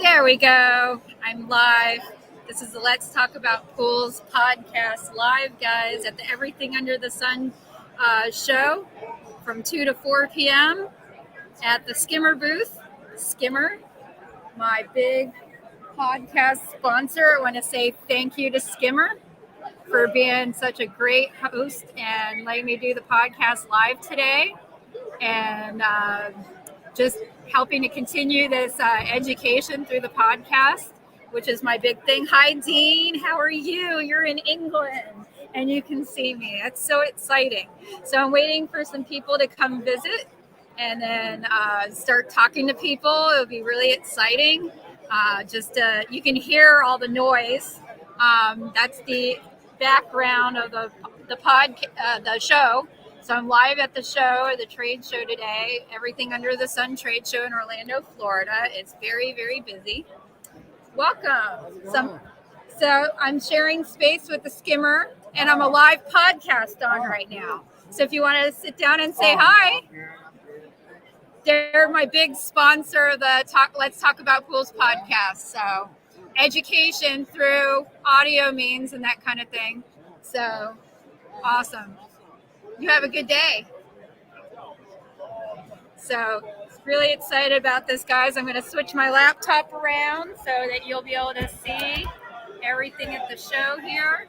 There we go. I'm live. This is the Let's Talk About Pools podcast live, guys, at the Everything Under the Sun show from 2 to 4 p.m. at the Skimmer booth. Skimmer, my big podcast sponsor. I want to say thank you to Skimmer for being such a great host and letting me do the podcast live today. And just helping to continue this education through the podcast, which is my big thing. Hi, Dean. How are you? You're in England, and you can see me. That's so exciting. So I'm waiting for some people to come visit and then start talking to people. It'll be really exciting. You can hear all the noise. That's the background of the show. So I'm live at the show, the trade show today, Everything Under the Sun trade show in Orlando, Florida. It's very, very busy. Welcome. So I'm sharing space with the Skimmer, and I'm a live podcast on right now. So if you want to sit down and say hi, they're my big sponsor of the Let's Talk About Pools podcast. So education through audio means and that kind of thing. So awesome. You have a good day. So really excited about this, guys. I'm going to switch my laptop around so that you'll be able to see everything at the show here.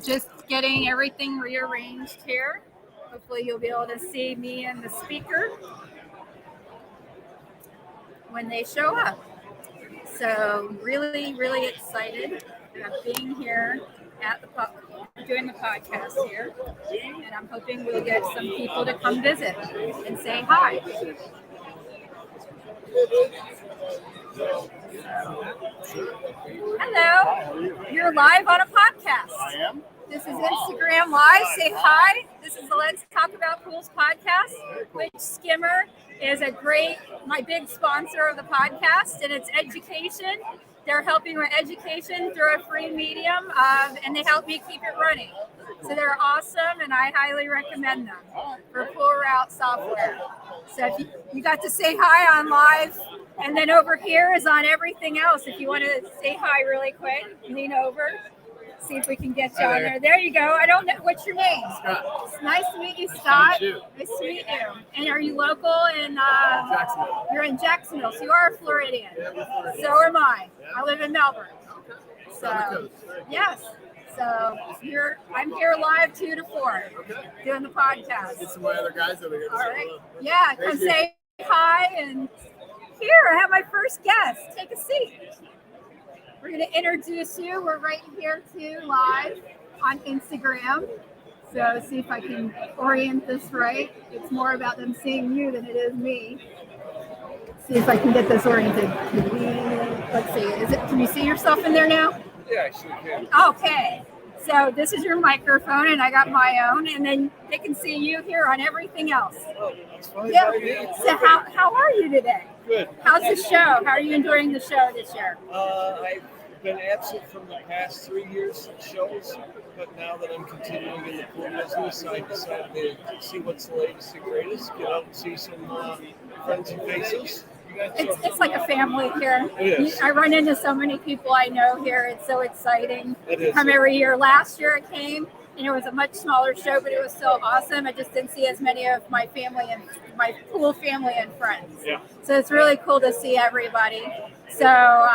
Just getting everything rearranged here. Hopefully you'll be able to see me and the speaker when they show up. So really, really excited about being here at doing the podcast here, and I'm hoping we'll get some people to come visit and say hi. Hello, you're live on a podcast. I am. This is Instagram Live. Say hi. This is the Let's Talk About Pools podcast, which Skimmer is my big sponsor of the podcast, and it's education. They're helping with education through a free medium, and they help me keep it running. So they're awesome, and I highly recommend them for Pool Route software. So if you got to say hi on live, and then over here is on everything else. If you want to say hi really quick, lean over, see if we can get you on there. There you go. I don't know. What's your name? Scott. It's nice to meet you, Scott. Nice to meet you. And are you local in Jacksonville? You're in Jacksonville, so you are a Floridian. Yeah, Floridian. So am I. Yeah. I live in Melbourne. Okay. So yes. So I'm here live 2 to 4 doing the podcast. Get some of my other guys over here. All right. Yeah, come say hi. And here I have my first guest. Take a seat. We're going to introduce you. We're right here too, live on Instagram. So see if I can orient this right. It's more about them seeing you than it is me. See if I can get this oriented. Let's see. Can you see yourself in there now? Yeah, I sure can. Okay. So this is your microphone, and I got my own, and then they can see you here on everything else. Oh, that's fine. Yeah. So how are you today? Good. How's the show? How are you enjoying the show this year? I've been absent from the past 3 years of shows, but now that I'm continuing in the pool business, I decided to see what's the latest and greatest, get out and see some friends and faces. It's like a family here. It is. I run into so many people I know here. It's so exciting. It is. Come every year. Last year it came, and it was a much smaller show, but it was still awesome. I just didn't see as many of my family and my pool family and friends. Yeah. So it's really cool to see everybody. So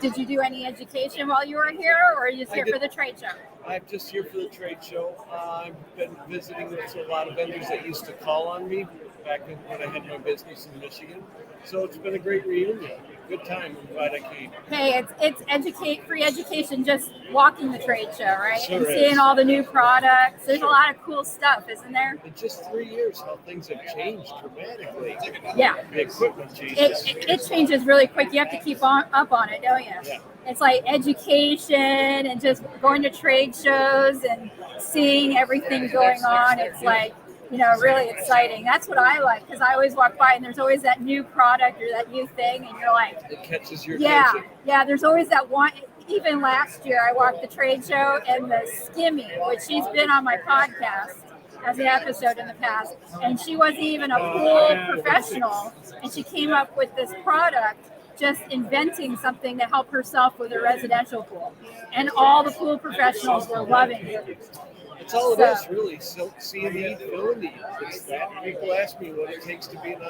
did you do any education while you were here, or are you just here for the trade show? I'm just here for the trade show. I've been visiting with a lot of vendors that used to call on me back when I had my business in Michigan. So it's been a great reunion. Good time. I'm glad I came. Hey, it's free education just walking the trade show, right? Sure and is. seeing all the new products. There's a lot of cool stuff, isn't there? In just 3 years, how things have changed dramatically. Yeah. The equipment changes. It changes really quick. You have to keep up on it, don't you? Yeah. It's like education and just going to trade shows and seeing everything going on. It's like, really exciting. That's what I like, because I always walk by and there's always that new product or that new thing, and you're like, it catches your attention. Yeah. There's always that one. Even last year, I walked the trade show, and the Skimmy, which she's been on my podcast, as an episode in the past, and she wasn't even a pool professional, and she came up with this product, just inventing something to help herself with a residential pool, and all the pool professionals were loving it. It's all it is, really. See a need, fill a need. It's that. People ask me what it takes to be an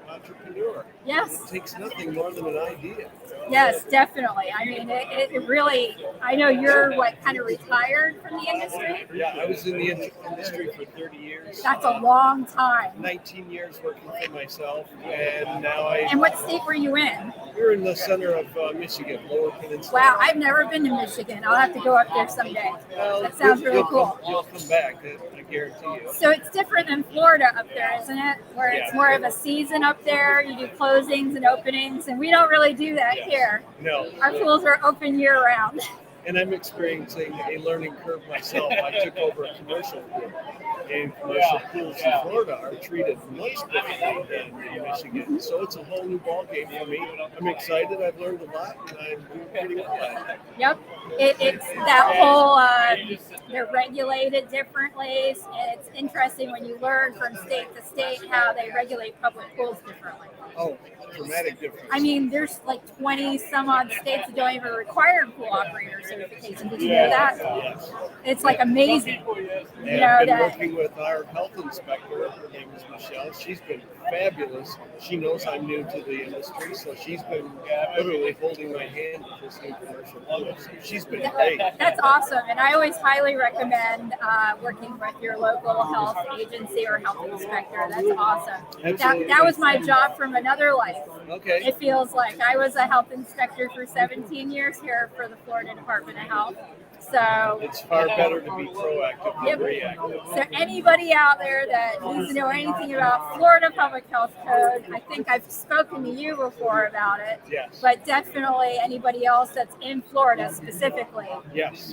entrepreneur. Yes. It takes nothing more than an idea. Yes, definitely. I mean, it really, I know you're kind of retired from the industry? Yeah, I was in the industry for 30 years. That's a long time. 19 years working for myself, and now And what state were you in? We're in the center of Michigan, Lower Peninsula. Wow, I've never been to Michigan. I'll have to go up there someday. That sounds really cool. You'll come back, I guarantee you. So it's different than Florida up there, isn't it? Where it's more of a season up there. You do closings and openings, and we don't really do that here. No. Our pools are open year round. And I'm experiencing a learning curve myself. I took over a commercial pool, and commercial pools in Florida are treated much differently than in Michigan. So it's a whole new ballgame for me. I'm excited. I've learned a lot, and I'm doing pretty well at it. Yep. It's that whole, they're regulated differently. And it's interesting when you learn from state to state how they regulate public pools differently. Oh, dramatic difference. I mean, there's like 20 some odd states that don't even require pool operator certification. Did you know that? Yes. It's like amazing. And I've been working with our health inspector. Her name is Michelle. She's been fabulous. She knows I'm new to the industry, so she's been literally holding my hand with this new commercial pool. So she's been great. That's awesome. And I always highly recommend working with your local health agency or health inspector. That's awesome. That was my job from another life. Okay. It feels like I was a health inspector for 17 years here for the Florida Department of Health. So it's far better to be proactive than reactive. So anybody out there that needs to know anything about Florida Public Health Code, I think I've spoken to you before about it. Yes. But definitely anybody else that's in Florida specifically. Yes.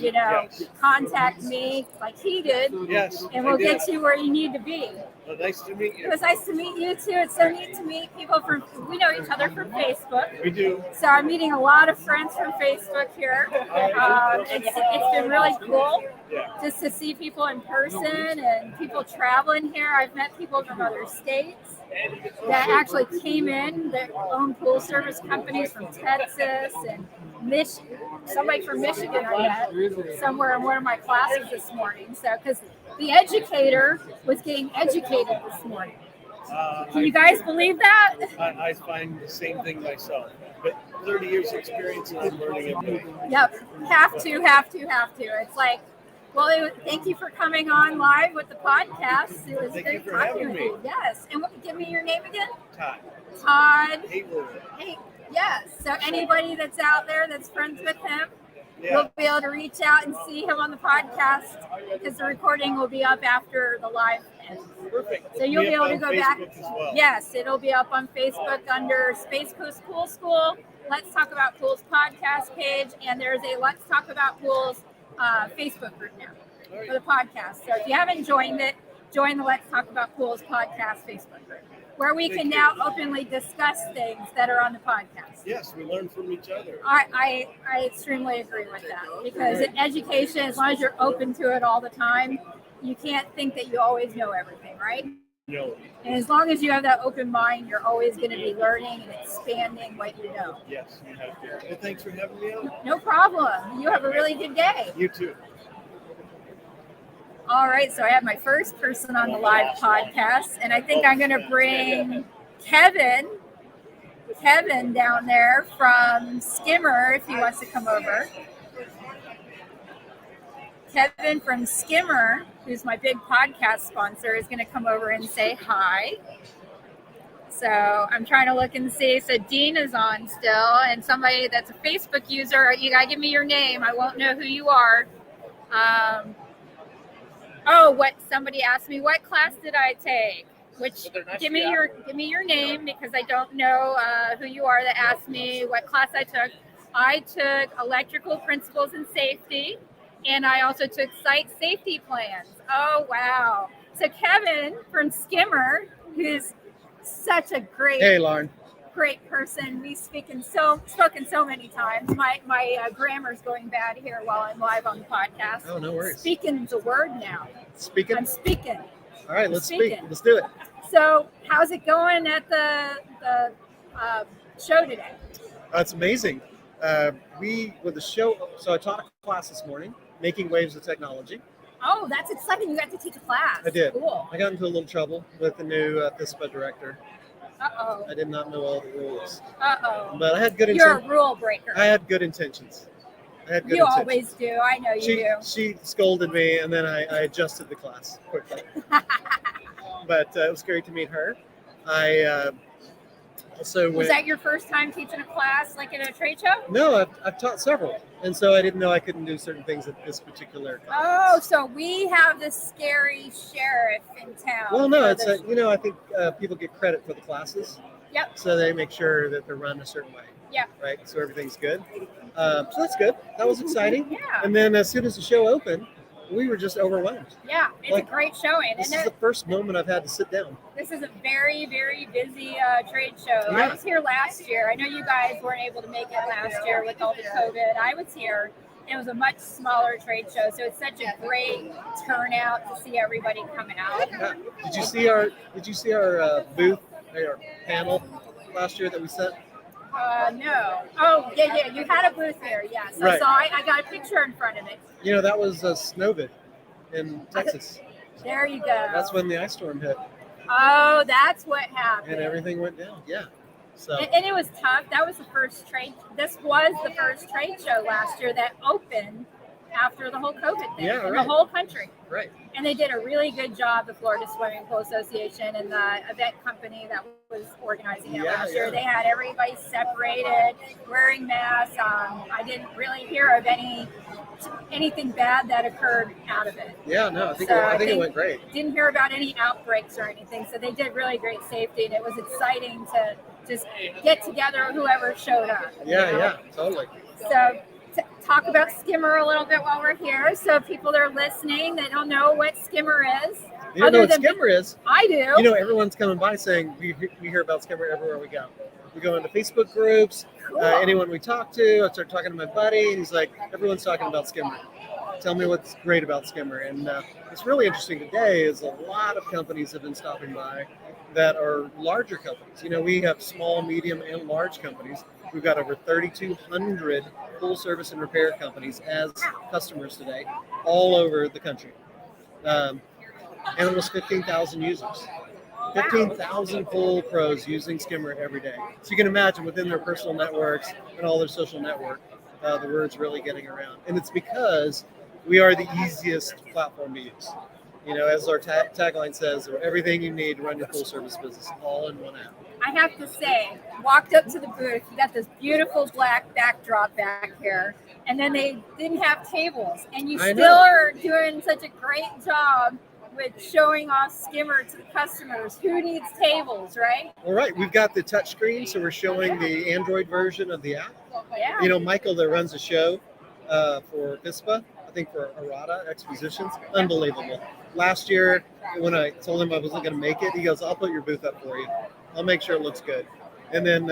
Contact me like he did. Yes. And we'll get you where you need to be. Well, nice to meet you. It was nice to meet you too. It's so neat to meet people we know each other from Facebook. We do. So I'm meeting a lot of friends from Facebook here. It's been really cool just to see people in person and people traveling here. I've met people from other states that actually came in, their own pool service companies from Texas and somebody from Michigan I met somewhere in one of my classes this morning. So, because the educator was getting educated this morning. Can you guys believe that? I find the same thing myself. But 30 years experience and I'm learning everything. Yep. Have to. It's like, well, thank you for coming on live with the podcast. It was great talking with you. Yes. And give me your name again? Todd. Hey, yes. So anybody that's out there that's friends with him, we'll be able to reach out and see him on the podcast because the recording will be up after the live ends. Perfect. So you'll be able to go back. Well. Yes, it'll be up on Facebook under Space Coast Pool School. Let's Talk About Pools podcast page, and there's a Let's Talk About Pools Facebook group now for the podcast. So if you haven't joined it, join the Let's Talk About Pools podcast Facebook group, where we can now openly discuss things that are on the podcast. Yes, we learn from each other. I extremely agree with that because in education, as long as you're open to it all the time, you can't think that you always know everything, right? No. And as long as you have that open mind, you're always going to be learning and expanding what you know. Yes, you have to. Well, thanks for having me on. No problem. You have a really good day. You too. All right, so I have my first person on the live podcast, and I think I'm going to bring Kevin down there from Skimmer if he wants to come over. Kevin from Skimmer, who's my big podcast sponsor, is going to come over and say hi. So I'm trying to look and see. So Dean is on still, and somebody that's a Facebook user. You got to give me your name. I won't know who you are. Somebody asked me, what class did I take? Give me your name because I don't know who you are that asked me what class I took. I took Electrical Principles and Safety. And I also took site safety plans. Oh, wow. So Kevin from Skimmer, who's such a great person. We've spoken so many times. My grammar's going bad here while I'm live on the podcast. Oh, no worries. Speaking's a word now. Speaking? I'm speaking. All right, let's speak. Speaking. Let's do it. So, how's it going at the show today? It's amazing. With the show, so I taught a class this morning, Making Waves of Technology. Oh, that's exciting! You got to teach a class. I did. Cool. I got into a little trouble with the new FISPA director. Uh-oh. I did not know all the rules. Uh-oh. But I had good You're a intentions. rule breaker. I had good intentions. You always do. I know you do. She scolded me, and then I adjusted the class quickly. But it was great to meet her. I also went. Was that your first time teaching a class like at a trade show? No, I've taught several, and so I didn't know I couldn't do certain things at this particular conference. Oh, so we have this scary sheriff in town. Well, no, for it's this- I think people get credit for the classes. Yep. So they make sure that they're run a certain way. Yeah. Right. So everything's good. So that's good. That was exciting. Yeah. And then as soon as the show opened, we were just overwhelmed. Yeah, it's Like, a great showing. This And is the first moment I've had to sit down. this is a very, very busy trade show. I Yeah. was here last year. I know you guys weren't able to make it last year with all the COVID. I was here. It was a much smaller trade show, so it's such a great turnout to see everybody coming out. Yeah. Did you see our booth, our panel last year that we set? No. Oh, yeah. You had a booth there. Yes, I Right. saw. I got a picture in front of it. You know, that was Snowvid in Texas. There you go. That's when the ice storm hit Oh, that's what happened. and everything went down. Yeah. So And it was tough. That was the first trade. This was the first trade show last year that opened after the whole COVID thing Yeah, in right. the whole country. right. And they did a really good job, the Florida Swimming Pool Association and the event company that was organizing it Yeah, last year. yeah. They had everybody separated, wearing masks. I didn't really hear of anything bad that occurred out of it. Yeah. No, I think So I think it think- went great. Didn't hear about any outbreaks or anything, so they did really great safety, and it was exciting to just get together whoever showed up. you Yeah. know? Yeah. Totally. So talk about Skimmer a little bit while we're here. So people that are listening, they don't know what Skimmer is. You don't know what Skimmer is? I do. You know, everyone's coming by saying we hear about Skimmer everywhere we go. We go into Facebook groups. Cool. Anyone we talk to, I start talking to my buddy, and he's like, everyone's talking about Skimmer. Tell me what's great about Skimmer. And what's really interesting today is a lot of companies have been stopping by that are larger companies. You know, we have small, medium, and large companies. We've got over 3,200 full service and repair companies as customers today, all over the country. And almost 15,000 users. 15,000 full pros using Skimmer every day. So you can imagine within their personal networks and all their social network, the word's really getting around. And it's because we are the easiest platform to use. You know, as our tagline says, everything you need to run your full service business, all in one app. I have to say, walked up to the booth, you got this beautiful black backdrop back here, and then they didn't have tables, and you I still know. are doing such a great job with showing off Skimmer to the customers. Who needs tables, right? All right, we've got the touch screen, so we're showing the Android version of the app. Yeah. You know, Michael that runs the show for FISPA, I think for Arata Expositions, unbelievable. Last year, when I told him I wasn't going to make it, he goes, "I'll put your booth up for you. I'll make sure it looks good." And then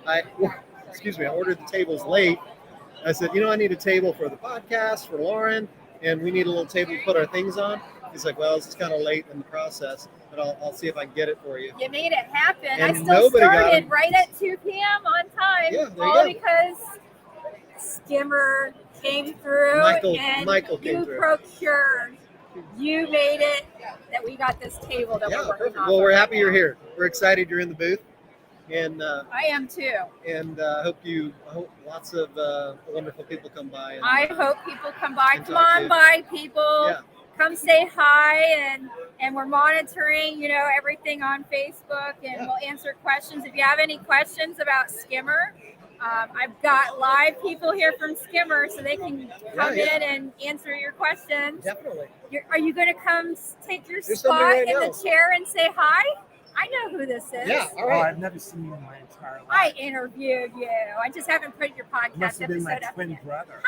I ordered the tables late. I said, I need a table for the podcast for Lauren, and we need a little table to put our things on. He's like, "Well, this is kind of late in the process, but I'll see if I can get it for you." You made it happen. And I still nobody got started it. right at 2 p.m. on time. Yeah, there you all go. because Skimmer came through Michael came you through. procured. You made it that we got this table that Yeah, we're working perfect. on. Well, we're right happy you're now. here. We're excited you're in the booth, and I am too. I hope lots of wonderful people come by. And, I hope people come by. and Come talk to on you. by, people. Yeah. Come say hi, and we're monitoring, everything on Facebook, and Yeah. we'll answer questions. If you have any questions about Skimmer, I've got live people here from Skimmer, so they can come Yeah. in and answer your questions. Definitely. Are you going to come take your There's spot somebody right in now. the chair and say hi? I know who this is. Yeah. All Oh, right. I've never seen you in my entire life. I interviewed you. I just haven't put your You podcast must have been my episode up twin yet. brother.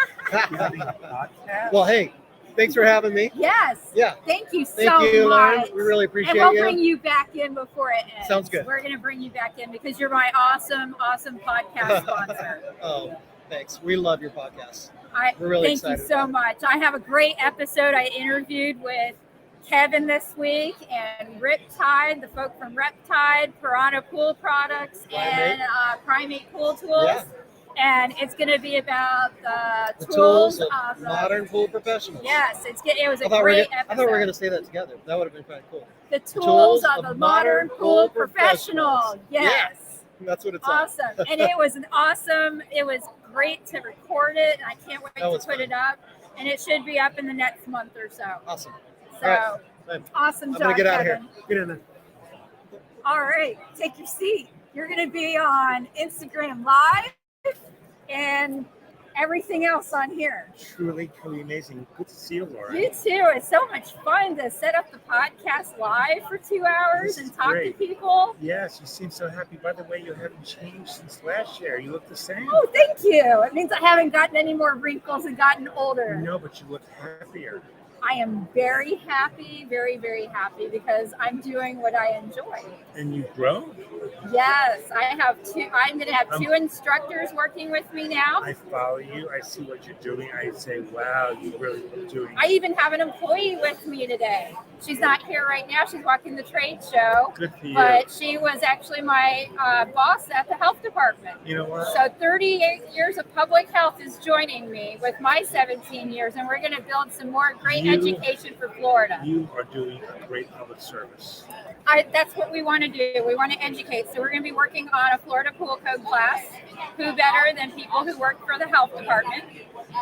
You having a podcast? Well, hey, thanks for having me. Yes. Yeah. Thank you Thank so you, Lauren. much. We really And appreciate we'll you. bring you back in before it ends. Sounds good. We're going to bring you back in because you're my awesome podcast sponsor. Oh, thanks. We love your podcast. I We're really thank you excited so about it. much. I have a great episode. I interviewed with Kevin this week, and Riptide, the folk from Riptide, Piranha Pool Products, and Primate Pool Tools. Yeah. And it's going to be about the tools tools of of modern pool professionals. Yes, it was a I thought great I episode. thought we were going to say that together. That would have been kind of cool. The tools of a modern pool professional. Yes. That's what it's Awesome. And it was great to record it, and I can't wait to put it up. And it should be up in the next month or so. Awesome. So, all right. awesome I'm job, going to get out of Kevin. here. Get in there. All right, take your seat. You're going to be on Instagram Live and everything else on here. Truly amazing. Good to see you, Laura. You too. It's so much fun to set up the podcast live for 2 hours and talk to people. Yes, you seem so happy. By the way, you haven't changed since last year. You look the same. Oh, thank you. It means I haven't gotten any more wrinkles and gotten older. No, but you look happier. I am very happy, very, very happy because I'm doing what I enjoy. And you've grown? Yes, I'm going to have 2 instructors working with me now. I follow you. I see what you're doing. I say, wow, you really are doing. I even have an employee with me today. She's not here right now. She's walking the trade show. Good for you. But she was actually my boss at the health department. You know what? So 38 years of public health is joining me with my 17 years, and we're going to build some more great education for Florida. You are doing a great public service. That's what we want to do. We want to educate. So we're going to be working on a Florida Pool Code class. Who better than people who work for the health department?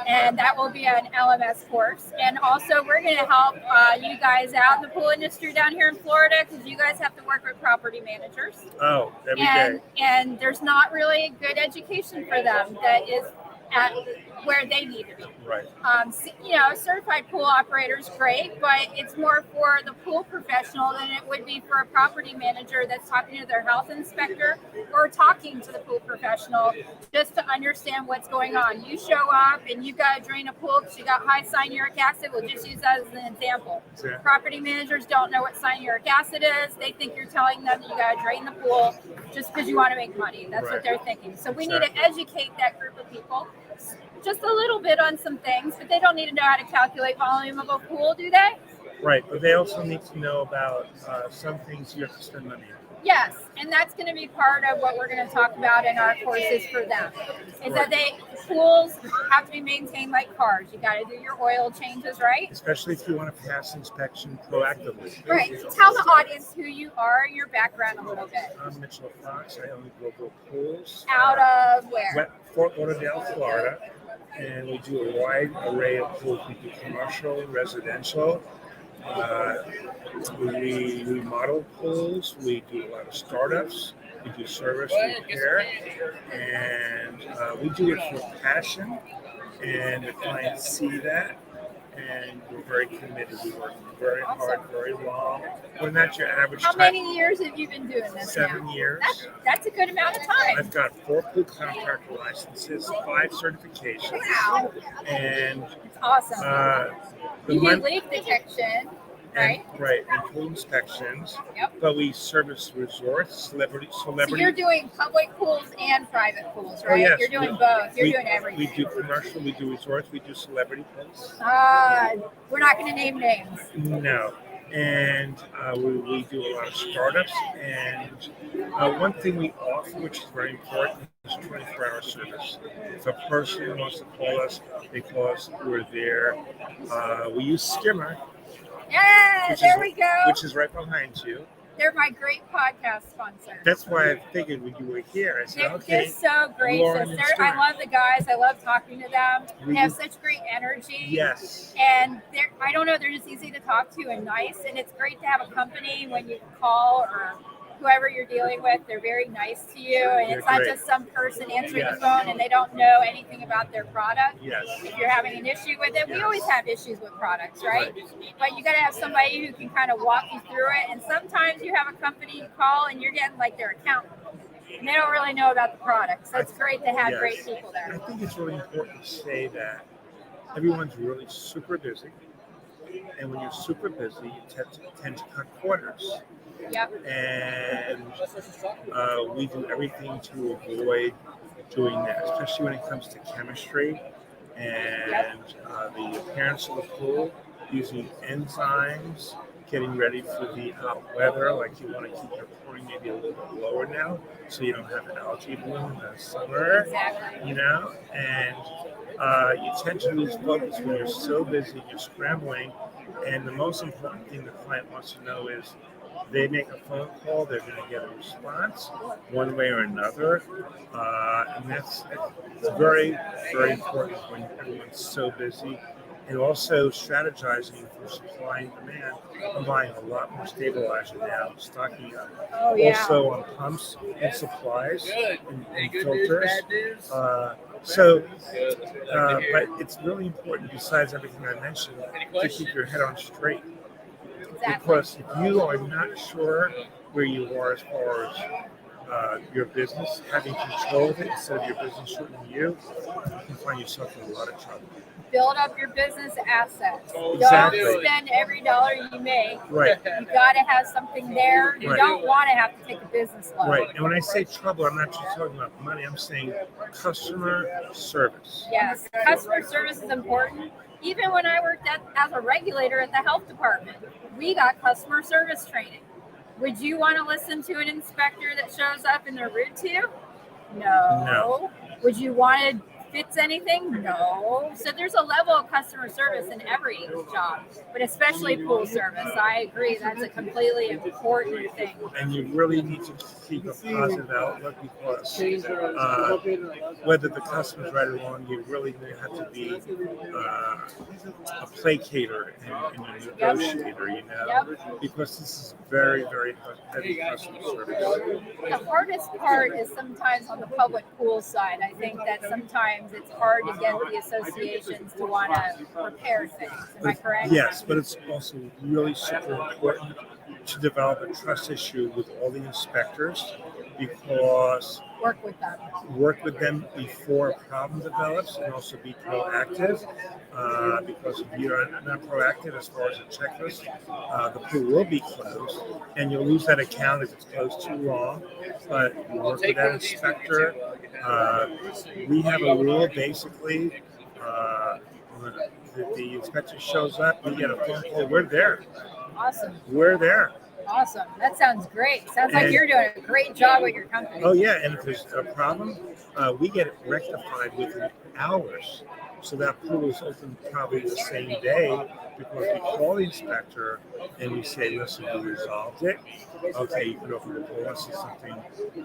And that will be an LMS course. And also we're going to help you guys out in the pool industry down here in Florida because you guys have to work with property managers. Oh, every day. And there's not really good education for them that is at where they need to be. Right. Certified pool operator is great, but it's more for the pool professional than it would be for a property manager that's talking to their health inspector or talking to the pool professional just to understand what's going on. You show up and you got to drain a pool because you got high cyanuric acid. We'll just use that as an example. Yeah. Property managers don't know what cyanuric acid is. They think you're telling them that you got to drain the pool just because you want to make money. That's what they're thinking. So we need to educate that group of people just a little bit on some things, but they don't need to know how to calculate volume of a pool, do they? Right, but they also need to know about some things you have to spend money on. Yes, and that's going to be part of what we're going to talk about in our courses for them. Is that pools have to be maintained like cars. You got to do your oil changes, right? Especially if you want to pass inspection proactively. Right. Tell the audience who you are, your background a little bit. I'm Mitchell Fox. I own Global Pools. Out of where? Fort Lauderdale, Florida. And we do a wide array of pools. We do commercial, residential. We remodel pools. We do a lot of startups. We do service repair. And we do it for passion. And the clients see that. And we're very committed. We work very hard, very long. We're not your average How many years have you been doing this 7 now? years. That's a good amount of time. I've got 4 pool contractor licenses, 5 certifications. Wow. And it's awesome. You do leak detection, right? And pool inspections. Yep. But we service resorts, celebrity. So you're doing public pools and private pools, right? Oh, yes. You're doing both. You're doing everything. We do commercial, we do resorts, we do celebrity pools. We're not going to name names. No. And we do a lot of startups. And one thing we offer, which is very important, is 24-hour service. If a person wants to call us because we're there, we use Skimmer. Yeah, there we go. Which is right behind you. They're my great podcast sponsor. That's why I figured when you were here, I said, they're so great. I love the guys. I love talking to them. They have such great energy. Yes. And I don't know, they're just easy to talk to and nice. And it's great to have a company when you call or whoever you're dealing with, they're very nice to you. And it's not just some person answering the phone and they don't know anything about their product. Yes. If you're having an issue with it, we always have issues with products, right? But you got to have somebody who can kind of walk you through it. And sometimes you have a company you call and you're getting like their accountant. And they don't really know about the products. So it's great to have great people there. I think it's really important to say that everyone's really super busy. And when you're super busy, you tend to cut corners. Yep. And we do everything to avoid doing that, especially when it comes to chemistry and the appearance of the pool, using enzymes getting ready for the hot weather, like you want to keep your pouring maybe a little bit lower now, so you don't have an algae bloom in the summer. Exactly. You know, and you tend to lose focus when you're so busy, you're scrambling, and the most important thing the client wants to know is they make a phone call, they're going to get a response one way or another, and that's it's very, very important when everyone's so busy. And also strategizing for supply and demand. I'm buying a lot more stabilizer now, stocking up. Oh, yeah. Also on pumps and supplies and filters. But it's really important, besides everything I mentioned, to keep your head on straight. Exactly. Because if you are not sure where you are as far as your business, having control of it instead of your business shooting you can find yourself in a lot of trouble. Build up your business assets. Exactly. Don't spend every dollar you make. Right. You got to have something there. You Right. don't want to have to take a business loan. Right. And when I say trouble, I'm not just talking about money. I'm saying customer service. Yes, customer service is important. Even when I worked as a regulator at the health department, we got customer service training. Would you want to listen to an inspector that shows up and they're rude to you? No. Would you want to fix anything? No. So there's a level of customer service in every job, but especially pool service. I agree. That's a completely important thing. And you really need to keep a positive outlook because whether the customer's right or wrong, you really have to be a placater and a negotiator, you know, because this is very, very heavy customer service. The hardest part is sometimes on the public pool side. I think that sometimes it's hard to get the associations to want to repair things. Am I correct? Yes, but it's also really super important to develop a trust issue with all the inspectors because work with them before a problem develops and also be proactive because if you're not proactive as far as a checklist, the pool will be closed and you'll lose that account if it's closed too long. But you work with that inspector. We have a rule basically. When the inspector shows up, we get a phone call. We're there. Awesome. We're there. Awesome. That sounds great. Sounds like you're doing a great job with your company. Oh, yeah. And if there's a problem, we get it rectified within hours. So that pool is open probably the same day because we call the inspector and we say, listen, we resolved it. Okay, you can open the pool. Let's see something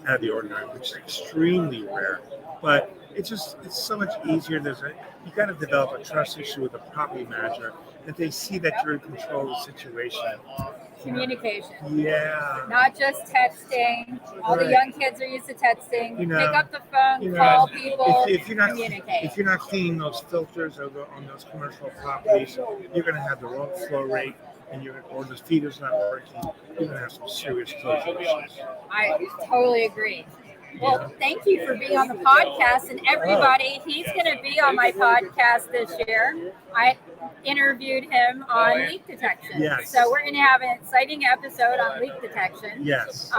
out of the ordinary, which is extremely rare. But it's so much easier. You got to develop a trust issue with the property manager that they see that you're in control of the situation. Communication. Yeah. Not just texting. All the young kids are used to texting. You know, pick up the phone, call people, if you're not, communicate. If you're not cleaning those filters on those commercial properties, you're going to have the wrong flow rate, and or the feeder's not working. You're going to have some serious closure issues. I totally agree. Well, thank you for being on the podcast, and everybody, he's going to be on my podcast this year. I interviewed him on leak detection. Yes. So we're going to have an exciting episode on leak detection. Yes.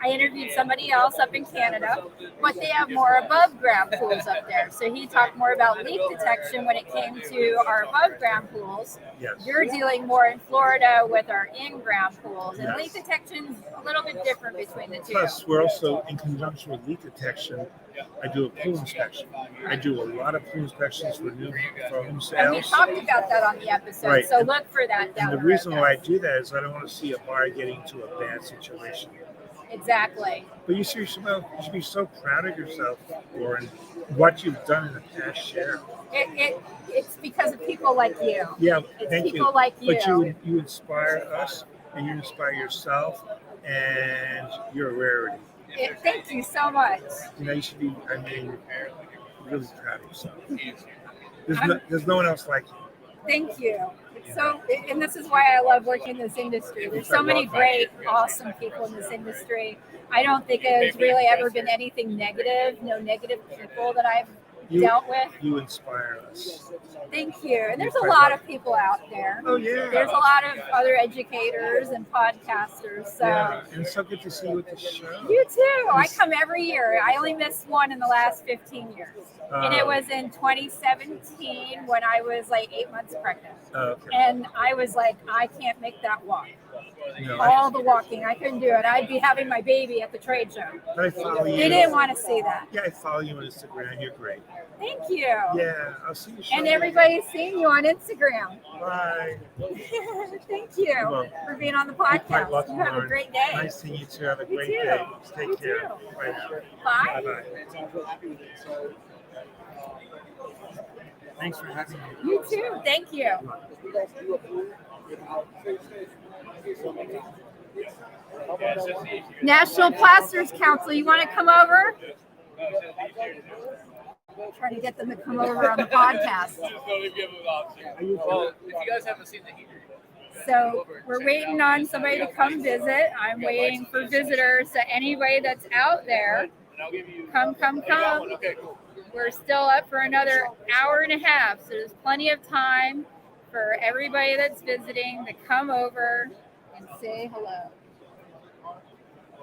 I interviewed somebody else up in Canada, but they have more above ground pools up there. So he talked more about leak detection when it came to our above ground pools. Yes. You're dealing more in Florida with our in ground pools, and leak detection's a little bit different between the two. Plus, we're also in conjunction with leak detection. I do a pool inspection. I do a lot of pool inspections for home sales. And we talked about that on the episode, right. So look for that down the road. And the reason why I do that is I don't want to see a buyer getting into a bad situation. Exactly. But you should be so proud of yourself, Lauren, what you've done in the past year. It's because of people like you. Yeah, it's thank people you. like you. But you inspire us, and you inspire yourself, and you're a rarity. Thank you so much. You know, you should be, really proud of yourself. There's no one else like you. Thank you. So, and this is why I love working in this industry. There's so many great, awesome people in this industry. I don't think there's really ever been anything negative, no negative people that I've dealt with. You inspire us. Thank you. And there's a lot of people out there. Oh yeah. There's a lot of other educators and podcasters. So Yeah, and it's so good to see you at the show. you too. I come every year. I only missed one in the last 15 years. And it was in 2017 when I was like 8 months pregnant. Okay. And I was like, I can't make that walk. No, All the walking, I couldn't do it. I'd be having my baby at the trade show. I follow you. They didn't want to see that. Yeah, I follow you on Instagram. You're great. Thank you. Yeah, I'll see you. And everybody's seeing you on Instagram. Bye. Thank you welcome. for being on the Quite podcast. welcome, You have a Lauren. great day. Nice seeing you too. Have a You great too. day. Take You care. too. Bye now. Bye. Bye. Thanks for having me. You too. Thank you. National Plasters Council, you want to come over? Trying to get them to come over on the podcast. Well, if you guys haven't seen the heater, So we're waiting on somebody to come visit. I'm waiting for visitors. So anybody that's out there, and I'll give you. come. Okay, cool. We're still up for another hour and a half. So there's plenty of time for everybody that's visiting to come over and say hello.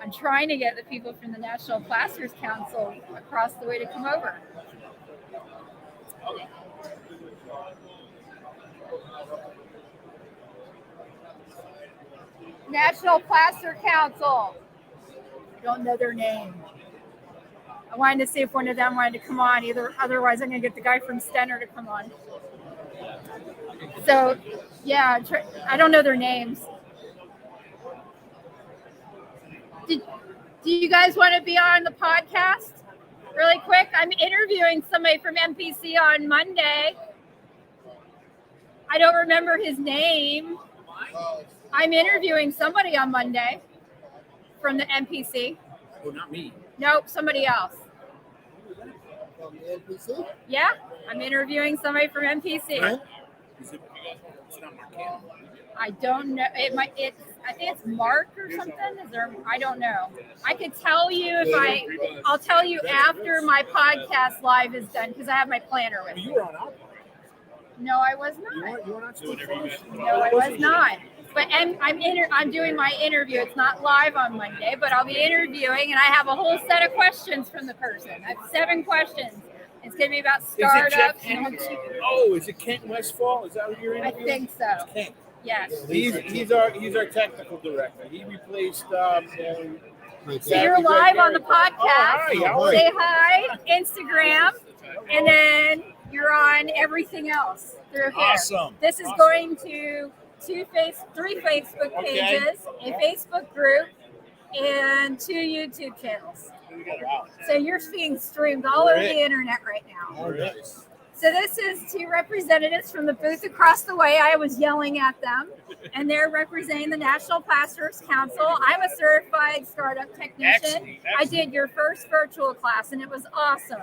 I'm trying to get the people from the National Plasters Council across the way to come over. National Plaster Council. I don't know their name. I wanted to see if one of them wanted to come on. Otherwise, I'm going to get the guy from Stenner to come on. So, yeah, I don't know their names. Do you guys want to be on the podcast really quick? I'm interviewing somebody from MPC on Monday. I don't remember his name. I'm interviewing somebody on Monday from the MPC. Oh, not me. Nope, somebody else. From the NPC? Yeah, I'm interviewing somebody from MPC. Is it? It's not Marquette. I don't know. I think it's Mark or something. Is there? I don't know. I could tell you I'll tell you after my podcast live is done because I have my planner with me. You were on our. No, I was not. You were not so No, I was not. But I'm doing my interview. It's not live on Monday, but I'll be interviewing, and I have a whole set of questions from the person. I have 7 questions. It's going to be about startups. Oh, is it Kent Westfall? Is that what you're I interviewing? think so. Kent. Yes. He's our technical director. He replaced. So you're live on the podcast. Oh, hi. Say hi, Instagram, and then you're on everything else through here. Awesome. This is going to 3 Facebook pages, a Facebook group, and 2 YouTube channels. So you're being streamed all over the internet right now. So this is 2 representatives from the booth across the way. I was yelling at them, and they're representing the National Plasters Council. I'm a certified startup technician. Excellent. I did your first virtual class, and it was awesome.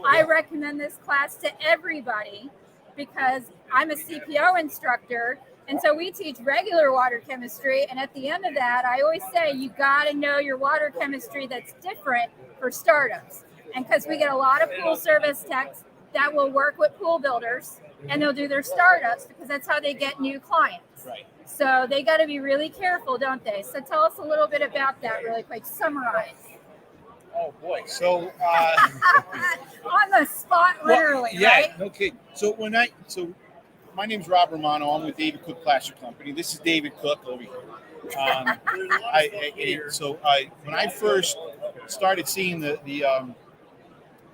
I recommend this class to everybody because I'm a Cpo instructor, and so we teach regular water chemistry. And at the end of that, I always say you got to know your water chemistry that's different for startups. And because we get a lot of pool service techs that will work with pool builders, and they'll do their startups because that's how they get new clients. Right. So they got to be really careful, don't they? So tell us a little bit about that really quick. Summarize. Oh boy! So On the spot, literally, right? Okay. So my name's Rob Romano. I'm with David Cook Plaster Company. This is David Cook over here. When I first started seeing the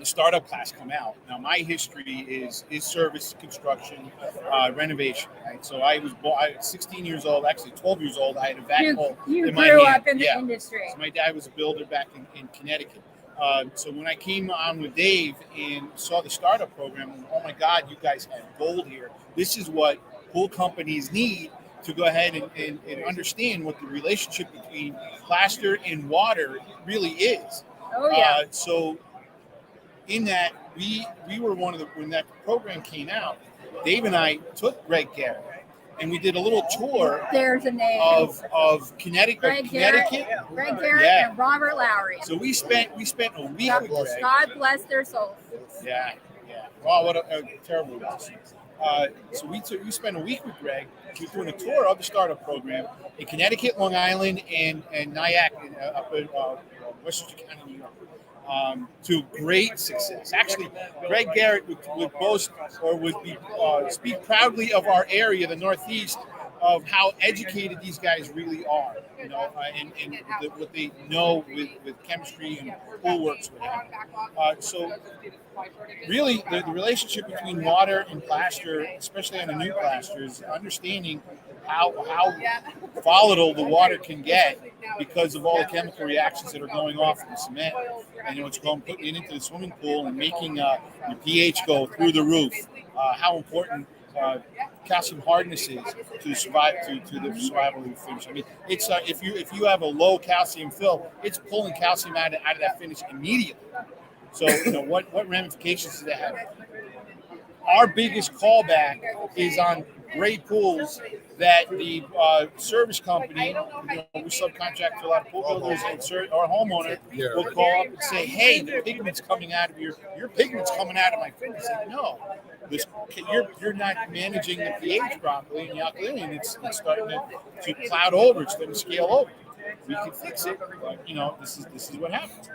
startup class come out, now my history is service, construction, renovation. Right. So I was 16 years old, actually 12 years old. I had a vacuum You in my grew hand. up in the industry. So my dad was a builder back in Connecticut. So when I came on with Dave and saw the startup program, oh my God, you guys have gold here. This is what pool companies need to go ahead and understand what the relationship between plaster and water really is. Oh, yeah. So in that, we were when that program came out, Dave and I took Greg Garrett and we did a little tour There's a name. of Connecticut. Greg Garrett and Robert Lowry. So we spent a week with Greg. God bless their souls. Yeah. Wow, what a terrible loss. So we spent a week with Greg. We're doing a tour of the startup program in Connecticut, Long Island, and Nyack, up in Westchester County, New York. To great success. Actually, Greg Garrett would boast or speak proudly of our area, the Northeast, of how educated these guys really are, and what they know with chemistry and pool works with that. So really, the relationship between water and plaster, especially on the new plasters, understanding how volatile the water can get because of all the chemical reactions that are going off in the cement, and it's putting it into the swimming pool and making your pH go through the roof. How important calcium hardness is to the survival of the finish. I mean, it's if you have a low calcium fill, it's pulling calcium out of that finish immediately. So what ramifications does that have? Our biggest callback is on great pools that the service company, we subcontract to a lot of pool builders and our homeowner will call up and say, "Hey, the pigment's coming out of your pigment's coming out of my finish." Like, no, you're not managing the pH properly and the alkalinity, and it's starting to cloud over, it's starting to scale over. We can fix it, but this is what happens.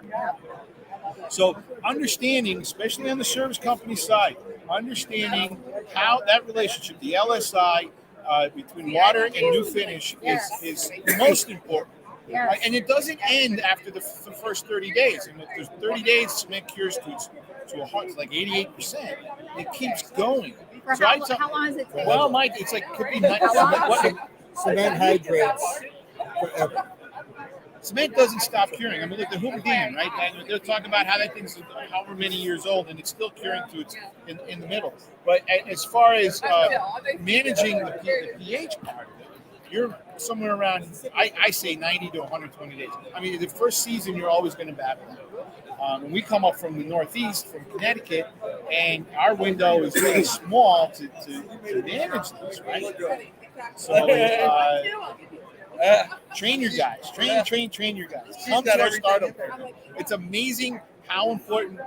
So understanding, especially on the service company side, understanding how that relationship, the LSI between water and new finish is most important. Yes. And it doesn't end after the first 30 days. And if there's 30 days, cement cures to like 88%. It keeps going. For how long does it take? Well, Mike, it's like could be Cement hydrates forever. Cement doesn't stop curing. I mean, look, the Hoover Dam, right? And they're talking about how that thing's however many years old, and it's still curing to its in the middle. But as far as managing the pH part, you're somewhere around, I say 90 to 120 days. I mean, the first season, you're always going to battle that. And we come up from the Northeast, from Connecticut, and our window is really small to manage this, right? So train your guys. Train your guys. Come to our startup program. It's amazing how important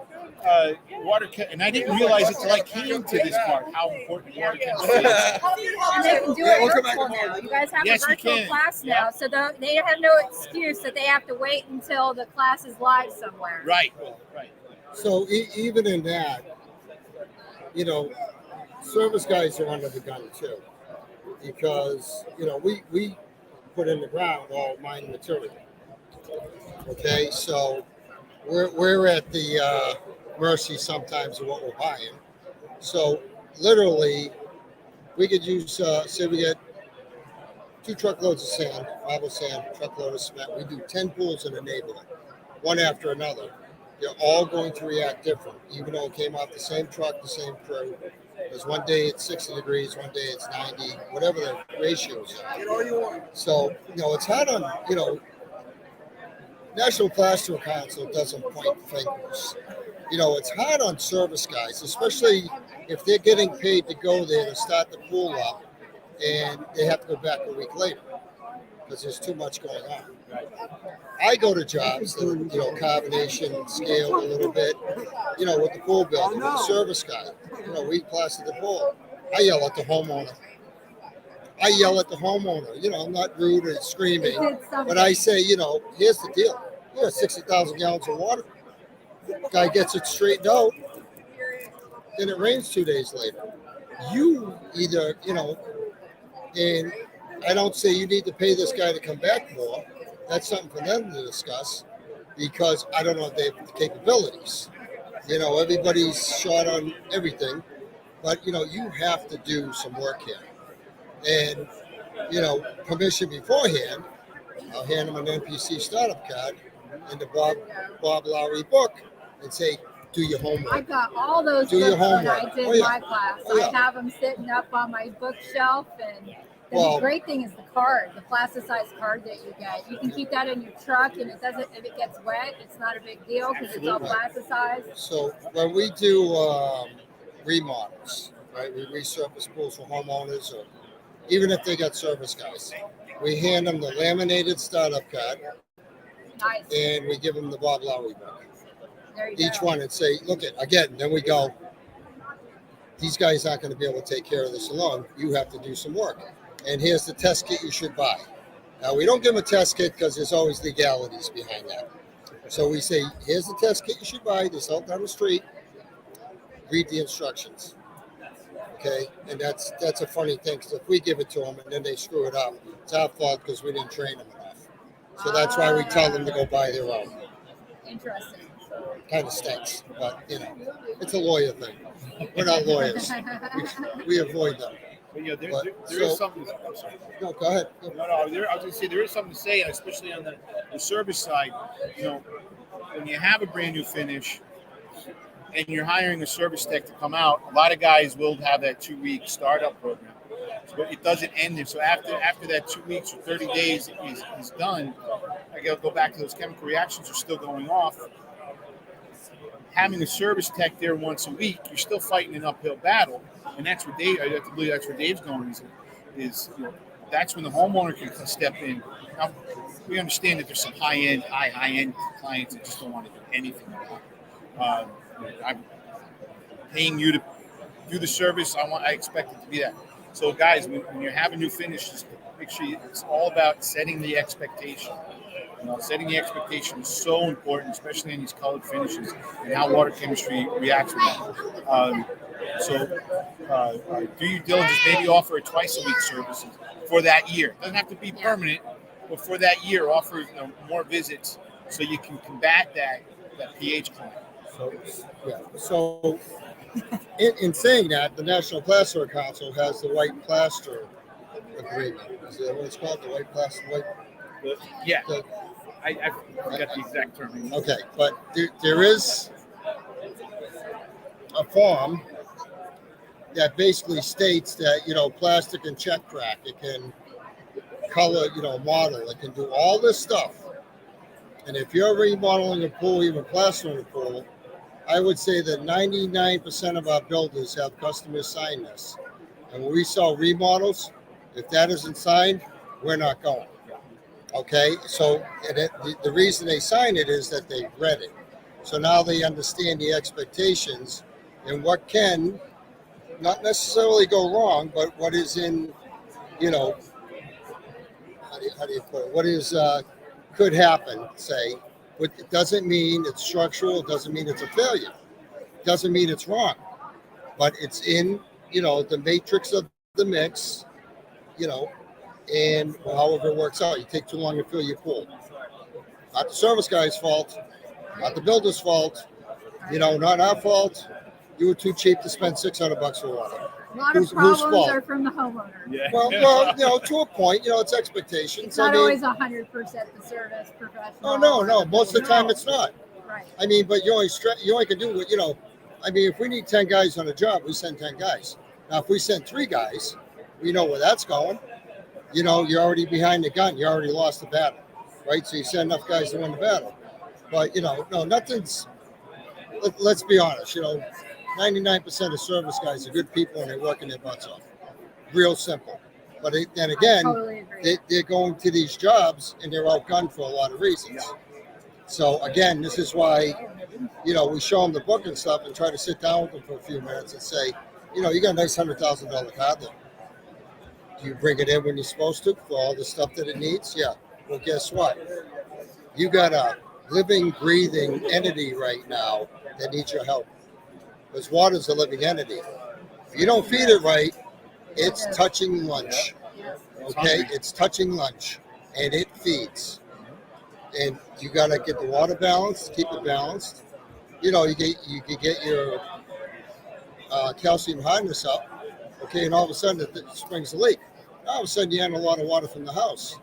water and I didn't realize it till I came to this part, how important water chemistry is. And they can do it virtual now. You guys have a virtual class now, so they have no excuse that they have to wait until the class is live somewhere. Right. So even in that, service guys are under the gun too, because we put in the ground all mined material. Okay, so we're at the mercy sometimes of what we're buying. So literally, we could use say we get 2 truckloads of sand, marble sand, truckload of cement. We do 10 pools in a neighborhood, one after another. They're all going to react different, even though it came off the same truck, the same crew. Because one day it's 60 degrees, one day it's 90, whatever the ratios are. So, it's hard on, National Plaster Council doesn't point fingers. It's hard on service guys, especially if they're getting paid to go there to start the pool up and they have to go back a week later because there's too much going on. I go to jobs that, carbonation, scale a little bit, with the pool builder, with the service guy. We plaster the pool. I yell at the homeowner. I'm not rude or screaming, but I say, here's the deal. You have 60,000 gallons of water. Guy gets it straightened out. Then it rains 2 days later. You either, and I don't say you need to pay this guy to come back more. That's something for them to discuss because I don't know if they have the capabilities. Everybody's short on everything, but, you have to do some work here. And, permission beforehand, I'll hand them an NPC startup card and the Bob Lowry book and say, do your homework. I got all those Do your books when homework. I did my class. I have them sitting up on my bookshelf, and the great thing is the card, the plasticized card that you get. You can keep that in your truck, and it doesn't. If it gets wet, it's not a big deal because it's all plasticized. So when we do remodels, right, we resurface pools for homeowners, or even if they got service guys, we hand them the laminated startup card, Nice. and we give them the Bob Lowry book. There you Each go. one and say, look at again. Then we go. these guys aren't going to be able to take care of this alone. You have to do some work. And here's the test kit you should buy. Now, we don't give them a test kit because there's always legalities behind that. So we say, here's the test kit you should buy. This out down the street. Read the instructions. Okay? And that's a funny thing, because if we give it to them and then they screw it up, it's our fault because we didn't train them enough. So that's why we tell them to go buy their own. Interesting. Kind of stinks, but, it's a lawyer thing. We're not lawyers. We avoid them. But there But, is so- something. I'm sorry. No, go ahead. No, I was going to say there is something to say, especially on the service side. When you have a brand new finish and you're hiring a service tech to come out, a lot of guys will have that 2-week startup program, but it doesn't end there. So after that 2 weeks or 30 days is done, I got to go back to those chemical reactions are still going off. Having a service tech there once a week, you're still fighting an uphill battle, and that's where Dave. I have to believe that's where Dave's going. Is that's when the homeowner can step in. Now, we understand that there's some high-end clients that just don't want to do anything about it. I'm paying you to do the service. I expect it to be that. So, guys, when you have a new finish, just make sure it's all about setting the expectation. Setting the expectation is so important, especially in these colored finishes and how water chemistry reacts with them. Do your diligence. Maybe offer a twice-a-week service for that year. It doesn't have to be permanent, but for that year, offer more visits so you can combat that pH climb. So in saying that, the National Plaster Council has the white plaster agreement. Is that what it's called? The white plaster? Yeah. I forget the exact term. Okay, but there is a form that basically states that, plastic can check crack, it can color, model, it can do all this stuff. And if you're remodeling a pool, even plastering a pool, I would say that 99% of our builders have customers sign this. And when we sell remodels, if that isn't signed, we're not going. Okay, so the reason they sign it is that they've read it. So now they understand the expectations and what can not necessarily go wrong, but what is in, how do you put it? What is could happen, say. It doesn't mean it's structural. It doesn't mean it's a failure. It doesn't mean it's wrong. But it's in, the matrix of the mix, and however it works out. You take too long to fill your pool. Not the service guy's fault. Not the builder's fault. Not our fault. You were too cheap to spend $600 for water. A lot Whose of problems fault? are from the homeowner. Yeah. Well, to a point, it's expectations. It's not always 100% the service professional. Oh, no. Most of the time it's not. Right. But you only can do what, if we need 10 guys on a job, we send 10 guys. Now, if we send 3 guys, we know where that's going. You're already behind the gun. You already lost the battle, right? So you send enough guys to win the battle. But, no, nothing's, let's be honest, 99% of service guys are good people and they're working their butts off. Real simple. But then again, Totally agree. they're going to these jobs and they're outgunned for a lot of reasons. So again, this is why, we show them the book and stuff and try to sit down with them for a few minutes and say, you got a nice $100,000 car there. Do you bring it in when you're supposed to for all the stuff that it needs? Yeah. Well, guess what? You got a living, breathing entity right now that needs your help. Because water's a living entity. If you don't feed it right, it's touching lunch. Okay? It's touching lunch. And it feeds. And you got to get the water balanced, keep it balanced. You can get your calcium hardness up. Okay, and all of a sudden it springs a leak. All of a sudden you have a lot of water from the house.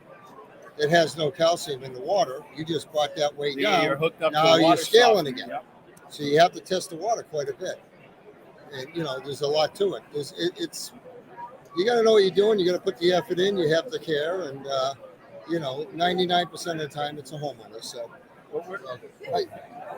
It has no calcium in the water. You just brought that way down. You're hooked up now to you're water scaling softener. again. Yep. So you have to test the water quite a bit. And, there's a lot to it. It's you got to know what you're doing. You got to put the effort in. You have the care. And, 99% of the time it's a homeowner. So, right.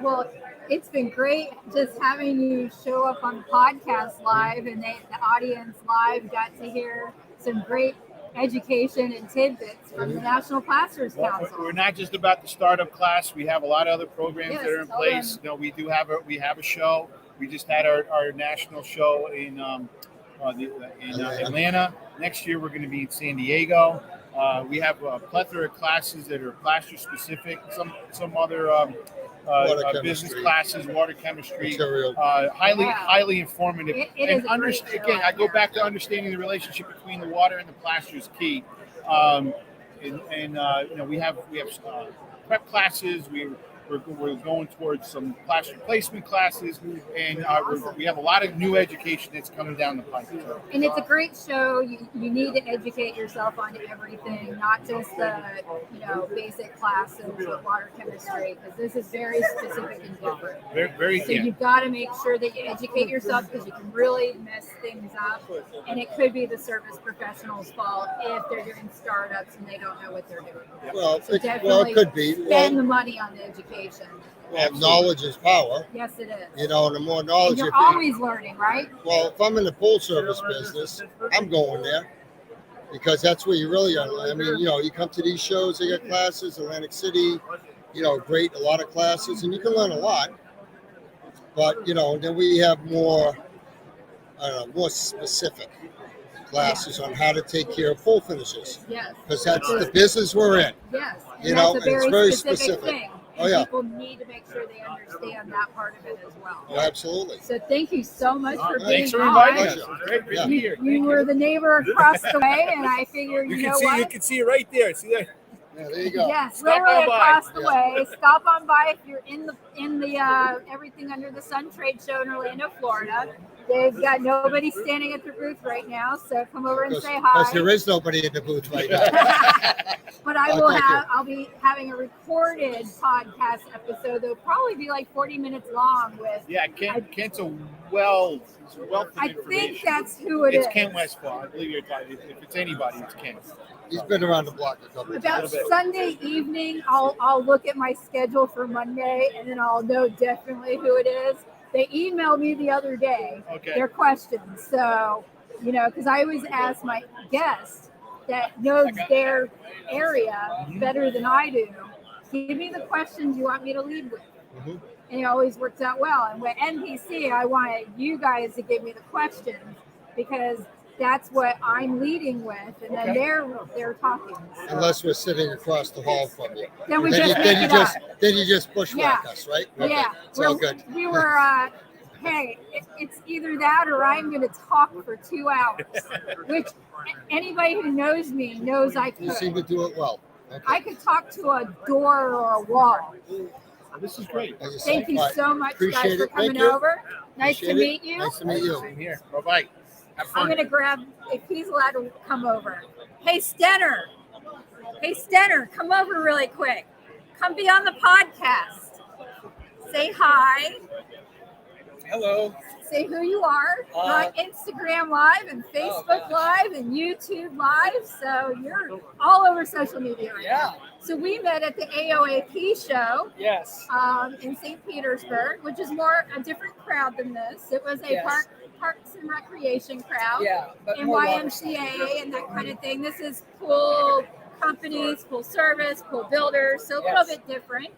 Well, it's been great just having you show up on the podcast live, and the audience live got to hear some great education and tidbits from the National Plasters Council. We're not just about the startup class. We have a lot of other programs Yes, that are in tell place. them. We have a show. We just had our national show in Atlanta. Next year, we're going to be in San Diego. We have a plethora of classes that are plaster specific. Some other business classes, water chemistry, highly informative. It is Again, I go back to understanding the relationship between the water and the plaster is key. We have prep classes. We're going towards some plaster placement classes, and we have a lot of new education that's coming down the pipe. And it's a great show. You need to educate yourself on everything, not just the basic classes of water chemistry, because this is very specific and different. Very. So you've got to make sure that you educate yourself, because you can really mess things up, and it could be the service professional's fault if they're doing startups and they don't know what they're doing. Well, So it could be. Spend the money on the education. Well, knowledge is power. Yes, it is. And the more knowledge. And you're always learning, right? Well, if I'm in the pool service business, I'm going there because that's where you really are. I mean, you come to these shows, they got classes, Atlantic City, a lot of classes, and you can learn a lot. But, then we have more specific classes on how to take care of pool finishes. Yes. Because that's the business we're in. Yes. And that's a it's very specific thing. Oh, yeah. People need to make sure they understand that part of it as well. Oh, absolutely. So thank you so much for being Thanks for on. inviting us. Great to be here. You were the neighbor across the way, and I figured, you can see it right there. See that? Yeah, there you go. Yes, Stop literally on by. across the way. Stop on by if you're in the Everything Under the Sun trade show in Orlando, Florida. They've got nobody standing at the booth right now, so come over and say hi. Because there is nobody in the booth right now. But I'll be having a recorded podcast episode. They'll probably be like 40 minutes long with. Yeah, Kent's a wealth of I information. think that's who it is. It's Kent Westfall. I believe you're talking. If it's anybody, it's Kent. He's been around the block a couple of About times. Sunday evening, I'll look at my schedule for Monday, and then I'll know definitely who it is. They emailed me the other day their questions. So, because I always ask my guest that knows their area better than I do, give me the questions you want me to lead with. Mm-hmm. And it always works out well. And with NPC, I wanted you guys to give me the questions because that's what I'm leading with, and then they're talking. So. Unless we're sitting across the hall from you. Then we Then you just bushwhack us, right? Okay. Yeah. It's all good. We were, hey, it's either that or I'm going to talk for 2 hours, which anybody who knows me knows I could. You seem to do it well. Okay. I could talk to a door or a wall. This is great. Thank you so much, Appreciate guys, for it. coming Thank you. over. Nice to meet you. Nice to meet you. Same here. Bye-bye. Have fun. I'm going to grab, if he's allowed to come over. Hey, Stenner, come over really quick. Come be on the podcast. Say hi. Hello. Say who you are. You're on Instagram Live and Facebook Live and YouTube Live. So you're all over social media right now. So we met at the AOAP show. Yes. In St. Petersburg, which is more a different crowd than this. It was a Parks and Recreation crowd. Yeah. But And more YMCA and that kind of thing. This is pool companies, pool service, pool builders. So a little bit different.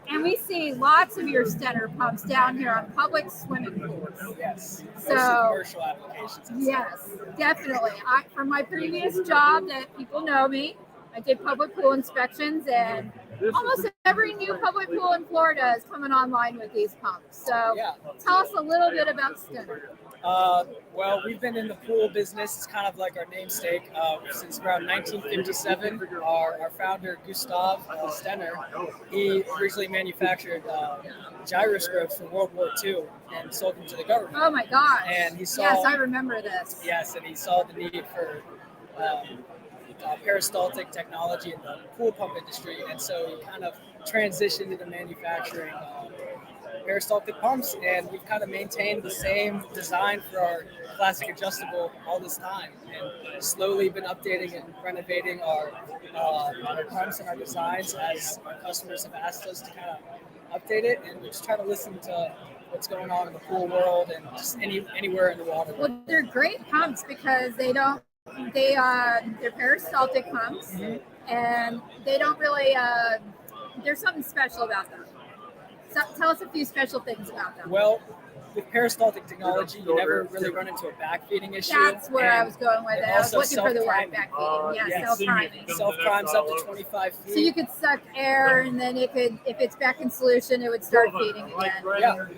And we see lots of your Stenner pumps down here on public swimming pools. Yes. So Commercial applications. yes, definitely. From my previous job that people know me, I did public pool inspections, and almost every new public pool in Florida is coming online with these pumps. So tell us a little bit about Stenner. Well, we've been in the pool business. It's kind of like our namesake since around 1957. Our founder, Gustav Stenner, he originally manufactured gyroscopes for World War II and sold them to the government. Oh my gosh. And he saw, yes, I remember this. Yes, and he saw the need for peristaltic technology in the pool pump industry, and so he kind of transitioned into manufacturing peristaltic pumps, and we've kind of maintained the same design for our classic adjustable all this time, and slowly been updating and renovating our pumps and our designs as our customers have asked us to kind of update it, and we just try to listen to what's going on in the pool world and just anywhere in the water. Well, they're great pumps because they're peristaltic pumps, and they don't really there's something special about them. So tell us a few special things about them. Well, with peristaltic technology, you never really run into a backfeeding issue. That's where I was going with it. I was also looking for the word self-priming. backfeeding. Yeah, Yes. self-priming. Self-primes up to 25 feet. So you could suck air, and then it could, if it's back in solution, it would start feeding again.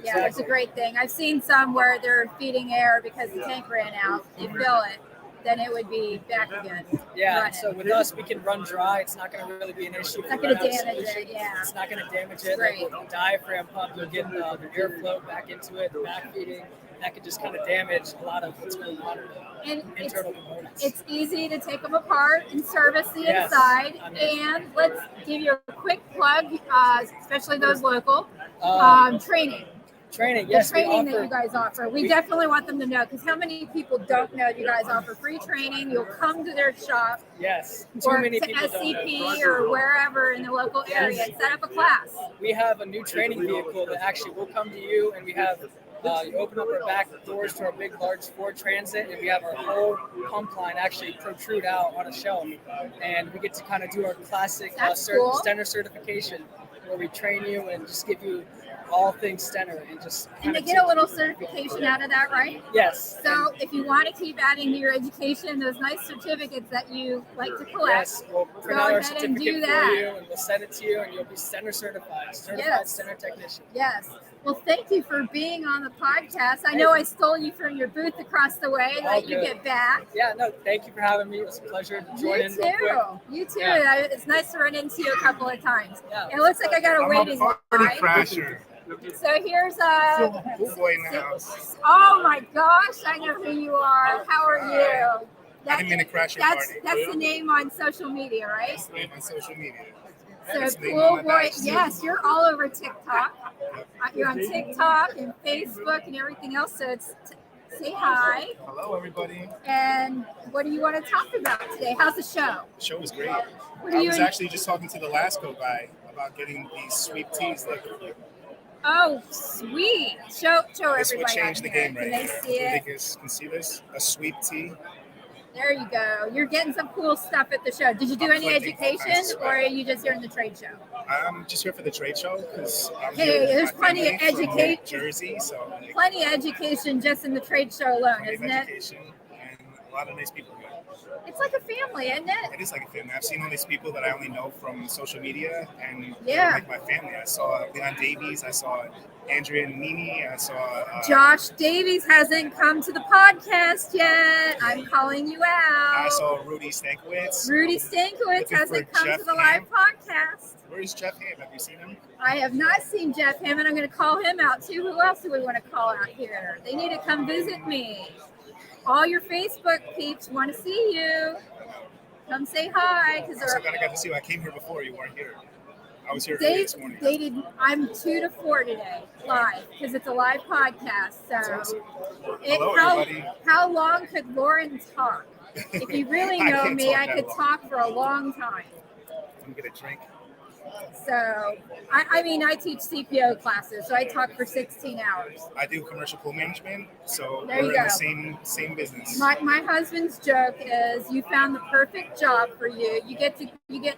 Yeah, it's a great thing. I've seen some where they're feeding air because the tank ran out. They fill it, then it would be back again. Yeah, running. so with us, we can run dry. It's not going to really be an issue. It's not going to damage it, yeah. It's not going to damage it. Right. Like with the diaphragm pump, you'll get the airflow back into it, the back feeding. That could just kind of damage a lot of what's going on in the internal components. It's easy to take them apart and service the inside. And let's give you a quick plug, especially those local, training. Training, yes. The training that you guys offer. We definitely want them to know, because how many people don't know you guys offer free training? You'll come to their shop. Yes. Or to SCP or wherever in the local area and set up a class. We have a new training vehicle that actually will come to you, and we have you open up our back doors to our big, large Ford Transit, and we have our whole pump line actually protrude out on a shelf. And we get to kind of do our classic Stenner certification, where we train you and just give you all things Stenner and just. And they get a little certification out of that, right? Yes. So if you want to keep adding to your education, those nice certificates that you like to collect, we'll print out our certificate for you, and we'll send it to you, and you'll be Stenner certified Stenner technician. Yes. Well, thank you for being on the podcast. I know I stole you from your booth across the way. Let you get back. Yeah, no, thank you for having me. It was a pleasure to join in real quick. You too. Yeah. It's nice to run into you a couple of times. Yeah. It looks like I got a waiting line. Crasher. So here's Cool boy in the house. Oh my gosh, I know who you are. How are you? I didn't mean to crash your party. That's the name on social media, right? That's the name on social media. So Cool Boy, yes, you're all over TikTok. You're on TikTok and Facebook and everything else. So say hi. Hello, everybody. And what do you want to talk about today? How's the show? The show was great. I was actually just talking to the Lasco guy about getting these sweet teas. Oh, sweet. Show everybody. This would change the game right here. Can they see it? Can see this? A sweet tea. There you go. You're getting some cool stuff at the show. Did you do any education, or are you just here in the trade show? I'm just here for the trade show because there's plenty of education. Jersey, so plenty of education just in the trade show alone, isn't it? Education and a lot of nice people here. It's like a family, isn't it? It is like a family. I've seen all these people that I only know from social media, and they're like my family. I saw Leon Davies, I saw Andrea and Nini, I saw Josh Davies hasn't come to the podcast yet. I'm calling you out. I saw Rudy Stankiewicz. Rudy Stankiewicz hasn't come to the live podcast. Where's Jeff Ham? Have you seen him? I have not seen Jeff Ham, and I'm going to call him out too. Who else do we want to call out here? They need to come visit me. All your Facebook peeps want to see you. Come say hi. I got to see you. I came here before. You weren't here. I was here this morning. I'm 2 to 4 today, live, because it's a live podcast. So, awesome. Hello, everybody. How long could Lauren talk? If you really know me, I could talk for a long time. I'm going to drink. So, I teach CPO classes, so I talk for 16 hours. I do commercial pool management, so we're in the same business. My husband's joke is, you found the perfect job for you. You get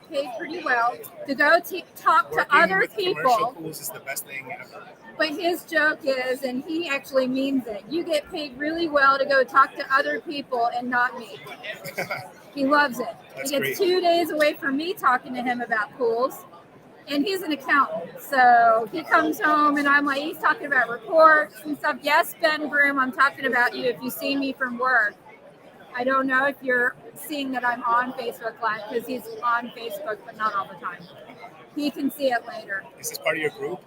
paid pretty well to go talk to other people. Commercial pools is the best thing ever. But his joke is, and he actually means it, you get paid really well to go talk to other people and not me. He loves it. He gets 2 days away from me talking to him about pools. And he's an accountant, so he comes home and I'm like, he's talking about reports and stuff. Yes, Ben Broom, I'm talking about you if you see me from work. I don't know if you're seeing that I'm on Facebook Live, because he's on Facebook, but not all the time. He can see it later. Is this part of your group?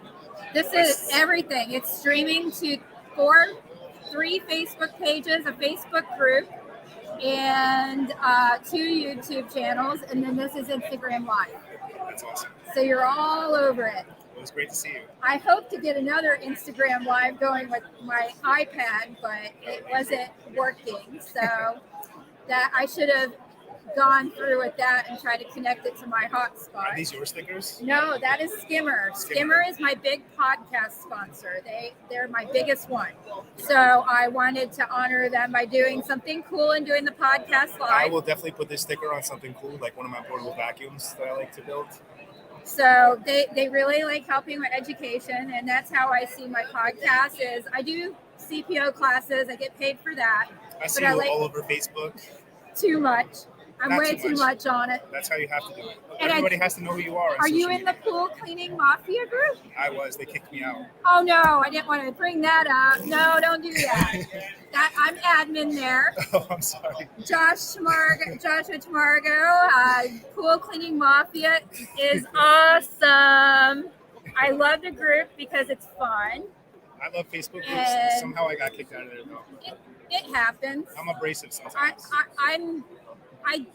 This is everything. It's streaming to 3 Facebook pages, a Facebook group, and 2 YouTube channels, and then this is Instagram Live. That's awesome. So you're all over it. It was great to see you. I hope to get another Instagram Live going with my iPad, but it wasn't working. So that I should have gone through with that and tried to connect it to my hotspot. Are these your stickers? No, that is Skimmer. Skimmer is my big podcast sponsor. They're my biggest one. So I wanted to honor them by doing something cool and doing the podcast live. I will definitely put this sticker on something cool, like one of my portable vacuums that I like to build. So they really like helping with education, and that's how I see my podcast is I do CPO classes. I get paid for that. I see But I you like- all over Facebook. Too much. I'm Not way too too much. much on it. That's how you have to do it. And Everybody has to know who you are. on Are you social in the media. pool cleaning mafia group? I was. They kicked me out. Oh no, I didn't want to bring that up. No, don't do that. I'm admin there. Oh, I'm sorry. Joshua Tamargo, Pool Cleaning Mafia is awesome. I love the group because it's fun. I love Facebook groups. And- Somehow I got kicked out of there, though. It happens. I'm abrasive sometimes. I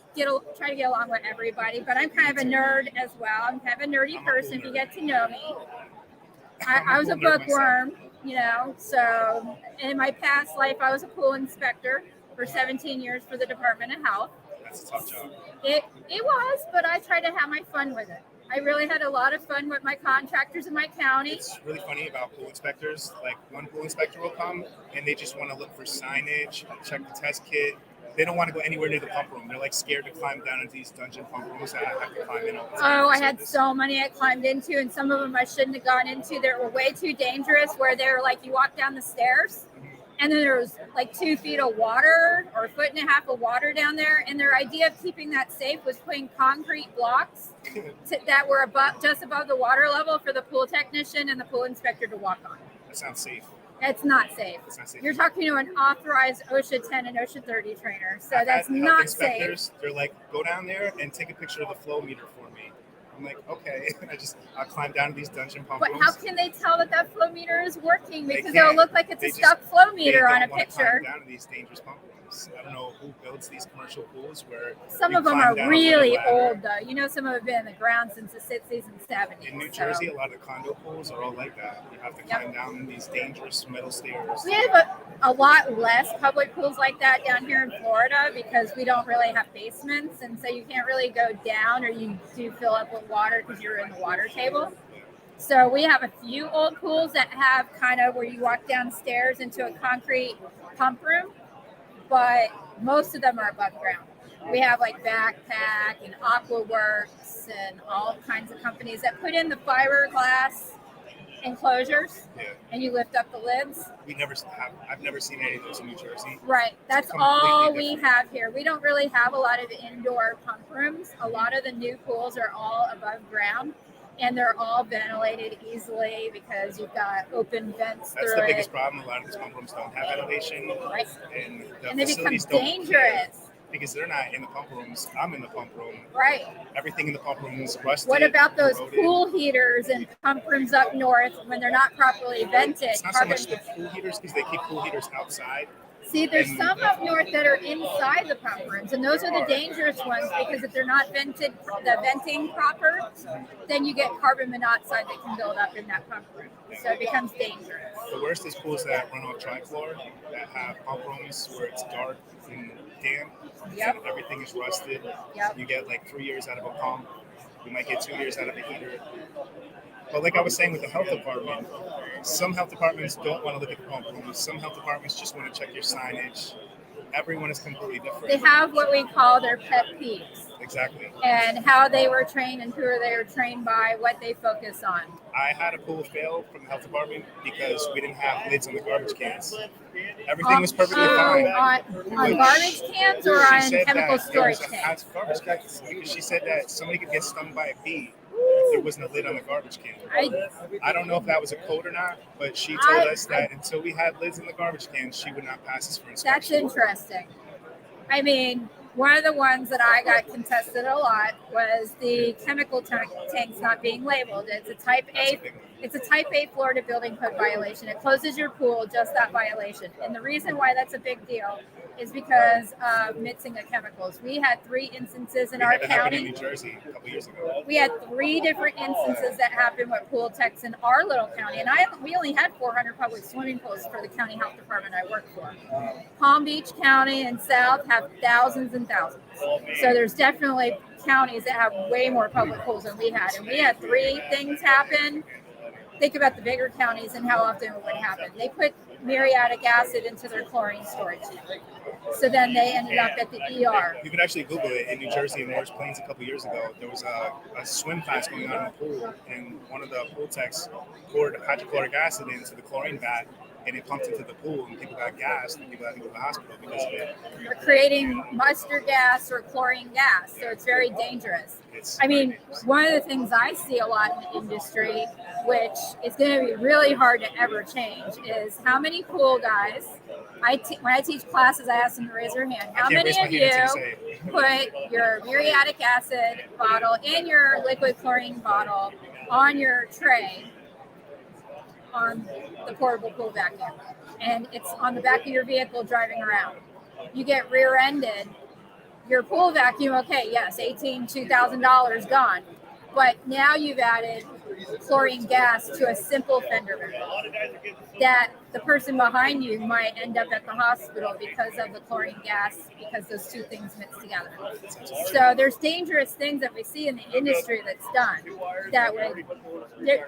try to get along with everybody, but I'm kind of a nerd as well. I'm kind of a nerdy I'm a person. cool If you nerd. get to know me, I'm a I was a cool nerd bookworm, you know. So in my past life, I was a pool inspector for 17 years for the Department of Health. That's a tough job. It was, but I tried to have my fun with it. I really had a lot of fun with my contractors in my county. It's really funny about pool inspectors. Like one pool inspector will come and they just want to look for signage, check the test kit. They don't want to go anywhere near the pump room. They're like scared to climb down into these dungeon pump rooms that I have to climb in all the time. Oh, I had so many I climbed into, and some of them I shouldn't have gone into. They were way too dangerous, where they were like, you walk down the stairs, and then there was like 2 feet of water or a foot and a half of water down there. And their idea of keeping that safe was putting concrete blocks that were just above the water level for the pool technician and the pool inspector to walk on. That sounds safe. It's not safe. It's not safe. You're talking to an authorized OSHA 10 and OSHA 30 trainer, so I've that's had health not safe. inspectors, they're like, go down there and take a picture of the flow meter for me. I'm like, okay. And I climb down to these dungeon pump But rooms. how can they tell that flow meter is working? They Because can't. it'll look like it's They a just- stuck flow They meter on a don't wanna picture. Climb down to these dangerous pump rooms. I don't know who builds these commercial pools where Some you of them climb are down a really ladder. old, though. You know, some of them have been in the ground since the 60s and 70s. In New so. Jersey, a lot of the condo pools are all like that. You have to climb down these dangerous metal stairs. We have a lot less public pools like that down here in Florida because we don't really have basements, and so you can't really go down, or you do fill up with water because you're in the water table. So we have a few old pools that have kind of where you walk downstairs into a concrete pump room, but most of them are above ground. We have like Backpack and Aquaworks and all kinds of companies that put in the fiberglass enclosures, Yeah. and you lift up the lids. I've never seen any of those in New Jersey. Right. That's completely all we different. have here. We don't really have a lot of indoor pump rooms. A lot of the new pools are all above ground, and they're all ventilated easily because you've got open vents That's through the biggest it. problem. A lot of these pump rooms don't have ventilation, Right. and the And they become facilities don't dangerous. because they're not in the pump rooms. I'm in the pump room. Right. Everything in the pump room is rusted. What about those corroded. pool heaters and pump rooms up north when they're not properly vented? It's not so much the pool heaters because they keep pool heaters outside. See, there's and- some up north that are inside the pump rooms, and those are the dangerous ones because if they're not vented, the venting proper, then you get carbon monoxide that can build up in that pump room. So it becomes dangerous. The worst is pools that run off trichlor that have pump rooms where it's dark and damp Yep. and everything is rusted. Yep. You get like 3 years out of a pump. You might get 2 years out of a heater. But like I was saying with the health department, some health departments don't want to look at the pump rooms. Some health departments just want to check your signage. Everyone is completely different. They have what we call their pet peeves Exactly. and how they were trained and who they were trained by, what they focus on. I had a pool fail from the health department because we didn't have lids on the garbage cans. Everything was perfectly fine. On garbage cans or She on said chemical that there storage was a tanks? garbage cans because she said that somebody could get stung by a bee if there wasn't a lid on the garbage can. I don't know if that was a code or not, but she told us that until we had lids in the garbage cans, she would not pass us for That's inspection. interesting. I mean, one of the ones that I got contested a lot was the chemical tanks not being labeled. It's a type That's a A. big one. It's a type A Florida building code violation. It closes your pool, just that violation. And the reason why that's a big deal is because of mixing of chemicals. We had 3 instances in We our had that happen in county. New Jersey a couple years ago. We had 3 different instances that happened with pool techs in our little county, and we only had 400 public swimming pools for the county health department I worked for. Palm Beach County and South have thousands and thousands. So there's definitely counties that have way more public pools than we had, and we had 3 things happen. Think about the bigger counties and how often it would happen. They put muriatic acid into their chlorine storage tank. So then they ended up at the ER. You can actually Google it. In New Jersey, in Morris Plains, a couple years ago, there was a swim class going on in the pool, and one of the pool techs poured hydrochloric acid into the chlorine vat, and it pumps into the pool, and people got gas, and people had to go to the hospital because of it. We're creating mustard gas or chlorine gas, so it's very dangerous. I mean, one of the things I see a lot in the industry, which is going to be really hard to ever change, is how many pool guys. When I teach classes, I ask them to raise their hand. How many of you put your muriatic acid bottle in your liquid chlorine bottle on your tray on the portable pool vacuum, and it's on the back of your vehicle driving around? You get rear-ended. Your pool vacuum, okay, yes, $2,000 gone, but now you've added chlorine gas to a simple fender bender that the person behind you might end up at the hospital because of the chlorine gas, because those two things mix together. So there's dangerous things that we see in the industry that's done that would,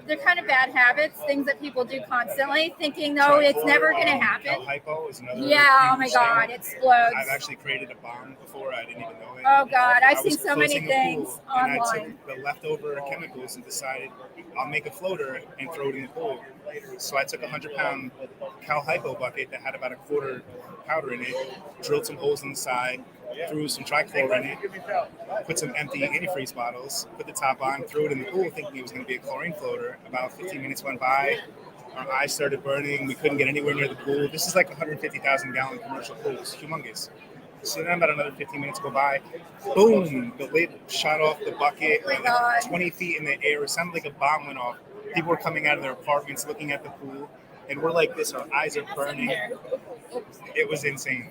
they're kind of bad habits, things that people do constantly, thinking, no, it's never going to happen. Hypo is another. Yeah, oh my God, it explodes. I've actually created a bomb before. I didn't even know it. Oh God, I've seen was so many closing a things pool, and I online. took the leftover chemicals and decided I'll make a floater and throw it in the pool. So I took a 100-pound Cal Hypo bucket that had about a quarter powder in it, drilled some holes in the side, threw some trichlor in it, put some empty antifreeze bottles, put the top on, threw it in the pool thinking it was going to be a chlorine floater. About 15 minutes went by. Our eyes started burning. We couldn't get anywhere near the pool. This is like a 150,000-gallon commercial pool. It's humongous. So then about another 15 minutes go by. Boom! The lid shot off the bucket, like 20 feet in the air. It sounded like a bomb went off. People were coming out of their apartments looking at the pool. And we're like this. Our eyes are burning. It was insane.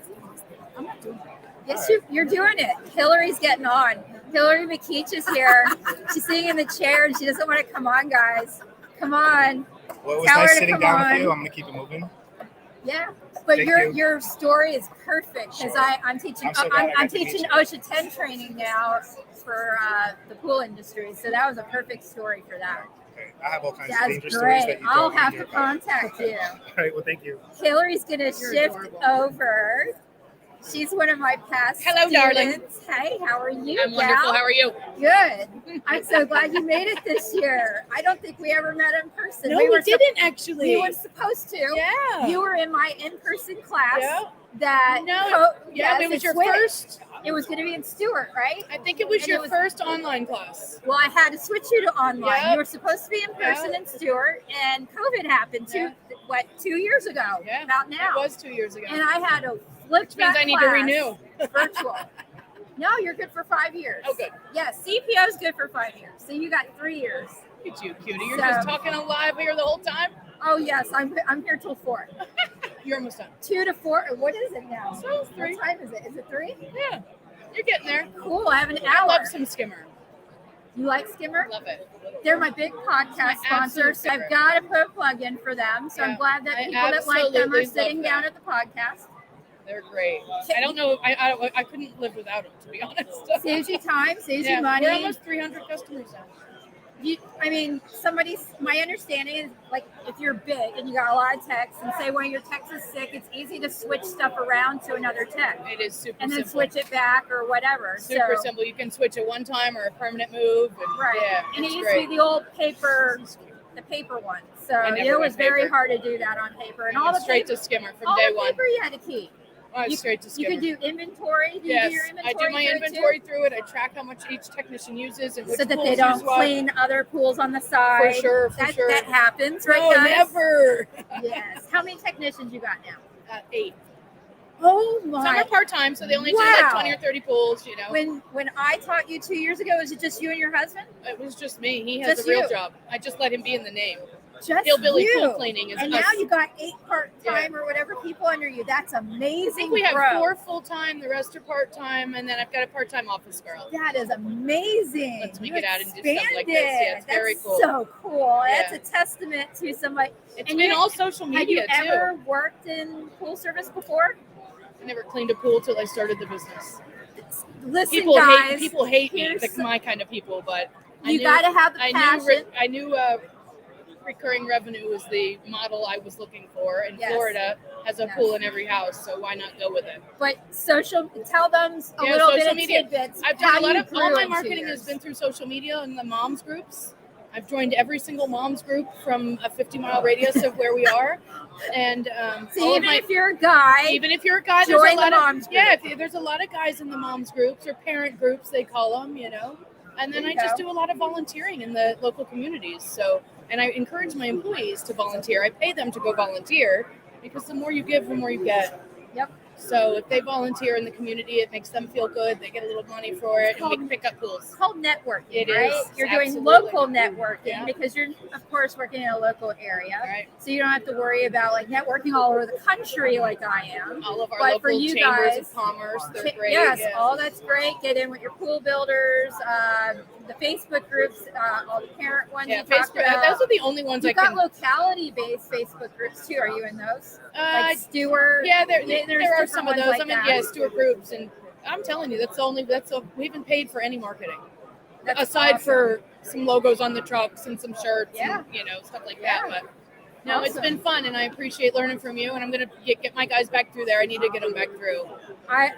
Yes, you're doing it. Hillary's getting on. Hillary McKeach is here. She's sitting in the chair and she doesn't want to come on, guys. Come on. Well, it was Tell her nice to sitting come down on. with you. I'm going to keep it moving. Yeah, but Thank your you. your story is perfect because I'm teaching I'm so glad I I'm got to meet teaching you. OSHA 10 training now for the pool industry. So that was a perfect story for that. Okay. I have all kinds of That's dangerous stories great. that you I'll don't have hear to about. contact you. All right. Well, thank you. Hillary's gonna shift over. She's one of my past Hello, darling. students. Hey, how are you? I'm wonderful. gal? How are you? Good. I'm so glad you made it this year. I don't think we ever met in person. No, we were didn't actually. We were supposed to. Yeah. You were in my in-person class. Yeah. That No. yes, it was it's your switched. first. It was going to be in Stewart, right? I think it was And your it was- first online class. Well, I had to switch you to online. Yeah. You were supposed to be in person in Stewart, and COVID happened 2 years ago? Yeah. About now. It was 2 years ago. And I had to flip Which means that I need to class renew. virtual. No, you're good for 5 years. Oh, good. Yes, CPO is good for 5 years. So you got 3 years. Look at you, cutie. You're So- just talking alive here the whole time. Oh yes, I'm here till 4. You're almost done. 2 to 4. What is it now? So it's 3. What time is it? Is it 3? Yeah. You're getting there. Cool. I have an I hour. love some skimmer. You like Skimmer? Love it. They're my big podcast My sponsor, absolute so I've favorite. got to put a plug in for them. So Yeah, I'm glad that I people that like them are absolutely sitting love down them. at the podcast. They're great. I don't know. I couldn't live without them, to be honest. Saves you time, saves Yeah, you money. We're almost 300 customers now. My understanding is like if you're big and you got a lot of techs and say one of your techs is sick, it's easy to switch stuff around to another tech It is super and then simple. switch it back or whatever. Super so, simple. You can switch a one time or a permanent move. And, Right. Yeah, and it it's used great. to be the old paper, the paper one. So I never it was went very paper. hard to do that on paper. And I all went the straight paper, to skimmer from all day the one. paper you had to keep. I went You- straight to You skimmer. could do inventory. Do you Yes, do your I inventory? do my through it too? inventory through it. I track how much each technician uses and which So that pools they don't use what. clean other pools on the side. For that, sure. That happens, right, No, guys? never. Yes. How many technicians you got now? 8. Oh Some my! are part time, so they only do like Wow. 20 or 30 pools. You know, When I taught you 2 years ago, was it just you and your husband? it was just me. He has Just a real you. job. I just let him be in the name. Just Hillbilly you. pool cleaning is And us. now you got 8 part-time or whatever people under you. That's amazing. I think we have growth. 4 full time. The rest are part time, and then I've got a part time office girl. That is amazing. Lets me You get out and do stuff like this. expanded. Yeah, it's very That's cool. so cool. Yeah. That's a testament to somebody. It's And been you- all social Have media you ever too. worked in pool service before? I never cleaned a pool till I started the business. Listen, People guys. hate me, here's- my kind of people, but You got to have the I passion. knew recurring revenue was the model I was looking for, and Yes. Florida has a Yes. pool in every house, so why not go with it? But tell them a Yeah, little bit social of media. tidbits. I've done how a lot you of grew all my in 2 marketing years. has been through social media and the moms groups. I've joined every single mom's group from a 50-mile radius of where we are, and So even if you're a guy, there's join a lot the of moms group. there's a lot of guys in the moms groups or parent groups they call them, And then There I you just go. do a lot of volunteering in the local communities. So, and I encourage my employees to volunteer. I pay them to go volunteer because the more you give, the more you get. Yep. So if they volunteer in the community, it makes them feel good. They get a little money for it, and we can pick up pools. It's called networking, It right? is, You're doing absolutely. local networking Yeah. because you're, of course, working in a local area. Right. So you don't have to worry about like networking all over the country like I am. All of our But for local you chambers guys, of commerce, they're great. Yes, yeah. all that's great. Get in with your pool builders, the Facebook groups, all the parent ones Yeah, you talked Facebook. about. Those are the only ones You've I got can. locality-based Facebook groups too. Are you in those? Like Uh, Stewart? yeah, there there's are different some of ones those. like I'm in that. Stewart groups, and I'm telling you, we haven't paid for any marketing. That's Aside awesome. for some logos on the trucks and some shirts Yeah. and stuff like Yeah. that. But no, it's Awesome. been fun, and I appreciate learning from you. And I'm gonna get my guys back through there. I need to get them back through. I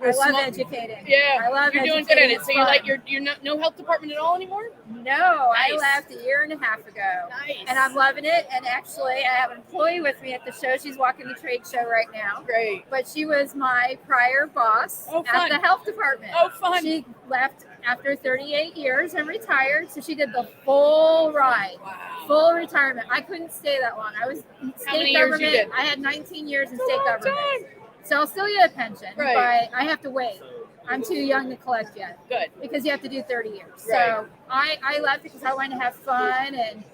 We're love small- educating. Yeah, I love you're doing good at educating. it. So you're not no health department at all anymore. No, I Nice. left a year and a half ago. Nice. And I'm loving it. And actually, I have an employee with me at the show. She's walking the trade show right now. Great. But she was my prior boss Oh, at fun. the health department. Oh, fun. She left after 38 years and retired. So she did the full ride, Wow. full retirement. I couldn't stay that long. I was in How many state years government. you did? I had 19 years in That's a state long government. time. So I'll still get a pension, Right. but I have to wait. I'm too young to collect yet. Good. Because you have to do 30 years. Right. So I left because I wanted to have fun and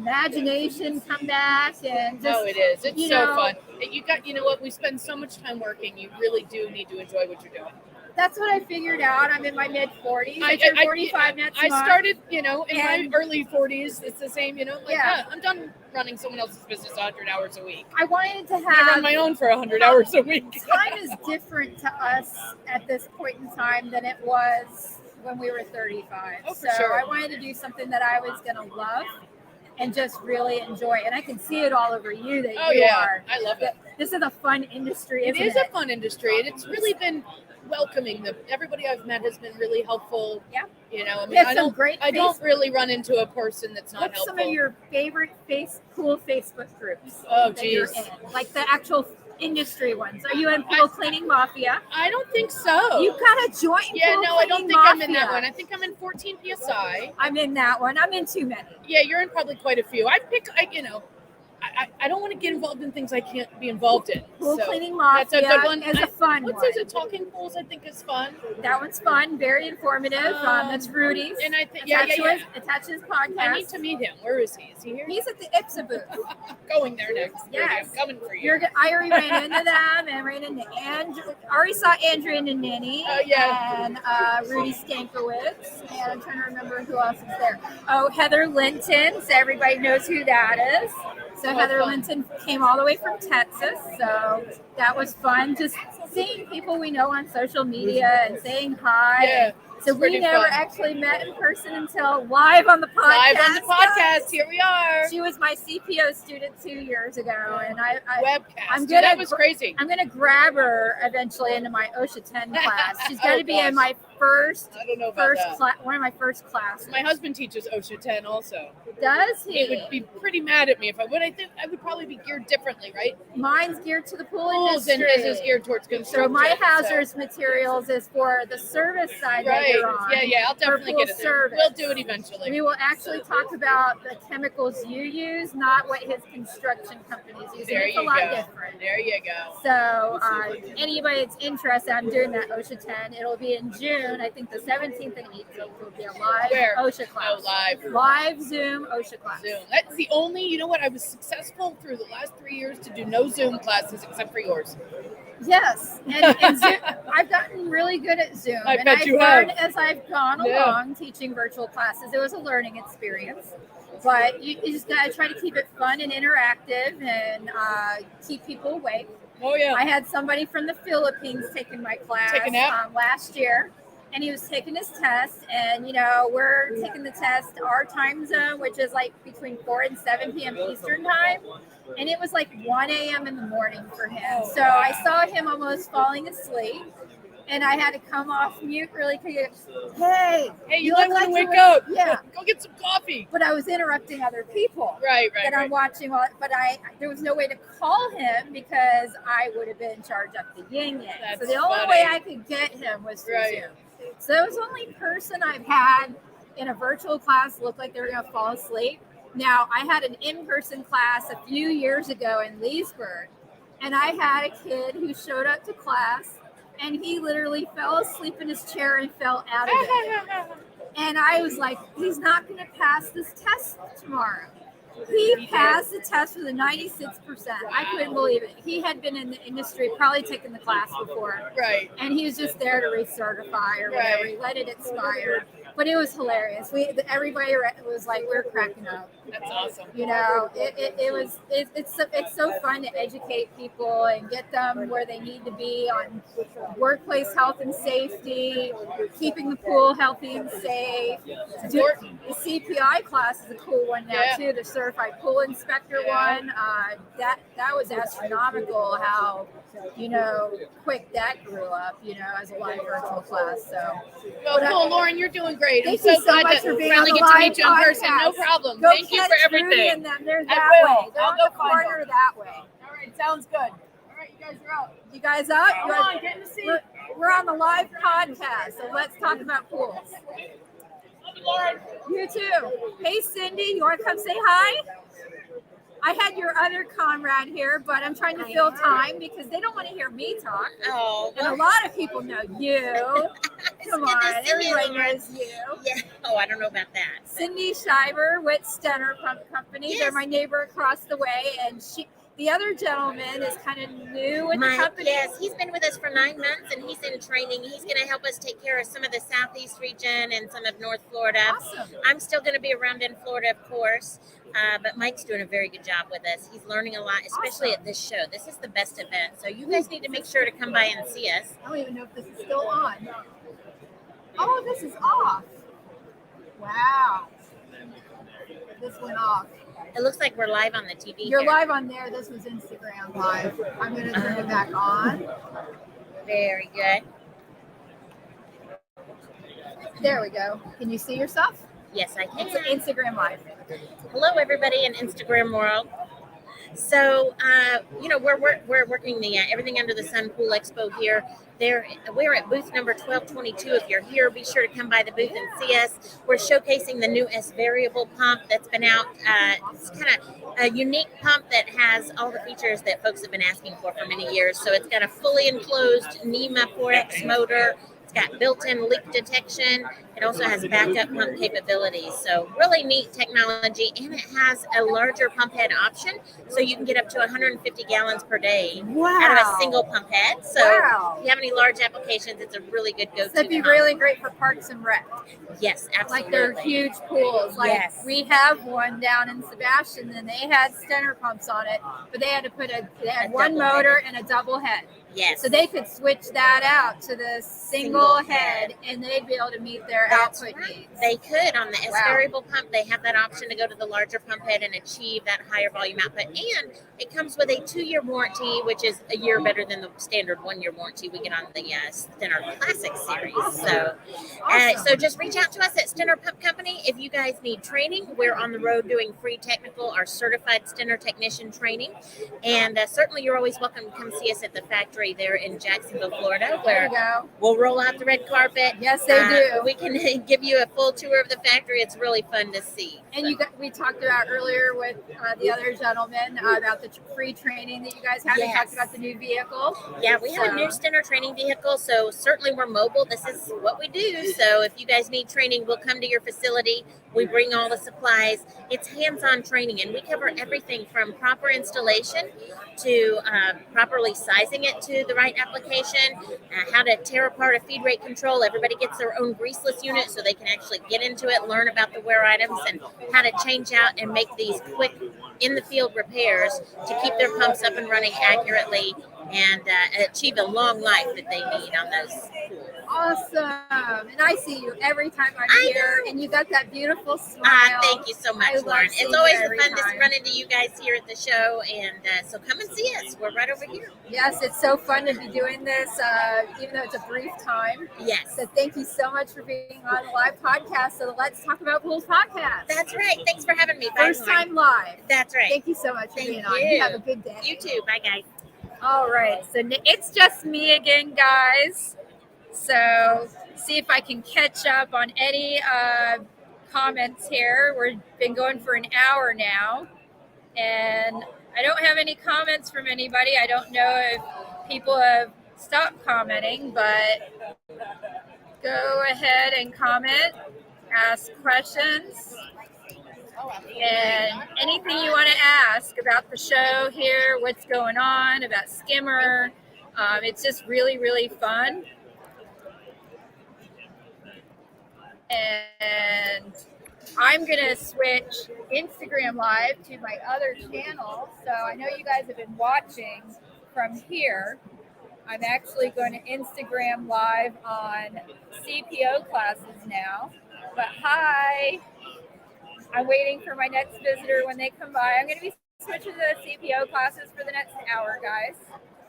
imagination come back and just, No, it is. It's you so know, fun. And you know what? We spend so much time working. You really do need to enjoy what you're doing. That's what I figured out. I'm in my mid 40s. I turned 45 next I month. started, in my And- early 40s. It's the same, Yeah. I'm done running someone else's business 100 hours a week. I wanted to I run have my own for 100 hours a week. time is different to us at this point in time than it was when we were 35. Oh, for so sure. I wanted to do something that I was going to love and just really enjoy. And I can see it all over you that Oh, you yeah. are. I love it. This is a fun industry, It isn't is a fun industry, and it's really been welcoming. Everybody I've met has been really helpful. Yeah. You know, I We mean, have I some don't, great I don't Facebook- really run into a person that's not What's helpful. some of your favorite cool Facebook groups? Oh, that you're geez. in? Like the actual industry ones. Are you in Pool Cleaning Mafia? I don't think so. You gotta join. Yeah, Pool no, I don't Cleaning think I'm in that Mafia. one. I think I'm in 14 PSI. I'm in that one. I'm in too many. Yeah, you're in probably quite a few. I don't want to get involved in things I can't be involved in. Pool So Cleaning Mafia that's a good one. is a fun What's one. there's a talking pools? I think is fun. That one's fun, very informative. That's Rudy's. And I think Attached to his podcast. I need to meet him. Where is he? Is he here? He's at the IPSA booth. Going there next. Yes. I'm coming for you. I already ran into them and ran into Andrew. Already saw Andrea and Nanny. Oh, yeah. And Rudy Stankiewicz. And I'm trying to remember who else is there. Oh, Heather Linton. So everybody knows who that is. So Heather fun. Linton came all the way from Texas. So that was fun. Just seeing people we know on social media and saying hi. Yeah. So it's we pretty never fun. actually met in person until live on the podcast. Live on the podcast. Here we are. She was my CPO student 2 years ago, and I Webcast. I'm Dude, good that at was crazy. I'm gonna grab her eventually into my OSHA 10 class. She's got to Oh, be gosh. in my first I don't know about that. class, one of my first classes. My husband teaches OSHA 10 also. Does he? He would be pretty mad at me if I would. I think I would probably be geared differently, right? Mine's geared to the pool Pools industry. and his is geared towards So construction. my hazardous materials is for the service side that Right. you're on. Yeah, I'll definitely pool get it there. service. We'll do it eventually. We will actually talk about the chemicals you use, not what his construction companies use. There It's a you lot go. different. There you go. So anybody that's interested, I'm doing that OSHA 10. It'll be in June. I think the 17th and 18th will be a live Where? OSHA class. Oh, live. Live Zoom OSHA class. Zoom. That's the only, you know what, I was successful through the last 3 years to do no Zoom classes except for yours. Yes, and Zoom, I've gotten really good at Zoom. I and bet I've you learned have. as I've gone Yeah. along teaching virtual classes. It was a learning experience. But you just got to try to keep it fun and interactive and keep people awake. Oh, yeah. I had somebody from the Philippines taking my class Take a nap? last year, and he was taking his test. And, we're taking the test our time zone, which is like between 4 and 7 p.m. Eastern time. And it was like 1 a.m. in the morning for him. Oh, So I saw him almost falling asleep. and I had to come off mute really quick. Hey, You look might want to like wake up. Yeah, Go get some coffee. but I was interrupting other people. Right. That I'm watching, but there was no way to call him because I would have been in charge of the yin yang. That's So the only funny. way I could get him was through Right. Zoom. So that was the only person I've had in a virtual class look like they were going to fall asleep. Now, I had an in-person class a few years ago in Leesburg, and I had a kid who showed up to class, and he literally fell asleep in his chair and fell out of it. And I was like, he's not going to pass this test tomorrow. He passed the test with a 96%. I couldn't believe it. He had been in the industry, probably taken the class before. Right. And he was just there to recertify or whatever. Right. He let it expire. But it was hilarious. Everybody was like, we're cracking up. That's awesome. You know, it's so fun to educate people and get them where they need to be on workplace health and safety, keeping the pool healthy and safe. The CPI class is a cool one now too. The certified pool inspector one. That was astronomical how quick that grew up. As a live virtual class. So. Well, cool, Lauren. You're doing great. Thank I'm you so so glad much to for being finally on the get to live meet you in person. No podcast. problem. Go Thank you catch for Rudy everything. and them. They're I that will. way. They're I'll on go the find corner that way. All right, sounds good. All right, you guys are up. You guys up? Come on, get in the seat. We're on the live podcast, so let's talk about pools. Love you, Lauren. You too. Hey, Cindy, you want to come say hi? I had your other comrade here, but I'm trying to fill time because they don't want to hear me talk. Oh, And a lot of people know you. Come on, everybody knows you. Yeah. Oh, I don't know about that. Cindy Shiver with Stenner Pump Company. Yes. They're my neighbor across the way, and the other gentleman is kind of new with the company. Yes, he's been with us for 9 months, and he's in training. He's going to help us take care of some of the Southeast region and some of North Florida. Awesome. I'm still going to be around in Florida, of course, but Mike's doing a very good job with us. He's learning a lot, especially at this show. This is the best event, so you guys need to make sure to come by and see us. I don't even know if this is still on. Oh, this is off. Wow. This went off. It looks like we're live on the TV. You're here. live on there. This was Instagram live. I'm going to turn it back on. Very good. There we go. Can you see yourself? Yes, I can. It's Instagram live. Hello, everybody in Instagram world. So, we're working the Everything Under the Sun Pool Expo here. We're at booth number 1222. If you're here, be sure to come by the booth and see us. We're showcasing the new S variable pump that's been out. It's kind of a unique pump that has all the features that folks have been asking for many years. So it's got a fully enclosed NEMA 4X motor. It's got built-in leak detection. It also has backup pump capabilities. So really neat technology, and it has a larger pump head option, so you can get up to 150 gallons per day out of a single pump head. So if you have any large applications, it's a really good go-to. So it'd be really great for Parks and Rec. Yes, absolutely. Like they're huge pools. Like we have one down in Sebastian, and they had Stenner pumps on it, but they had to put one motor and a double head. Yes. So they could switch that out to the single head, and they'd be able to meet their output needs. They could on the S variable pump. They have that option to go to the larger pump head and achieve that higher volume output. And it comes with a 2-year warranty, which is a year better than the standard 1-year warranty we get on the Stenner Classic series. So just reach out to us at Stenner Pump Company if you guys need training. We're on the road doing free technical, our certified Stenner technician training, and certainly you're always welcome to come see us at the factory there in Jacksonville, Florida, where we'll roll out the red carpet. Yes, they do. We can give you a full tour of the factory. It's really fun to see. And we talked about earlier with the other gentleman about the free training that you guys had. We talked about the new vehicle. Yeah, we have a new Stenner training vehicle, so certainly we're mobile. This is what we do. So if you guys need training, we'll come to your facility. We bring all the supplies. It's hands-on training, and we cover everything from proper installation to properly sizing it to the right application, how to tear apart a feed rate control. Everybody gets their own greaseless unit so they can actually get into it, learn about the wear items, and how to change out and make these quick in-the-field repairs to keep their pumps up and running accurately and achieve a long life that they need on those pools. Awesome. And I see you every time I'm here, and you got that beautiful smile. Thank you so much, I love Lauren. seeing It's always you every fun to time. run into you guys here at the show, and so come and see us. We're right over here. Yes, it's so fun to be doing this, even though it's a brief time. Yes. So thank you so much for being on the live podcast of the Let's Talk About Pools podcast. That's right. Thanks for having me. Bye, First Lauren. time live. That's right. Thank you so much for Thank being on. you. You have a good day. You too. Bye, guys. All right. So it's just me again, guys. So see if I can catch up on any comments here. We've been going for an hour now, and I don't have any comments from anybody. I don't know if people have stopped commenting, but go ahead and comment, ask questions, and anything you want to ask about the show here, what's going on, about Skimmer. It's just really, really fun. And I'm going to switch Instagram Live to my other channel. So I know you guys have been watching from here. I'm actually going to Instagram Live on CPO classes now. But hi, I'm waiting for my next visitor when they come by. I'm going to be switching to the CPO classes for the next hour, guys.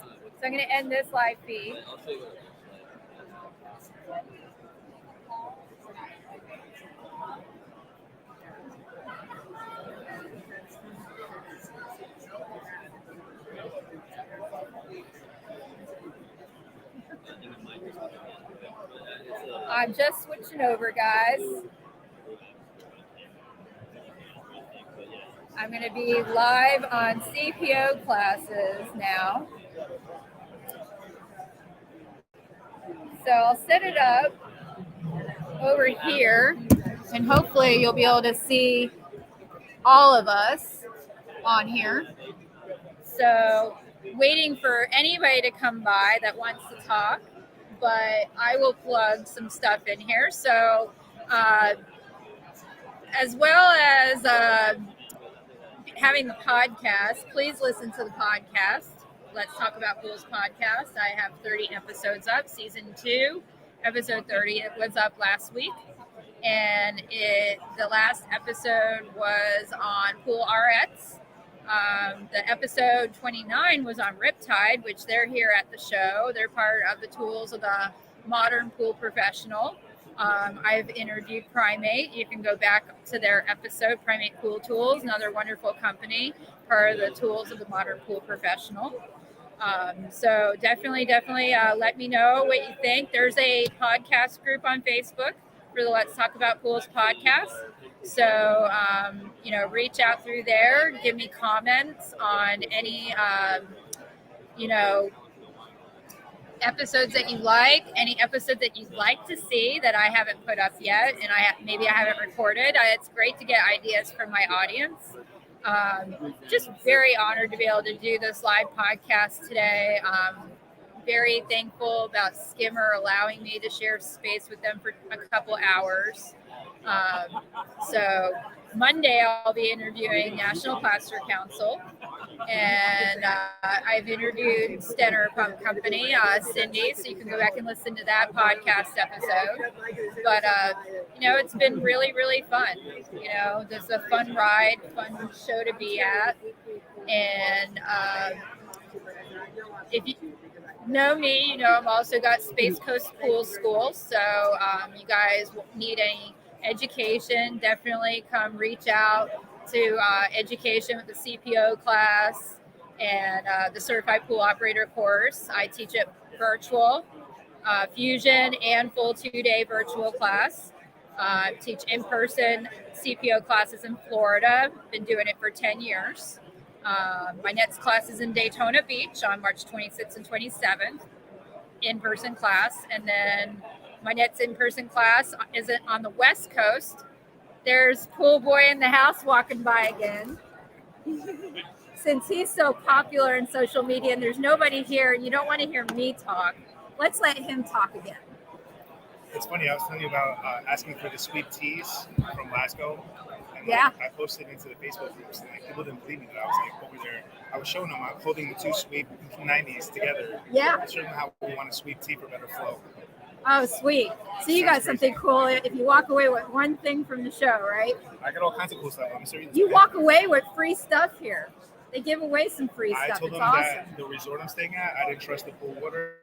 So I'm going to end this live feed. I'm just switching over, guys. I'm going to be live on CPO classes now. So I'll set it up over here, and hopefully you'll be able to see all of us on here. So waiting for anybody to come by that wants to talk, but I will plug some stuff in here. So as well as having the podcast, please listen to the podcast. Let's Talk About Pools podcast. I have 30 episodes up, season 2, episode 30. It was up last week, and the last episode was on Pool RX. The episode 29 was on Riptide, which they're here at the show. They're part of the Tools of the Modern Pool Professional. I've interviewed Primate. You can go back to their episode, Primate Pool Tools, another wonderful company, part of the Tools of the Modern Pool Professional. So definitely let me know what you think. There's a podcast group on Facebook for the Let's Talk About Pools podcast. So, reach out through there, give me comments on any, episodes that you like, any episodes that you'd like to see that I haven't put up yet, and maybe I haven't recorded. It's great to get ideas from my audience. Just very honored to be able to do this live podcast today. Very thankful about Skimmer allowing me to share space with them for a couple hours. So Monday I'll be interviewing National Plaster Council, and I've interviewed Stenner Pump Company, Cindy, so you can go back and listen to that podcast episode. But it's been really, really fun. This is a fun ride, fun show to be at, and if you know me, I've also got Space Coast Pool School. So you guys need any education, definitely come reach out to education with the CPO class and the Certified Pool Operator course. I teach it virtual, fusion, and full 2-day virtual class. Teach in-person CPO classes in Florida. Been doing it for 10 years. My next class is in Daytona Beach on March 26th and 27th, in-person class. And then my next in-person class is on the West Coast. There's Pool Boy in the house walking by again. Since he's so popular in social media and there's nobody here, you don't want to hear me talk. Let's let him talk again. It's funny. I was telling you about asking for the sweet teas from Glasgow. And Yeah. I posted into the Facebook groups, and people didn't believe me that I was like over there. I was showing them I'm holding the two sweet 90s together. Yeah. Showing them how we want a sweet tea for better flow. Oh, sweet. So you got something cool if you walk away with one thing from the show, right? I got all kinds of cool stuff. I'm serious. You walk away with free stuff here. They give away some free I stuff. told It's them awesome. that the resort I'm staying at, I didn't trust the pool water.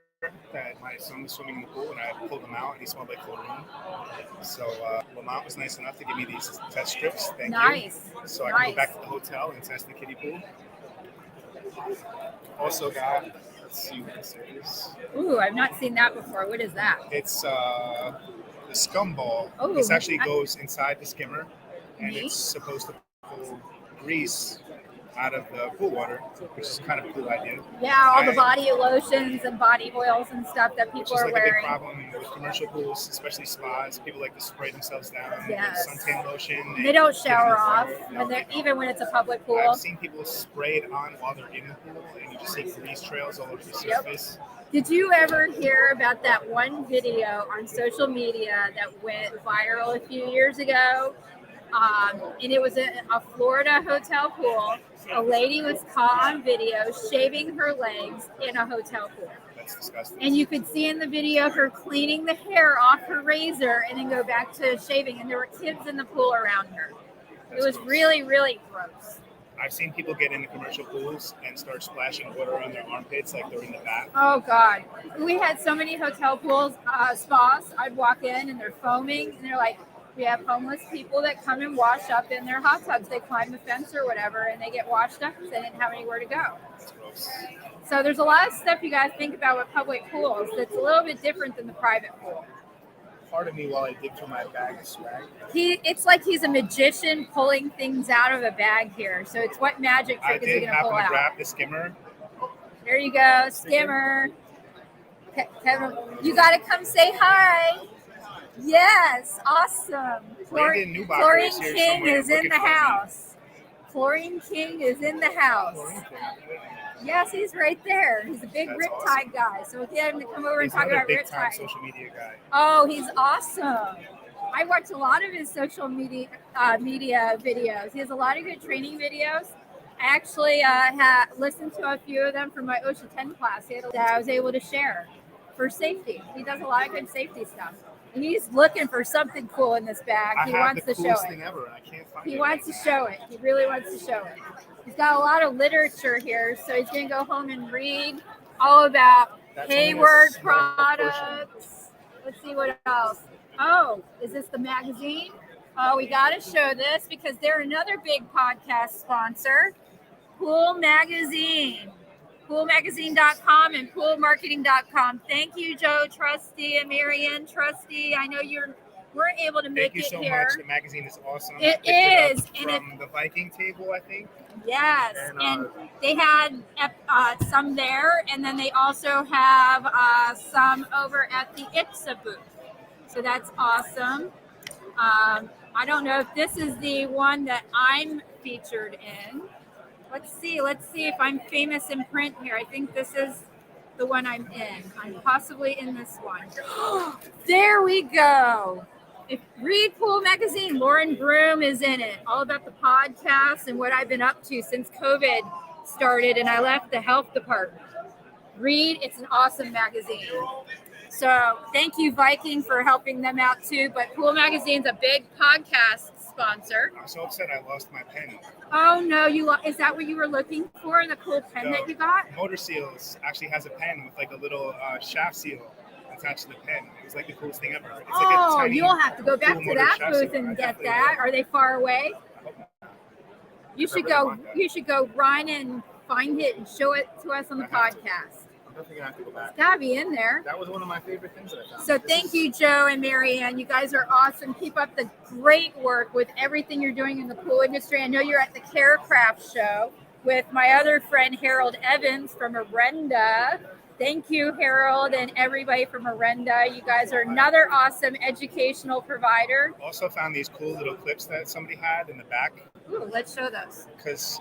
That my son was swimming in the pool, and I pulled him out, and he smelled like chlorine. So Lamont was nice enough to give me these test strips. Thank you. So I can go back to the hotel and test the kiddie pool. Also got, let's see what this is. Ooh, I've not seen that before. What is that? It's the scum ball. Ooh, This actually goes inside the skimmer, and Neat. it's supposed to pull grease out of the pool water, which is kind of a cool idea. Yeah, all the body lotions and body oils and stuff that Which people is are like a big wearing. problem with commercial pools, especially spas. People like to spray themselves down Yes. with suntan lotion. They don't shower off. off even when it's a public pool. I've seen people spray it on while they're in the pool, and you just see grease trails all over the surface. Did you ever hear about that one video on social media that went viral a few years ago? And it was a Florida hotel pool. A lady was caught on video shaving her legs in a hotel pool. That's disgusting. And you could see in the video her cleaning the hair off her razor and then go back to shaving. And there were kids in the pool around her. It was really, really gross. I've seen people get into commercial pools and start splashing water on their armpits like they're in the bath. Oh, God. We had so many hotel pools, spas. I'd walk in and they're foaming and they're like, we have homeless people that come and wash up in their hot tubs. They climb the fence or whatever, and they get washed up because they didn't have anywhere to go. That's gross. So there's a lot of stuff you guys think about with public pools that's a little bit different than the private pool. Part of me, while I dig through my bag of swag, It's like he's a magician pulling things out of a bag here. So it's what magic I trick is he did going to happen pull to out? grab the skimmer. There you go, skimmer. Kevin, you got to come say hi. Yes, awesome. Brandon Newbacher Chlorine is here King somewhere is in looking the for me. house. Chlorine King is in the house. Yes, he's right there. He's a big That's Riptide guy. So we'll get him to come over and He's talk another about big time Riptide. social media guy. Oh, he's awesome. I watch a lot of his social media videos. He has a lot of good training videos. I actually listened to a few of them from my OSHA 10 class that I was able to share for safety. He does a lot of good safety stuff. He's looking for something cool in this bag. I He have wants the to show coolest it. thing ever. I can't find He it. wants to show it. He really wants to show it. He's got a lot of literature here, so he's going to go home and read all about That's only a Hayward small portion. products. Let's see what else. Oh, is this the magazine? Oh, we got to show this because they're another big podcast sponsor, Pool Magazine. Poolmagazine.com and poolmarketing.com. Thank you, Joe Trusty and Marianne Trusty. I know you weren't able to make Thank you it so here. much. The magazine is awesome. It I picked is, it up from the Viking table, I think. Yes, And, and they had some there, and then they also have some over at the IPSA booth. So that's awesome. I don't know if this is the one that I'm featured in. Let's see if I'm famous in print here. I think this is the one I'm in. I'm possibly in this one. There we go. Read Pool Magazine. Lauren Broom is in it. All about the podcast and what I've been up to since COVID started and I left the health department. Read. It's an awesome magazine. So thank you, Viking, for helping them out too. But Pool Magazine's a big podcast sponsor. I'm so upset I lost my pen. Oh no, is that what you were looking for? The cool pen that you got? Motor Seals actually has a pen with like a little shaft seal attached to the pen. It was like the coolest thing ever. It's like a tiny you'll have to go back cool to motor that shaft booth seal. and I get definitely that. will. Are they far away? I hope not. You should I really go. want that. You should go run and find it and show it to us on the podcast. I'm definitely gonna have to go back. It's gotta be in there. That was one of my favorite things that I found. So thank you, Joe and Marianne. You guys are awesome. Keep up the great work with everything you're doing in the pool industry. I know you're at the Carecraft show with my other friend, Harold Evans from Arenda. Thank you, Harold, and everybody from Arenda. You guys are another awesome educational provider. Also found these cool little clips that somebody had in the back Ooh, let's show those. because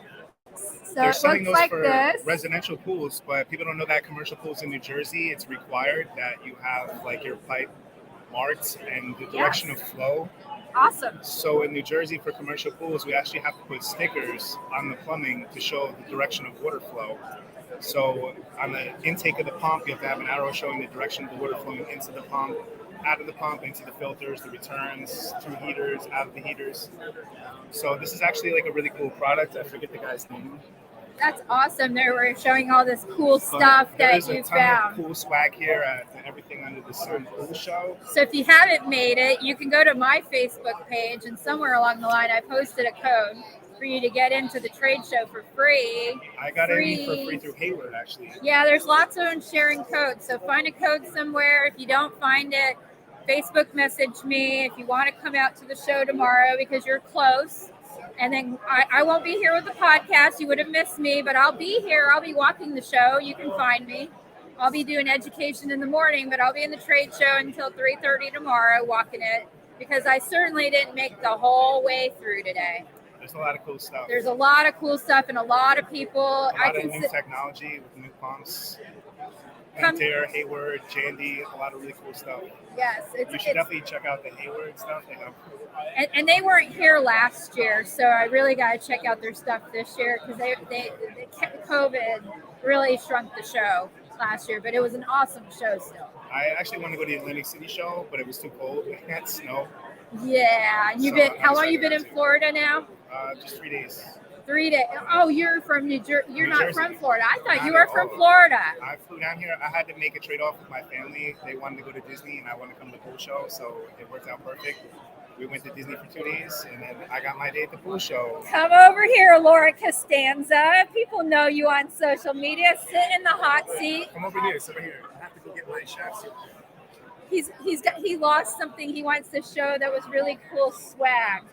So they're it selling looks those like for this. residential pools, but people don't know that commercial pools in New Jersey, it's required that you have like your pipe marked and the direction of flow. Awesome. So in New Jersey for commercial pools, we actually have to put stickers on the plumbing to show the direction of water flow. So on the intake of the pump, you have to have an arrow showing the direction of the water flowing into the pump, out of the pump, into the filters, the returns, through heaters, out of the heaters. So this is actually like a really cool product. I forget the guy's name. That's awesome. They were showing all this cool stuff that you There's a ton found. of cool swag here at the Everything Under the Sun Pool Show. So if you haven't made it, you can go to my Facebook page, and somewhere along the line, I posted a code for you to get into the trade show for free. I got in for free through Hayward, actually. Yeah, there's lots of them sharing codes. So find a code somewhere. If you don't find it, Facebook message me if you want to come out to the show tomorrow because you're close. And then I won't be here with the podcast. You would have missed me, but I'll be here. I'll be walking the show. You can find me. I'll be doing education in the morning, but I'll be in the trade show until 3:30 tomorrow walking it because I certainly didn't make the whole way through today. There's a lot of cool stuff. There's a lot of cool stuff and a lot of people. A lot of new technology with new pumps. Panther, Hayward, Jandy, a lot of really cool stuff. Yes. You should definitely check out the Hayward stuff. They have. And they weren't here last year, so I really got to check out their stuff this year because they COVID really shrunk the show last year, but it was an awesome show still. I actually wanted to go to the Atlantic City show, but it was too cold. We had snow. Yeah, how long you been in Florida now? Just 3 days. 3 days. Oh, you're from New Jersey. You're New not Jersey. from Florida. I thought you were from Florida. I flew down here. I had to make a trade-off with my family. They wanted to go to Disney, and I wanted to come to the pool show, so it worked out perfect. We went to Disney for 2 days, and then I got my day at the pool show. Come over here, Laura Costanza. People know you on social media. Sit in the hot seat. Come over here. Sit over here. I have to go get my chef's. He lost something he wants to show that was really cool swag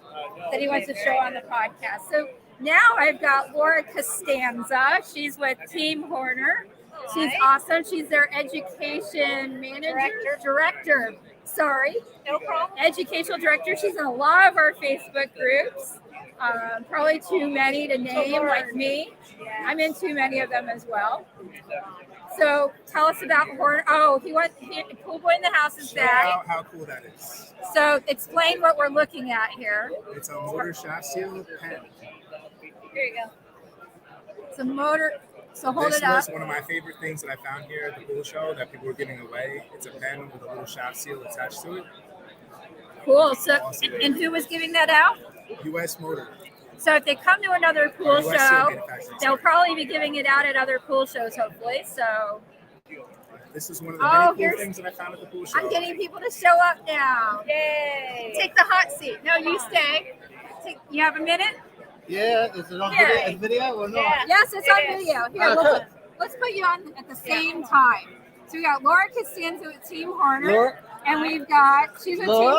that he wants to show on the podcast. So now I've got Laura Costanza. She's with Team Horner. She's awesome. She's their education director. Sorry. No problem. Educational director. She's in a lot of our Facebook groups. Probably too many to name, like me. I'm in too many of them as well. So tell us about Horner. Oh, Pool Boy in the House is back. How cool that is. So explain what we're looking at here. It's a motor shaft seal pen. Here you go. It's a motor. So hold This it up. was one of my favorite things that I found here at the pool show that people were giving away. It's a pen with a little shaft seal attached to it. Cool. So, and who was giving that out? U.S. Motor. So if they come to another pool US seal show, manufacturing. they'll probably be giving it out at other pool shows, hopefully. So This is one of the many cool things that I found at the pool show. I'm getting people to show up now. Yay! Take the hot seat. No, you stay. You have a minute? Yeah, is it on Yay. video or not? Yes, it's on It is. video. Here, let's put you on at the same time. So we got Laura Costanza with Team Horner, Laura? and we've got she's with Laura?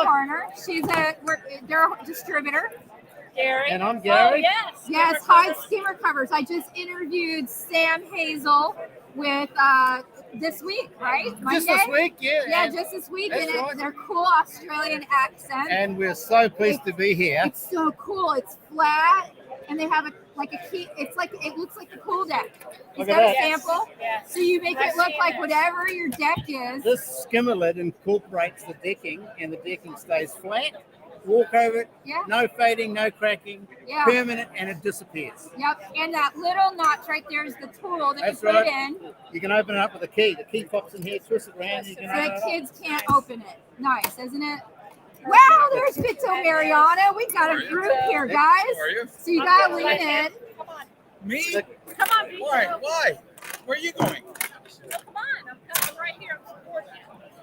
Team Horner. They're a distributor. Gary. And I'm Gary. Oh, yes. Yes, Hyde skimmer covers. I just interviewed Sam Hazel with this week, right? Monday? Just this week, yeah. Yeah, just this week. That's And right. they're cool Australian accent. And we're so pleased to be here. It's so cool. It's flat, and they have a key. It's like it looks like a pool deck. Is Look at that a that. sample? Yes. So you make it I've look seen like it. whatever your deck is. This skimmer lid incorporates the decking, and the decking stays flat. Walk over it, Yeah. no fading, no cracking, Yeah. permanent, and it disappears. Yep. And that little notch right there is the tool that That's you put right. it in, You can open it up with a key. The key pops in here, twist it around. You so can open that it up. kids can't open it. Nice, isn't it? Wow, there's Vito Mariano. We got a group here, guys. How are you? So you gotta lean in. Come on. Me? Come on, Vito. Why? Where are you going? Come on. I'm coming right here. I'm supporting you.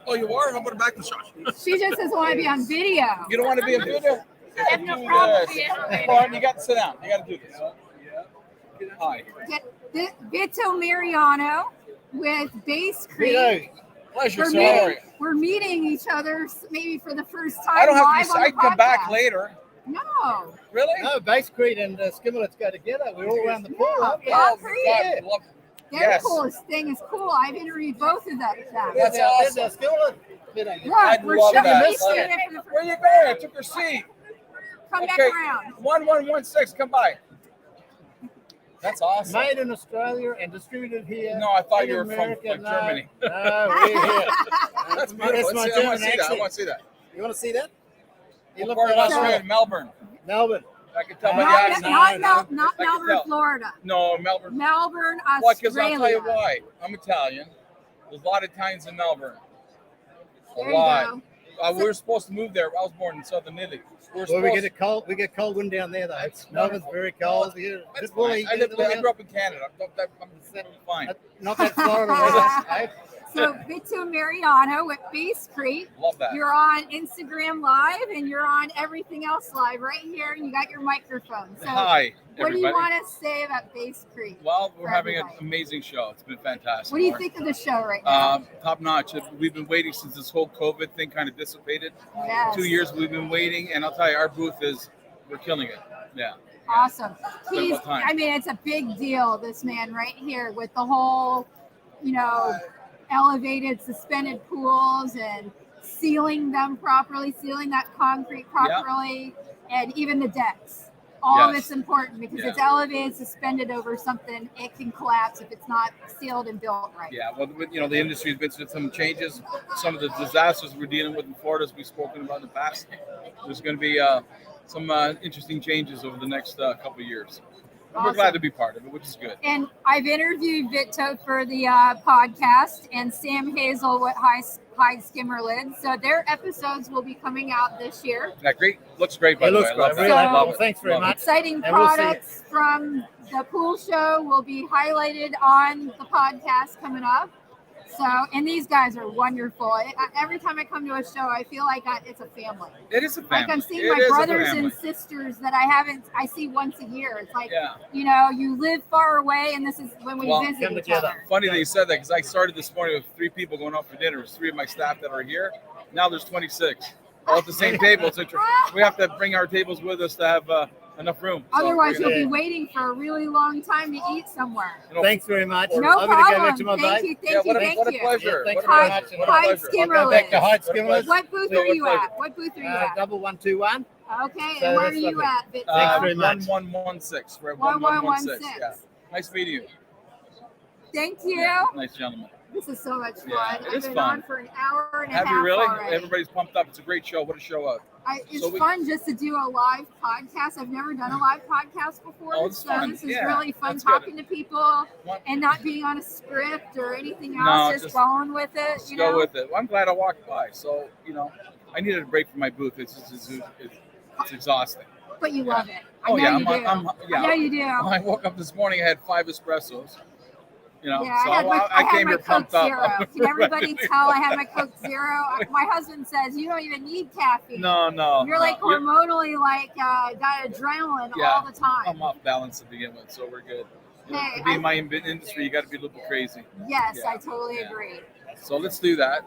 Oh, you are? How about a back the shot? She just doesn't want to be on video. You don't want to be a video? I have no problem being on video. Martin, you got to sit down. You got to do this. Hi. Vito Mariano with Base Creek. Vito, Pleasure, We're sir. How are you? meeting, we're meeting each other maybe for the first time. I don't have live to. on I the can come back podcast. later. No. Really? no, base creed and skimmerlets go together. We're all around the pool. Yeah, aren't we? yeah. Oh, God, love Their Yes. coolest thing is cool. I've interviewed both of them. That's There's awesome. a skimmerlet. Vito, Look, I'd we're love showing that. me seeing it for the Where first you going? I took your seat. Come back Okay. around. 1116. Come by. That's awesome. Made in Australia and distributed here. No, I thought in you were from America. like, Germany. No, we're here. That's That's beautiful. my I German want to see that. I accent. want to see that. You want to see that? You What look part of that Australia? up. Melbourne. Melbourne. I can tell by the Not, accent. not I can Melbourne, tell. Florida. No, Melbourne. Melbourne, Why? Because I'll tell you Australia. why. I'm Italian. There's a lot of Italians in Melbourne. A There you lot. go. We were supposed to move there. I was born in southern Italy. Well, we get a cold. We get cold wind down there, though. Melbourne's very cold. We get a That's bit woolly. fine. I grew up in Canada. I'm fine. Not that Florida weather. eh? So Vito Mariano with Base Creek. Love that. You're on Instagram Live and you're on everything else live right here, and you got your microphone. So Hi, what do you everybody. want to say about Base Creek? Well, we're for having an everybody? amazing show. It's been fantastic. What do you think of the show right now? Top notch. We've been waiting since this whole COVID thing kind of dissipated. Yes. 2 years we've been waiting, and I'll tell you, our booth we're killing it. Yeah. Awesome. been He's, about time. I mean, it's a big deal, this man right here, with the whole, elevated suspended pools and sealing them properly, sealing that concrete properly, and even the decks. All of Yes. it's important because Yeah. it's elevated, suspended over something. It can collapse if it's not sealed and built right. Yeah, well, the industry has been through some changes. Some of the disasters we're dealing with in Florida, as we've spoken about in the past, there's going to be some interesting changes over the next couple of years. And we're glad Awesome. to be part of it, which is good. And I've interviewed Vito for the podcast and Sam Hazel with High Skimmer Lids. So their episodes will be coming out this year. That great. Looks great, by It the looks way. I love great. that. Really So- Love it. Thanks very Love it. much. Exciting And we'll see products from the pool show will be highlighted on the podcast coming up. So, and these guys are wonderful. Every time I come to a show, I feel like it's a family. It is a family. Like I'm seeing It my is a brothers family. and sisters that I see once a year. It's like, Yeah. you live far away, and this is when we Well, visit come each together. other. Funny that you said that because I started this morning with 3 people going out for dinner. There's 3 of my staff that are here. Now there's 26, all at the same table. So we have to bring our tables with us to have enough room. So, Otherwise, you know, you'll be waiting for a really long time to eat somewhere. Thanks very much. No I'm going to go problem. back to my Thank boat. you, yeah, thank what you, a, thank what a you. pleasure. Yeah, What a thank pleasure. you What a Hide pleasure. Skimmer I'll go back to Lids. Hide Skimmer Lids. What booth Yeah, are you what at? What booth are you at? 1121. Okay, So and where are that's you lovely. at, Vito? Thanks very much. 1116. We're at 1116. 1116. Yeah. Nice meeting you. Thank you. Nice gentleman. This is so much fun. Yeah, it I've is been fun. on for an hour and a Have half you really? already. Everybody's pumped up. It's a great show. What a show up. It's So we- fun just to do a live podcast. I've never done a live podcast before, Oh, it's so fun. this is Yeah, really fun that's good. talking to people What- and not being on a script or anything No, else. just Going with it. Just You go know. with it. Well, I'm glad I walked by. So, I needed a break from my booth. It's exhausting. But you love it. I Oh, know yeah. you do. I know you do. I woke up this morning, I had 5 espressos. Yeah, so I had came my here Coke pumped up. Zero. Can everybody tell I have my Coke Zero? My husband says you don't even need caffeine. No. You're like hormonally got adrenaline Yeah. all the time. I'm off balance to begin with, so we're good. Hey, To be in my industry, you got to be a little bit crazy. Yes, Yeah. I totally Yeah. agree. So let's do that.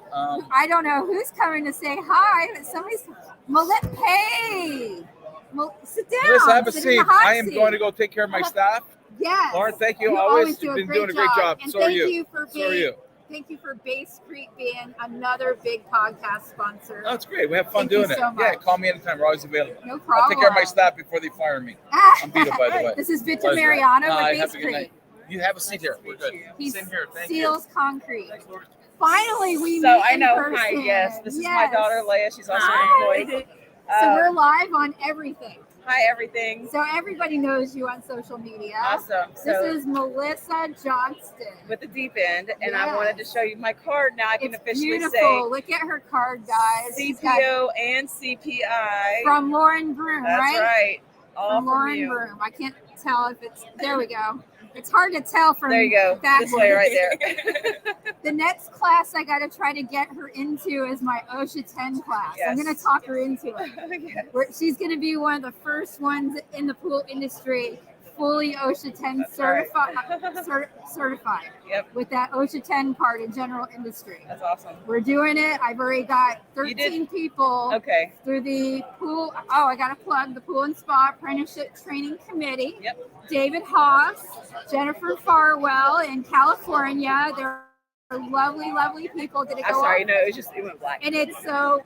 I don't know who's coming to say hi, but somebody's. Hey, sit down. Melissa, have a Sit in seat. the hot I am seat. going to go take care of my staff. Yes. Lauren, thank you. You Always do been doing a great job. And So are thank you. for So are being. you. Thank you for Base Creek being another big podcast sponsor. That's great. We have fun Thank you doing it. so Yeah, much. call me anytime. We're always available. No I'll problem. take care of my staff before they fire me. I'm Vito, by the way. This is Vito Pleasure. Mariano with Hi, Base have a good Creek. night. You have a seat here. We're good. He Same here. Thank you. seals concrete. Finally, we So meet I in know. person. Hi, yes. This is my Yes. daughter Leia. She's also Hi. an employee. So we're live on everything. Hi, everything. So everybody knows you on social media. Awesome. This So is Melissa Johnston. with the deep end, and I Yes. wanted to show you my card. Now I can It's officially beautiful. Look at her card, guys. say She's got- CPO and CPI. from Lauren Broom, That's right? right. All from Lauren you. Broom. I can't tell if it's. There we go. It's hard to tell from There you go. backwards. This way, right there. The next class I got to try to get her into is my OSHA 10 class. I'm Yes. going to talk her into it. Yes. She's going to be one of the first ones in the pool industry fully OSHA 10 That's right. certified Yep. with that OSHA 10 card in general industry. That's awesome. We're doing it. I've already got You did- 13 people Okay. through the pool. Oh, I got to plug the Pool and Spa Apprenticeship Training Committee. Yep. David Haas, Jennifer Farwell in California. They're lovely, lovely people. Did it I'm go sorry. off? No, it went black. And it's so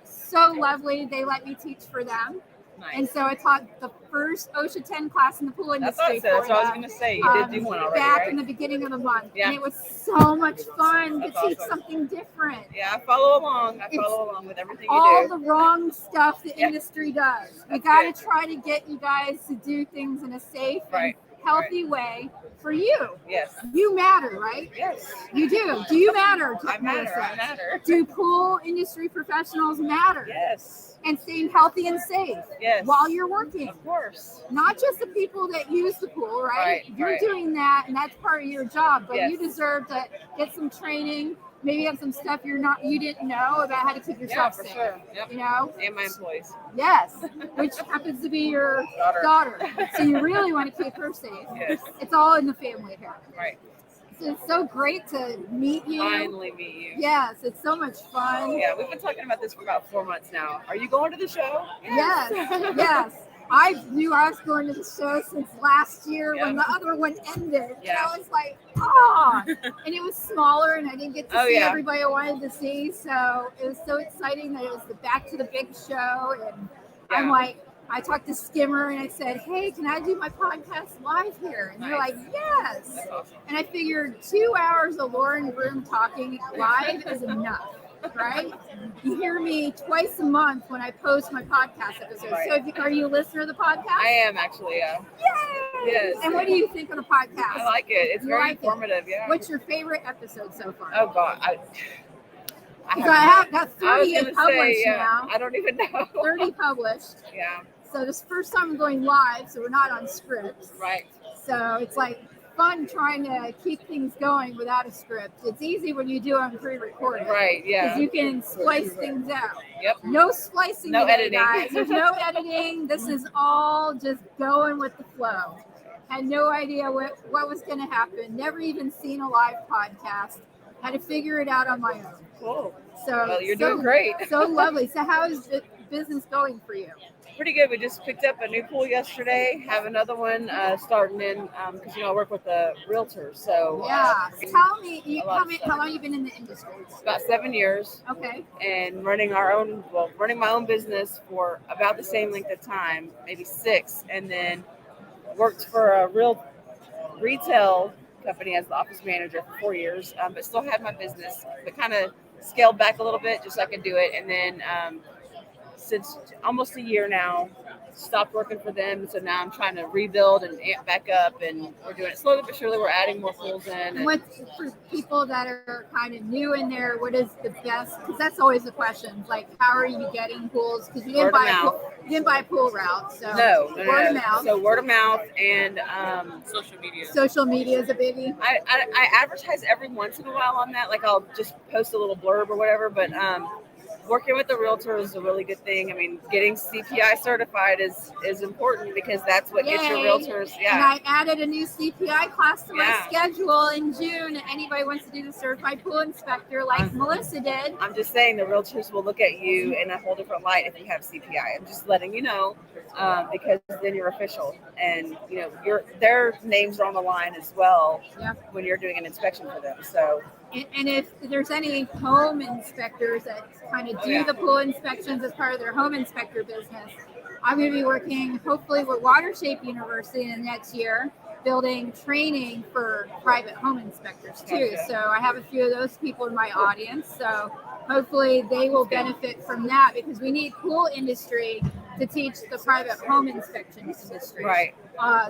lovely. They let me teach for them. Nice. And so I taught the first OSHA 10 class in the pool That's industry. awesome. That's what I was for gonna say. You did do one already, back right? in the beginning of the month. Yeah. And it was so much fun That's to teach awesome. something different. Yeah, I follow along. I It's follow along with everything you all do. the wrong stuff the Yeah. industry does. We That's got good. to try to get you guys to do things in a safe Right. and healthy way for you. Yes. You matter, right? Yes. You do. Do you matter? I matter. Melissa? I matter. Do pool industry professionals matter? Yes. And staying healthy and safe Yes. while you're working. Of course. Not just the people that use the pool, right? Right, You're right. doing that, and that's part of your job. But Yes. you deserve to get some training. Maybe have some stuff you didn't know about how to keep Yeah, yourself for safe. sure. Yep. You know? And my employees. Yes, which happens to be your daughter. So you really want to keep her safe. Yes. It's all in the family here. Right. So it's so great to meet you. Finally meet you. Yes, it's so much fun. Yeah, we've been talking about this for about 4 months now. Are you going to the show? Yes, yes. I knew I was going to the show since last year when Yeah. the other one ended. Yeah. And I was like, oh, and it was smaller and I didn't get to Oh, see yeah. everybody I wanted to see. So it was so exciting that it was the back to the big show. And I'm Yeah. like, I talked to Skimmer and I said, hey, can I do my podcast live here? And they're Nice. like, yes. That's awesome. And I figured 2 hours of Lauren Broom talking live is enough, right? You hear me twice a month when I post my podcast episodes. Right. So are you a listener of the podcast? I am actually, yeah. Yay! Yes. And what do you think of the podcast? I like it. It's You very like it? informative, yeah. What's your favorite episode so far? Oh, God. I have got I was 30 gonna published say, yeah, now. I don't even know. 30 published. Yeah, So this first time I'm going live, so we're not on scripts. right. So it's like fun trying to keep things going without a script. It's easy when you do them pre-recorded. Right, yeah. Because you can splice things out. Yep. No splicing No today, editing. guys. There's no editing. This is all just going with the flow. Had no idea what was going to happen. Never even seen a live podcast. Had to figure it out on my own. Cool. So Well, you're doing great. So lovely. So how is the business going for you? Pretty good. We just picked up a new pool yesterday. Have another one starting in because I work with the realtors. So Yeah. Tell me, a lot of how long you been in the industry? about 7 years. Okay. And running my own business for about the same length of time, maybe 6, and then worked for a real retail company as the office manager for 4 years, but still had my business, but kind of scaled back a little bit just so I could do it. And then since almost a year now, stopped working for them. So now I'm trying to rebuild and amp back up, and we're doing it slowly but surely. We're adding more pools in. And What's for people that are kind of new in there? What is the best? Because that's always the question. Like, how are you getting pools? Because you didn't Word of buy a mouth. pool, you didn't buy a pool route. So no. word of mouth. So word of mouth and social media. Social media is a biggie. I advertise every once in a while on that. Like I'll just post a little blurb or whatever, but working with the realtor is a really good thing. I mean, getting CPI certified is important because that's what gets your Yay. realtors. And Yeah. I added a new CPI class to my Yeah. schedule in June. Anybody wants to do the certified pool inspector like Melissa did? I'm just saying the realtors will look at you in a whole different light if you have CPI. I'm just letting you know because then you're official and their names are on the line as well when you're doing an inspection for them. So. And if there's any home inspectors that kind of do the pool inspections as part of their home inspector business, I'm going to be working hopefully with Watershape University in the next year, building training for private home inspectors too. Gotcha. So I have a few of those people in my audience. So hopefully they will benefit from that because we need pool industry to teach the private home inspection industry, Right.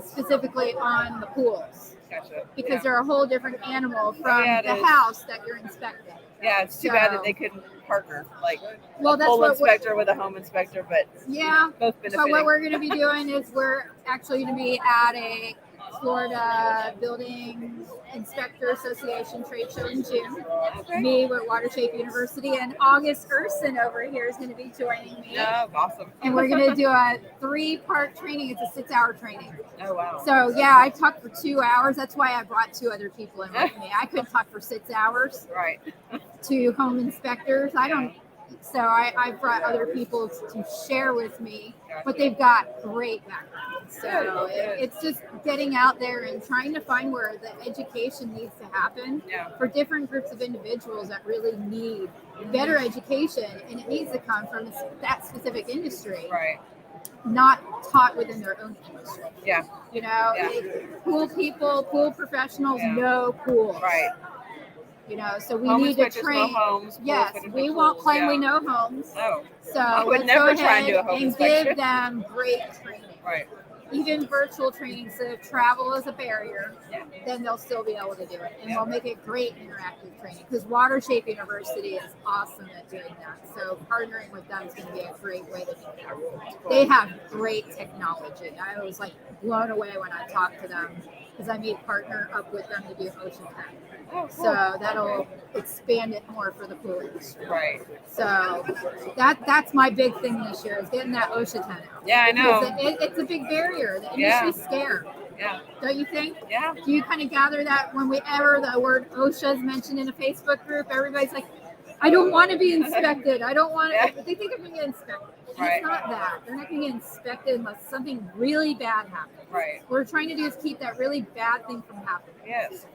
Specifically on the pools. Gotcha. Because they're a whole different animal from Yeah, it the is. house that you're inspecting. Yeah, it's too bad that they couldn't partner, like Well, a that's pool what inspector with a home inspector, but Yeah. both So benefiting. what we're going to be doing is we're actually going to be at a Florida Building Inspector Association trade show in June. Okay. Me with Watershape University, and August Urson over here is going to be joining me. Oh, awesome. And we're going to do a 3-part training. It's a 6-hour training. Oh, wow. So yeah, I talked for 2 hours. That's why I brought 2 other people in with me. I couldn't talk for 6 hours Right. to home inspectors. So I brought other people to share with me, but they've got great backgrounds. So it's just getting out there and trying to find where the education needs to happen for different groups of individuals that really need better education, and it needs to come from that specific industry. Right. Not taught within their own industry. Yeah. You know, pool people, pool professionals know pool. Right. You know, so we Home need to inspectors train. know homes, Yes, pool we inspectors won't know claim we pools, know homes. No. So I would let's never go try and ahead do a home and inspection. give them great training. Right. Even virtual training, so if travel is a barrier, then they'll still be able to do it. And we'll make it great interactive training because Watershape University is awesome at doing that. So partnering with them is going to be a great way to do that. They have great technology. I was like blown away when I talked to them because I made partner up with them to do Ocean Tech. Oh, cool. So that'll expand it more for the pool industry. Right. So that's my big thing this year is getting that OSHA 10 out. Yeah, I know. Because it's a big barrier. The industry's scared. Yeah. Don't you think? Yeah. Do you kind of gather that whenever the word OSHA is mentioned in a Facebook group, everybody's like, I don't want to be inspected. I don't want to. They think they're going to get inspected. Right. It's not that. They're not going to get inspected unless something really bad happens. Right. What we're trying to do is keep that really bad thing from happening. Yes.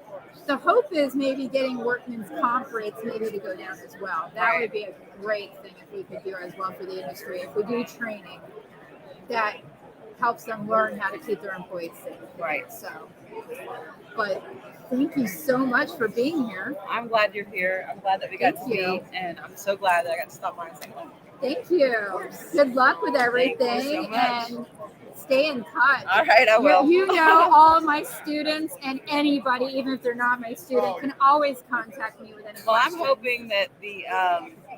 The hope is maybe getting workman's comp rates maybe to go down as well. That would be a great thing if we could do as well for the industry. If we do training that helps them learn how to keep their employees safe. Right. So, but thank you so much for being here. I'm glad you're here. I'm glad that we got Thank to you. meet, and I'm so glad that I got to stop by and say hello. Thank you. Good luck with everything. Thank you so much. And stay in touch. All right, I will. You know, all of my students and anybody, even if they're not my student, can always contact me with any Well, I'm questions. hoping that the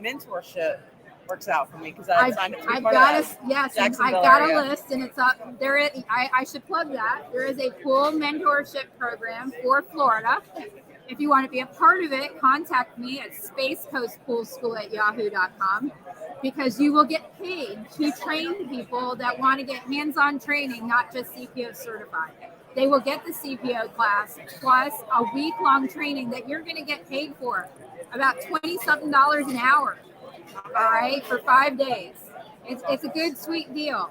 mentorship works out for me because I signed up to be I've part got of that. a yes, Jacksonville I've got area. a list, and it's up there. I should plug that there is a pool mentorship program for Florida. If you want to be a part of it, contact me at spacecoastpoolschool@yahoo.com because you will get paid to train people that want to get hands-on training, not just CPO certified. They will get the CPO class plus a week-long training that you're going to get paid for, about $20-something an hour. All right, for 5 days. It's a good, sweet deal.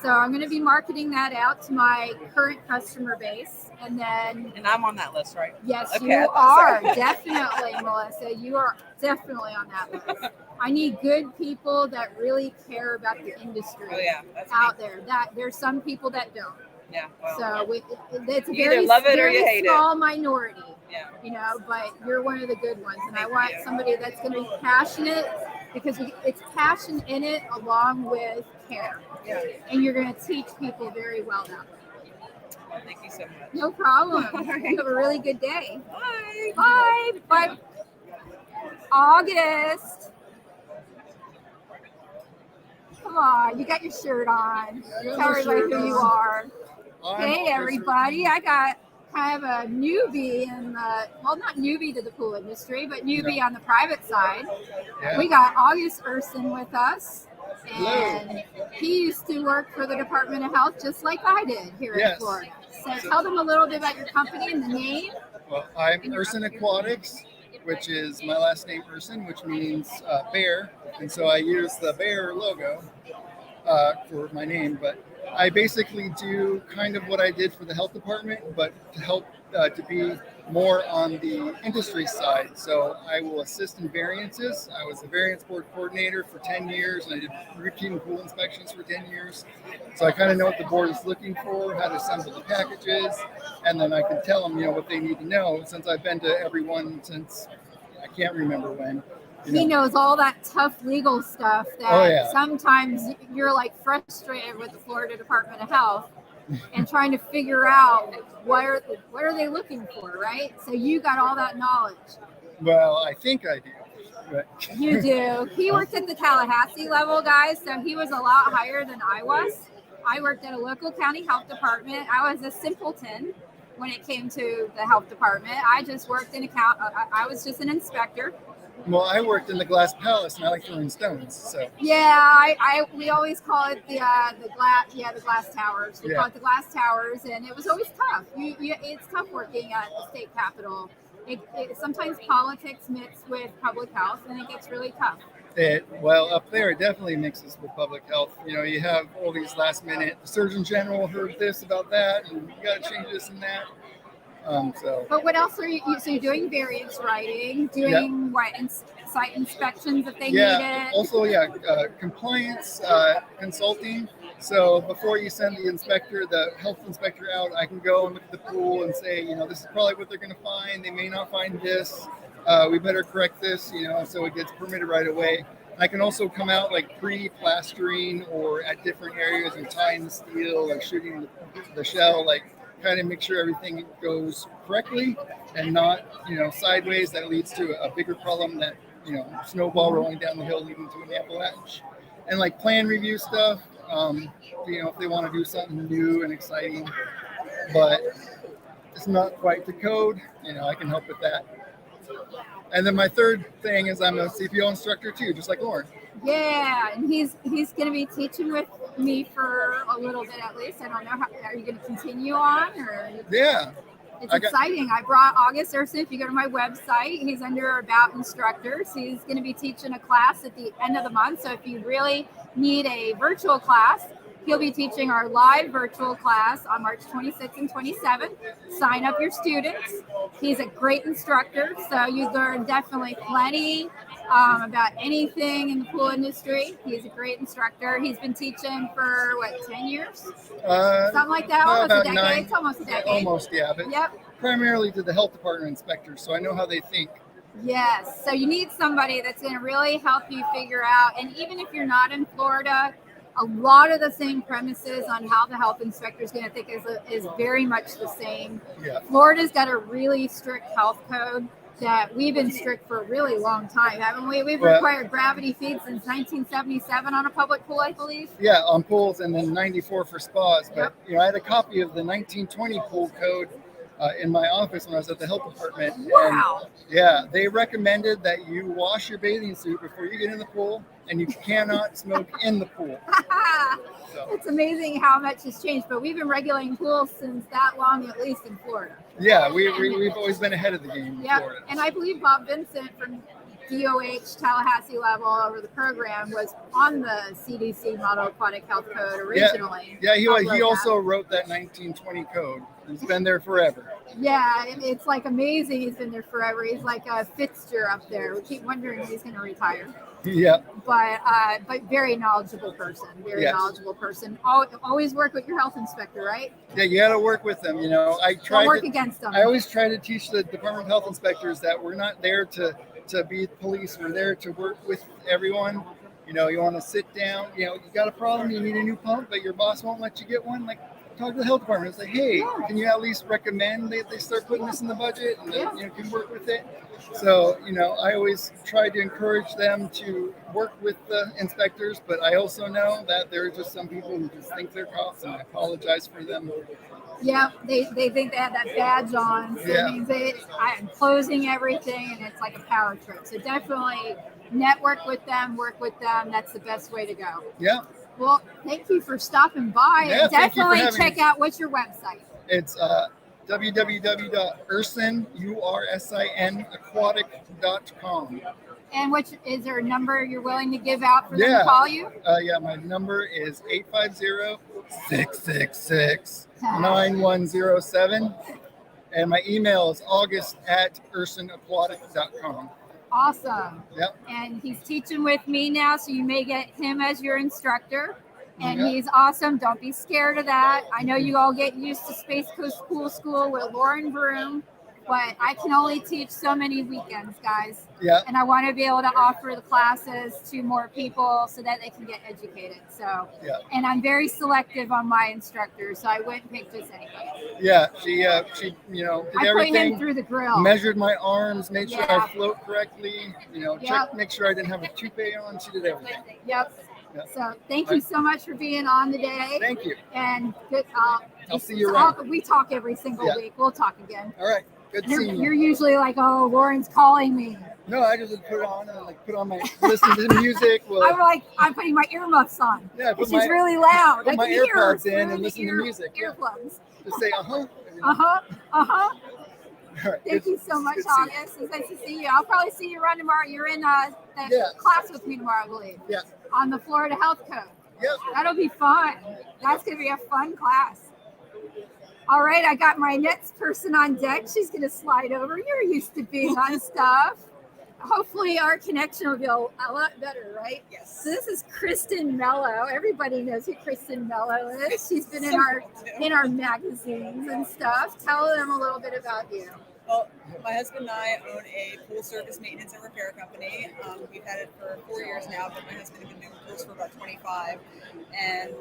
So I'm going to be marketing that out to my current customer base, and then. And I'm on that list, right? Yes, Okay, you sorry. are definitely, Melissa. You are definitely on that list. I need good people that really care about the industry. Oh, yeah, that's out me. there. That there's some people that don't. Yeah. Well, So it's a you very, either love it or very you hate it. small minority. Yeah. You know, but you're one of the good ones, and I want somebody that's going to be passionate because it's passion in it along with care. Yeah. And you're going to teach people very well that way. Well, thank you so much. No problem. You have a really good day. Bye. Bye. Bye. August. Come on, you got your shirt on. Tell everybody who you are. Hey, everybody. I got kind of a newbie in the, well, not newbie to the pool industry, but newbie on the private side. Yeah. We got August Urson with us. And he used to work for the Department of Health just like I did here in Florida. So tell them a little bit about your company and the name. Well, I'm Urson Aquatics, which is my last name Urson, which means bear. And so I use the bear logo for my name. But I basically do kind of what I did for the health department, but to help to be more on the industry side. So I will assist in variances. I was a variance board coordinator for 10 years, and I did routine pool inspections for 10 years. So I kind of know what the board is looking for, how to assemble the packages, and then I can tell them, what they need to know, since I've been to every one since I can't remember when. He knows all that tough legal stuff that sometimes you're like frustrated with the Florida Department of Health and trying to figure out what are they looking for, right? So you got all that knowledge. Well, I think I do. But You do. He worked at the Tallahassee level, guys, so he was a lot higher than I was. I worked at a local county health department. I was a simpleton when it came to the health department. I just worked in I was just an inspector. Well, I worked in the Glass Palace, and I like throwing stones. So Yeah, we always call it the glass towers. We Yeah. call it the glass towers, and it was always tough. It's tough working at the state capitol. Sometimes politics mix with public health, and it gets really tough. Well, up there, it definitely mixes with public health. You know, you have all these last minute, the Surgeon General heard this about that, and you got to change this and that. So. But what else are you? So you're doing variance writing, doing what? Site inspections if they need it. Also, compliance consulting. So before you send the health inspector out, I can go and look at the pool and say, you know, this is probably what they're going to find. They may not find this. We better correct this, you know, so it gets permitted right away. I can also come out like pre-plastering or at different areas and tying the steel or shooting the shell, like kind of make sure everything goes correctly and not, you know, sideways. That leads to a bigger problem that, you know, snowball rolling down the hill leading to an avalanche. And like plan review stuff, you know, if they want to do something new and exciting, but it's not quite the code, you know, I can help with that. And then my third thing is I'm a Cpo instructor too, just like Lauren. Yeah, and he's going to be teaching with me for a little bit at least. I don't know how are you going to continue on or? Yeah. It's exciting. I brought August Urson. If you go to my website, he's under About Instructors. He's going to be teaching a class at the end of the month. So if you really need a virtual class, he'll be teaching our live virtual class on March 26th and 27th. Sign up your students. He's a great instructor, so you learn definitely plenty about anything in the pool industry. He's a great instructor. He's been teaching for, 10 years? Something like that? Almost a decade. 9, it's almost a decade. Almost, yeah. But primarily to the health department inspectors, so I know how they think. Yes. So you need somebody that's going to really help you figure out, and even if you're not in Florida, a lot of the same premises on how the health inspector is going to think is very much the same. Yeah. Florida's got a really strict health code that we've been strict for a really long time, haven't we? We've required gravity feeds since 1977 on a public pool, I believe. Yeah, on pools, and then 94 for spas. But you know, I had a copy of the 1920 pool code in my office when I was at the health department. Wow. And, yeah, they recommended that you wash your bathing suit before you get in the pool, and you cannot smoke in the pool. So. It's amazing how much has changed, but we've been regulating pools since that long, at least in Florida. Yeah, we've always been ahead of the game in Florida. And I believe Bob Vincent from DOH Tallahassee level over the program was on the CDC Model Aquatic Health Code originally. Yeah, he also wrote that 1920 code. He's been there forever. Yeah, it's like amazing. He's been there forever. He's like a fixture up there. We keep wondering when he's going to retire. Yeah. But very knowledgeable person. Knowledgeable person. Always work with your health inspector, right? Yeah, you got to work with them. You know, Don't work against them. I always try to teach the Department of Health inspectors that we're not there to be police. We're there to work with everyone. You know, you want to sit down. You know, you got a problem. You need a new pump, but your boss won't let you get one. Like, talk to the health department and say, hey, can you at least recommend that they start putting this in the budget and then, you know, can work with it. So, you know, I always try to encourage them to work with the inspectors, but I also know that there are just some people who just think they're cops, and I apologize for them. Yeah, they think they have that badge on. So it means I'm closing everything, and it's like a power trip. So definitely network with them, work with them. That's the best way to go. Yeah. Well, thank you for stopping by. Yeah, and definitely check out, what's your website? It's www.ursin, aquatic.com. And is there a number you're willing to give out for them to call you? Yeah, my number is 850-666-9107. And my email is august@ursinaquatic.com. Awesome. Yep. And he's teaching with me now, so you may get him as your instructor. And he's awesome. Don't be scared of that. I know you all get used to Space Coast Pool School with Lauren Broom, but I can only teach so many weekends, guys. Yeah. And I want to be able to offer the classes to more people so that they can get educated. So, and I'm very selective on my instructors, so I wouldn't pick just anybody. Yeah, she you know, did everything. I put him through the grill. Measured my arms, made sure I float correctly. You know, make sure I didn't have a toupee on. She did everything. Yep. So thank you so much for being on today. Thank you. And good. I'll see you around. We talk every single week. We'll talk again. All right. Good seeing you. You're usually like, oh, Lauren's calling me. No, I just put it on and put on my listen to the music. I'm putting my earmuffs on. Yeah, which is really loud. Put my AirPods in and listen to music. Earplugs. Just say All right, Thank you so much, August. It's nice to see you. I'll probably see you around tomorrow. You're in that Yes. class with me tomorrow, I believe. Yeah. On the Florida Health Code. Yep. That'll be fun. That's going to be a fun class. All right, I got my next person on deck. She's going to slide over. You're used to being on stuff. Hopefully our connection will be a lot better, right? Yes. So this is Kristin Mello. Everybody knows who Kristin Mello is. She's been in our magazines and stuff. Tell them a little bit about you. Well, my husband and I own a pool service maintenance and repair company. We've had it for 4 years now, but my husband has been doing pools for about 25. And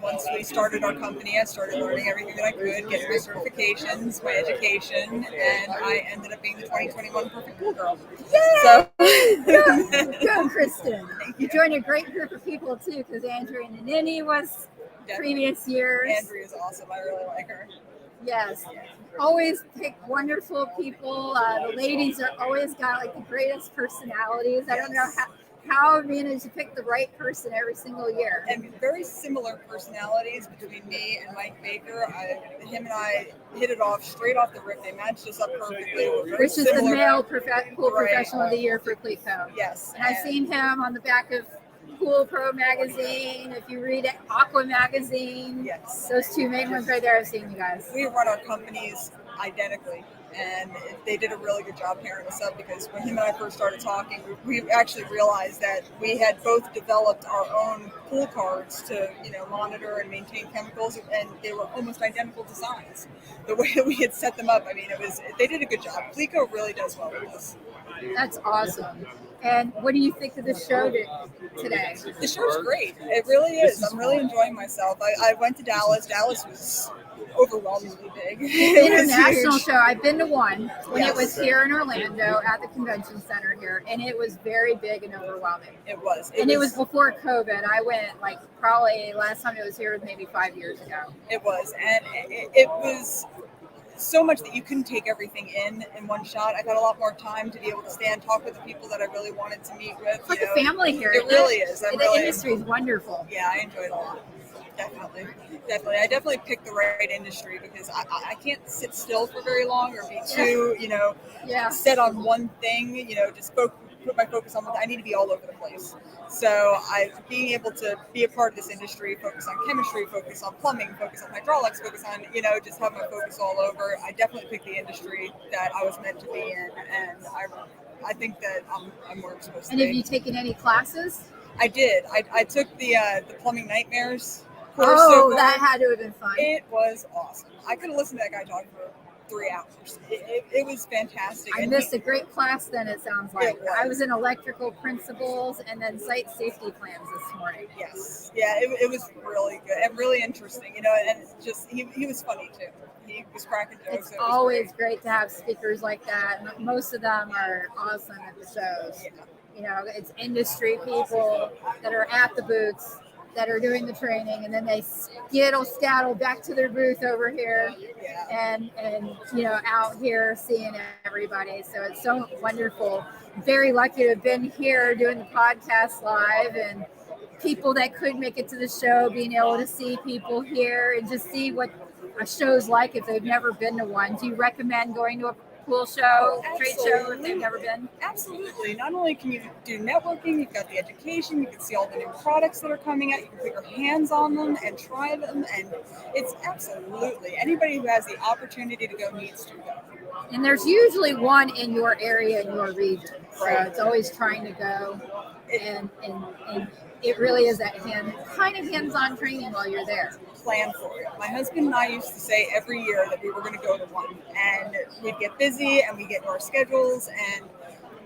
once we started our company, I started learning everything that I could, getting my certifications, my education, and I ended up being the 2021 Perfect Pool Girl. Yay! So, Go, Kristin. You joined a great group of people too, because Andrea and Nini was previous years. Andrea's awesome. I really like her. Yes. Always pick wonderful people. The ladies are always got like the greatest personalities. I don't know how I managed to pick the right person every single year. And very similar personalities between me and Mike Baker. Him and I hit it off straight off the rip. They matched us up perfectly. Which is the male pool professional of the year for Cpo. Yes. And I've seen him on the back of Pool Pro magazine. If you read it, Aqua magazine. Yes. Those two main ones right there. I've seen you guys. We run our companies identically, and they did a really good job pairing us up, because when him and I first started talking, we actually realized that we had both developed our own pool cards to, monitor and maintain chemicals, and they were almost identical designs. The way that we had set them up, they did a good job. Cpo really does well with us. That's awesome. And what do you think of the show today? The show's great. It really is. I'm really enjoying myself. I went to Dallas. Dallas was overwhelmingly big. International show. I've been to one when it was here in Orlando at the convention center here, and it was very big and overwhelming. It was. It was before COVID. I went probably last time it was here was maybe 5 years ago. It was, and it was so much that you couldn't take everything in one shot. I've had a lot more time to be able to stand, talk with the people that I really wanted to meet with. It's like a family here. It really is. The industry is wonderful. Yeah, I enjoyed it a lot. Definitely. I definitely picked the right industry, because I can't sit still for very long or be too, set on one thing, just put my focus on one thing. I need to be all over the place. So being able to be a part of this industry, focus on chemistry, focus on plumbing, focus on hydraulics, focus on, just have my focus all over. I definitely picked the industry that I was meant to be in, and I think that I'm where I'm supposed to be. And have you taken any classes? I did. I took the Plumbing Nightmares course. Oh, that had to have been fun. It was awesome. I could have listened to that guy talk for 3 hours. It was fantastic. I missed a great class then, it sounds like. I was in electrical principles and then site safety plans this morning. Yes. Yeah, it was really good and really interesting, and just he was funny too. He was cracking jokes. It's always great to have speakers like that. Most of them are awesome at the shows. Yeah. It's industry people that are at the booths that are doing the training, and then they scatter back to their booth over here and out here seeing everybody. So it's so wonderful. Very lucky to have been here doing the podcast live, and people that could make it to the show being able to see people here and just see what a show's like if they've never been to one. Do you recommend going to a pool show, trade show, if they've never been? Absolutely. Not only can you do networking, you've got the education, you can see all the new products that are coming out, you can put your hands on them and try them, and it's absolutely, anybody who has the opportunity to go needs to go. And there's usually one in your area, in your region, so it's always trying to go, and it really is that hands-on training while you're there. Plan for it. My husband and I used to say every year that we were going to go to one, and we'd get busy and we'd get in our schedules and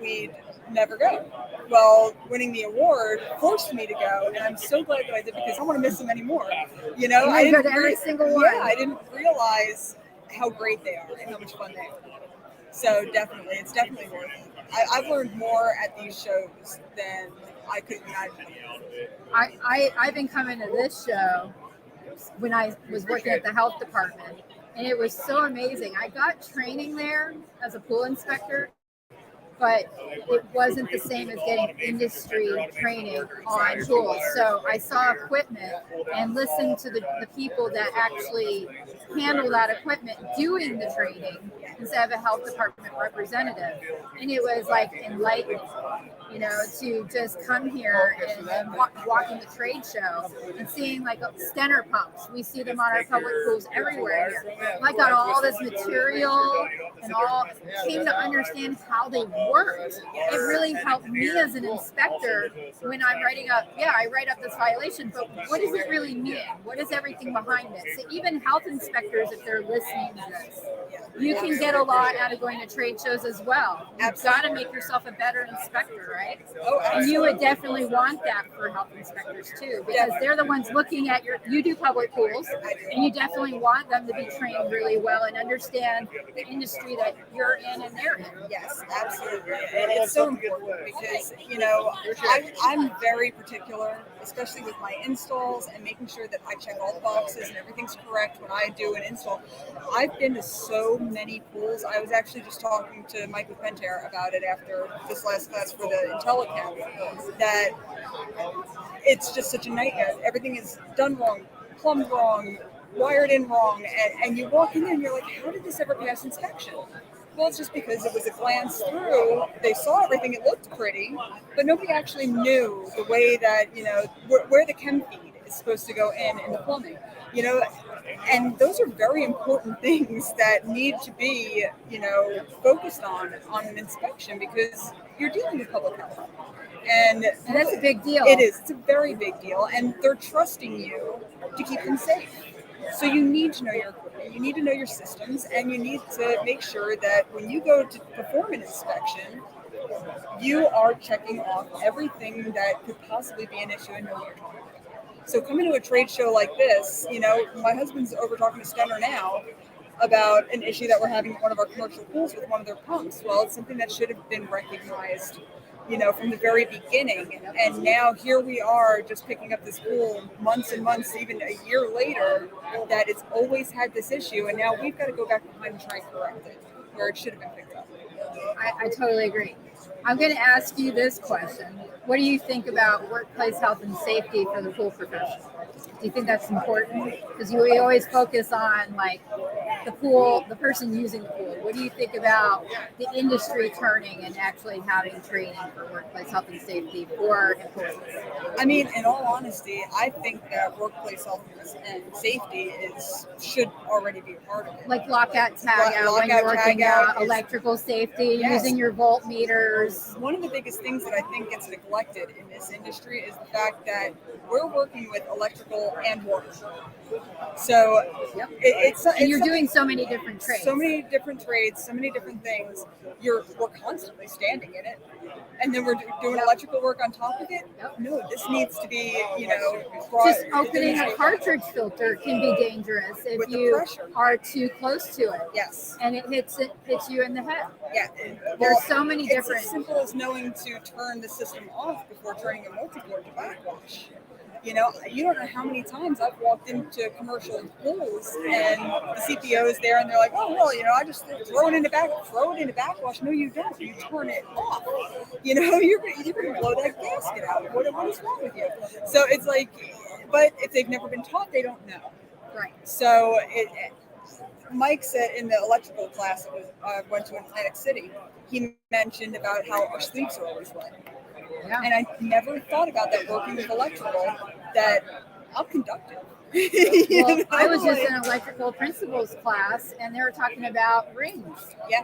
we'd never go. Well, winning the award forced me to go, and I'm so glad that I did, because I don't want to miss them anymore. I didn't go to every single one. Yeah, I didn't realize how great they are and how much fun they are. So it's definitely worth it. I've learned more at these shows than I could imagine. I've been coming to this show when I was working at the health department, and it was so amazing. I got training there as a pool inspector, but it wasn't the same as getting industry training on tools. So I saw equipment and listened to the people that actually handle that equipment doing the training instead of a health department representative. And it was like enlightening. you know, to just come here and walking the trade show and seeing like Stenner pumps. We see them on our public pools everywhere here. I got all this material and all came to understand how they worked. It really helped me as an inspector when I'm writing up, I write up this violation, but what does it really mean? What is everything behind it? So even health inspectors, if they're listening to this, you can get a lot out of going to trade shows as well. You've got to make yourself a better inspector, right? Oh, and you would definitely want that for health inspectors too, because they're the ones looking at you do public pools, and you definitely want them to be trained really well and understand the industry that you're in and they're in. Yes, absolutely. It's so important because, you know, I'm very particular, especially with my installs and making sure that I check all the boxes and everything's correct when I do an install. I've been to so many pools. I was actually just talking to Michael Pentair about it after this last class for the Intel account, that it's just such a nightmare. Everything is done wrong, plumbed wrong, wired in wrong, and you walk in there and you're like, how did this ever pass inspection? Well, it's just because it was a glance through. They saw everything, it looked pretty, but nobody actually knew the way that, you know, where the chem feed is supposed to go in the plumbing, you know, and those are very important things that need to be, you know, focused on an inspection because you're dealing with public health. And that's a big deal. It is. It's a very big deal. And they're trusting you to keep them safe. So you need to know your equipment, you need to know your systems, and you need to make sure that when you go to perform an inspection, you are checking off everything that could possibly be an issue and know what you're talking about. So coming to a trade show like this, you know, my husband's over talking to Stenner now about an issue that we're having at one of our commercial pools with one of their pumps. Well, it's something that should have been recognized, you know, from the very beginning. And now here we are just picking up this pool months and months, even a year later, that it's always had this issue. And now we've got to go back behind and try and correct it where it should have been picked up. I totally agree. I'm going to ask you this question. What do you think about workplace health and safety for the pool profession? Do you think that's important? Because we always focus on like the pool, the person using the pool. What do you think about the industry turning and actually having training for workplace health and safety for employees? I mean, in all honesty, I think that workplace health and safety should already be a part of it. Like lockout, tag out when you're working out, electrical safety, using your voltmeters. One of the biggest things that I think gets neglected in this industry is the fact that we're working with electrical and water. So you're doing so many different trades. So many different trades, so many different things. We're constantly standing in it. And then we're doing electrical work on top of it. No, this needs to be, you know, just opening a cartridge filter can be dangerous if you are too close to it. Yes. And it hits you in the head. Yeah. There's so many different. It's as simple as knowing to turn the system off before turning a multi-port to backwash. You know, you don't know how many times I've walked into commercial pools and the CPO is there and they're like, oh, well, you know, I just throw it into backwash. No, you don't. You turn it off. You know, you're going to blow that gasket out. What is wrong with you? So it's like, but if they've never been taught, they don't know. Right. So Mike said in the electrical class I went to in Atlantic City, he mentioned about how our sleeves are always wet. Yeah. And I never thought about that working with electrical, that I'm conductive. Well, I was just in an electrical principles class and they were talking about rings. Yeah.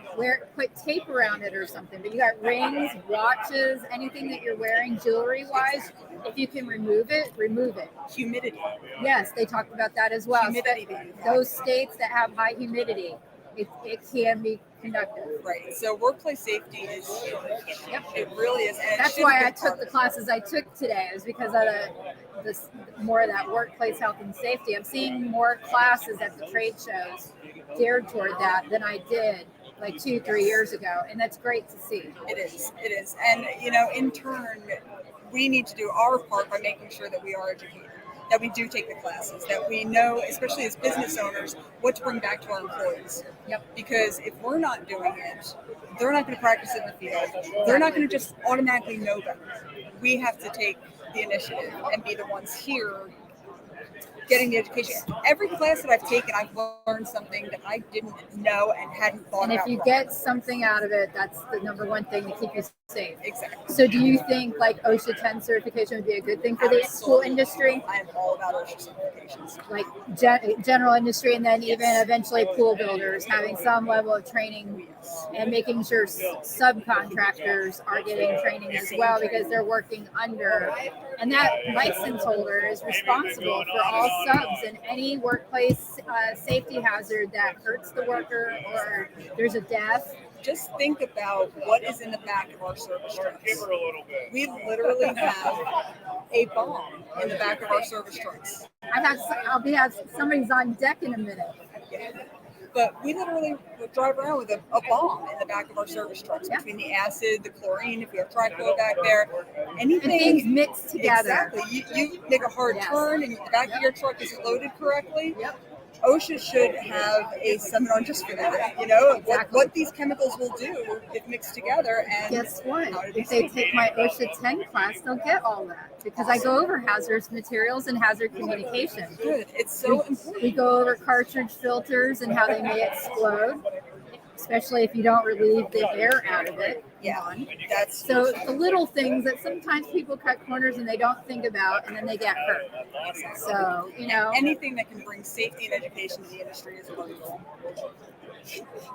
Put tape around it or something. But you got rings, watches, anything that you're wearing jewelry wise, if you can remove it, remove it. Humidity. Yes, they talked about that as well. Humidity. Those states that have high humidity, it can be conductive. Right. So workplace safety is huge. Yep. It really is. And that's why I took the classes I took today, is because of more of that workplace health and safety. I'm seeing more classes at the trade shows geared toward that than I did like 2-3 years ago. And that's great to see. It is. And, you know, in turn, we need to do our part by making sure that we are educated, that we do take the classes, that we know, especially as business owners, what to bring back to our employees. Yep. Because if we're not doing it, they're not going to practice it in the field. They're not going to just automatically know better. We have to take the initiative and be the ones here getting the education. Every class that I've taken, I've learned something that I didn't know and hadn't thought about. And if you get something out of it, that's the number one thing to keep you safe. Exactly. So do you think like OSHA 10 certification would be a good thing for the pool industry? I'm all about OSHA certifications. Like general industry, and then even eventually pool builders having some level of training and making sure subcontractors are getting training as well because they're working under, and that license holder is responsible for all subs and any workplace safety hazard that hurts the worker or there's a death. Just think about what is in the back of our service trucks. We literally have a bomb in the back of our service trucks. I'll have somebody's on deck in a minute. But we literally drive around with a bomb in the back of our service trucks between the acid, the chlorine, if we have trichlor back there, anything. And things mixed together. Exactly. You make a hard turn and the back of your truck isn't loaded correctly. Yep. OSHA should have a seminar just for that, what these chemicals will do if mixed together. And guess what? If they take my OSHA 10 class, they'll get all that because I go over hazardous materials and hazard communication. Good. It's so important. We go over cartridge filters and how they may explode, especially if you don't relieve the air out of it. Yeah, that's so the little things that sometimes people cut corners and they don't think about, and then they get hurt. So anything that can bring safety and education to the industry is wonderful.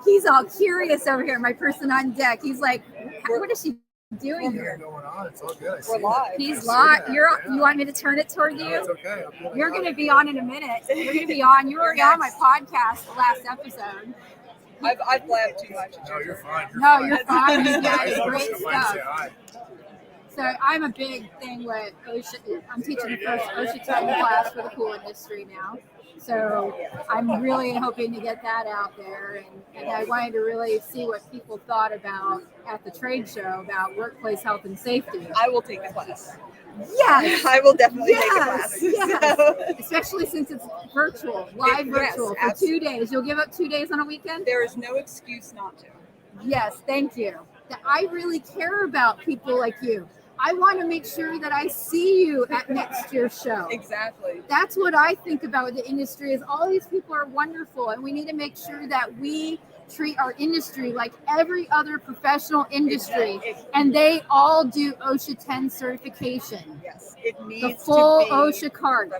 He's all curious over here. My person on deck. He's like, "What is she doing here?" Going on. It's all good. We're live. He's live. You want me to turn it toward you? It's okay. You're going to be on in a minute. You're going to be on. You were already on my podcast the last episode. I've blabbed too much. No, you're fine. You're fine. Yeah, great stuff. So I'm a big thing with OSHA. I'm teaching the first OSHA 10 class for the pool industry now. So I'm really hoping to get that out there. And I wanted to really see what people thought about at the trade show about workplace health and safety. I will take the class. Yes. I will definitely take the class. Yes. So. Especially since it's virtual, live virtual for 2 days. You'll give up 2 days on a weekend? There is no excuse not to. Yes, thank you. I really care about people like you. I want to make sure that I see you at next year's show. Exactly. That's what I think about the industry is all these people are wonderful, and we need to make sure that we treat our industry like every other professional industry, and they all do OSHA 10 certification. Yes, it needs the full to be OSHA card.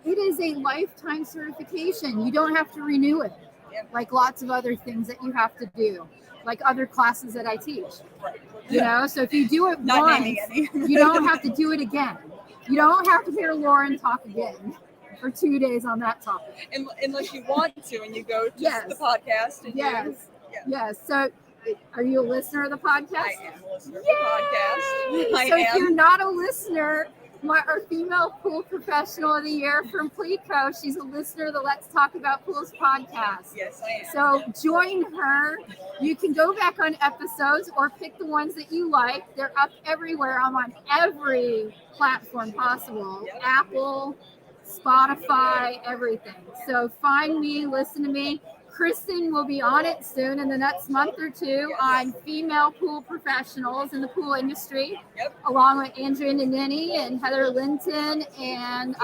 It is a lifetime certification. You don't have to renew it, like lots of other things that you have to do, like other classes that I teach. So if you do it once, you don't have to do it again. You don't have to hear Lauren talk again for 2 days on that topic. Unless you want to, and you go to the podcast. And Yes. So are you a listener of the podcast? I am a listener of the podcast. So if you're not a listener, our female pool professional of the year from Pleco, she's a listener of the Let's Talk About Pools podcast. Yes, I am. So join her. You can go back on episodes or pick the ones that you like. They're up everywhere. I'm on every platform possible. Apple, Spotify, everything. So find me, listen to me. Kristin will be on it soon in the next month or two on female pool professionals in the pool industry, along with Andrea Nanini and Heather Linton and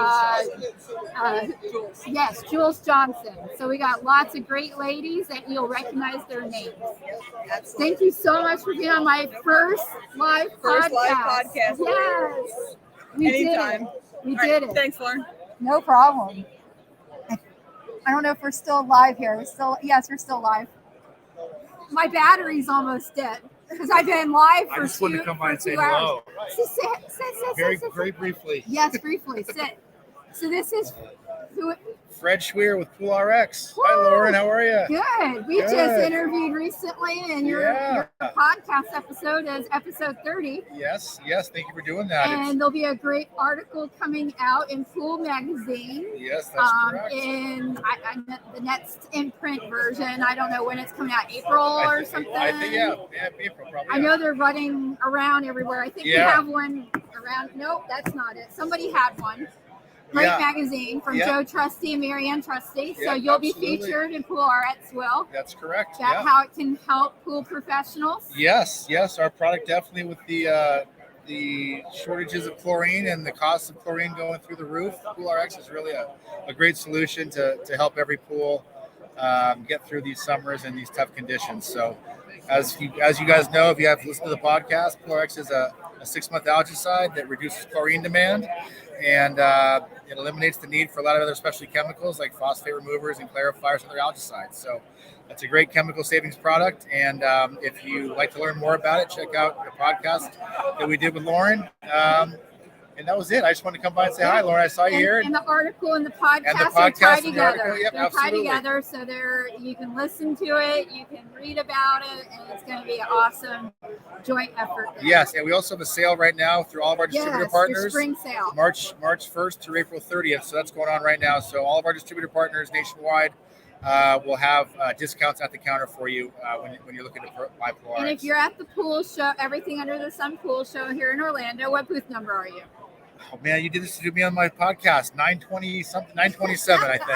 Jules Johnson. So we got lots of great ladies that you'll recognize their names. Thank you so much for being on my first live podcast. Yes, we Anytime. did it. We did it. Thanks, Lauren. No problem. I don't know if we're still live here. We're still live. My battery's almost dead because I've been live for I just wanted to come by and say 2 hours. hello. Sit. Very briefly. Yes, briefly. Sit. So this is Fred Schweer with Pool RX. Hi, Lauren. How are you? Good. We just interviewed recently, and your podcast episode is episode 30. Yes. Thank you for doing that. And there'll be a great article coming out in Pool Magazine. Yes, that's correct. In the next imprint version. I don't know when it's coming out, April or something. I think, April probably. I know they're running around everywhere. I think we have one around. Nope, that's not it. Somebody had one. Great magazine from Joe Trusty and Marianne Trusty. So you'll be featured in Pool RX will. That's correct. About how it can help pool professionals. Yes. Our product definitely with the shortages of chlorine and the cost of chlorine going through the roof. Pool RX is really a great solution to help every pool get through these summers and these tough conditions. So As you guys know, if you have listened to the podcast, Chlorx is a 6-month algaecide that reduces chlorine demand, and it eliminates the need for a lot of other specialty chemicals like phosphate removers and clarifiers and other algaecides. So it's a great chemical savings product. And if you like to learn more about it, check out the podcast that we did with Lauren. And that was it. I just wanted to come by and say hi, Lauren. I saw you here. And the article and the podcast, are tied together. They're tied together, so you can listen to it, you can read about it, and it's going to be an awesome joint effort there. Yes, and we also have a sale right now through all of our distributor partners. Your spring sale. March 1st through April 30th. So that's going on right now. So all of our distributor partners nationwide will have discounts at the counter for you when you're looking to buy Chlorx. And if you're at the pool show, Everything Under the Sun pool show here in Orlando, what booth number are you? Oh man, you did this to me on my podcast, 927, I think.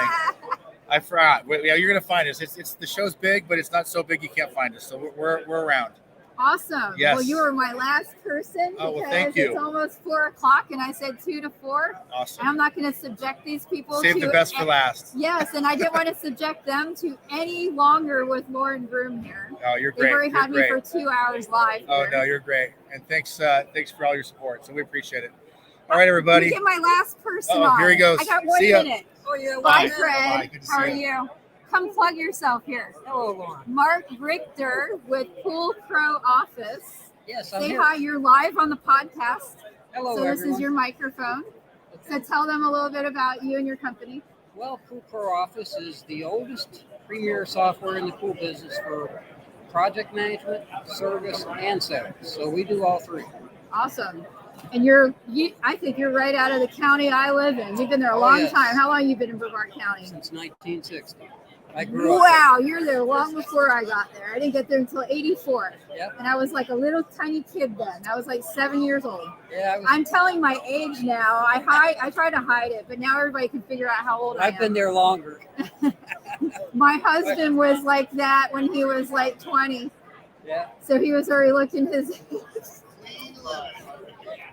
I forgot. Yeah, you're gonna find us. It's the show's big, but it's not so big you can't find us. So we're around. Awesome. Yes. Well, you were my last person Oh, well, because thank you. it's almost 4:00, and I said 2 to 4. Awesome. And I'm not going to subject these people Save to the best for last. Yes, and I didn't want to subject them to any longer with Lauren Broom here. Oh, you're great. They've already You're had great. me for 2 hours live. Oh here. no, you're great. And thanks for all your support. So we appreciate it. All right, everybody. You get my last person Oh, on. here he goes. I got 1 See ya. minute. Oh, yeah. Bye, Bye. Fred. Bye. Good to How are see you? Come plug yourself here. Hello, Lauren. Mark Richter with Pool Pro Office. Yes, I'm Say here. hi. You're live on the podcast. Hello, So this everyone. is your microphone. So tell them a little bit about you and your company. Well, Pool Pro Office is the oldest premier software in the pool business for project management, service, and sales. So we do all three. Awesome. And I think you're right out of the county I live in. You've been there a Oh, long yes. time. How long have you been in Brevard County? Since 1960. I grew up. Wow, you're there long before I got there. I didn't get there until 84. Yep. And I was like a little tiny kid then. I was like 7 years old. Yeah, I'm telling my age now. I try to hide it, but now everybody can figure out how old I am. I've been there longer. My husband was like that when he was like 20. Yeah. So he was already looking his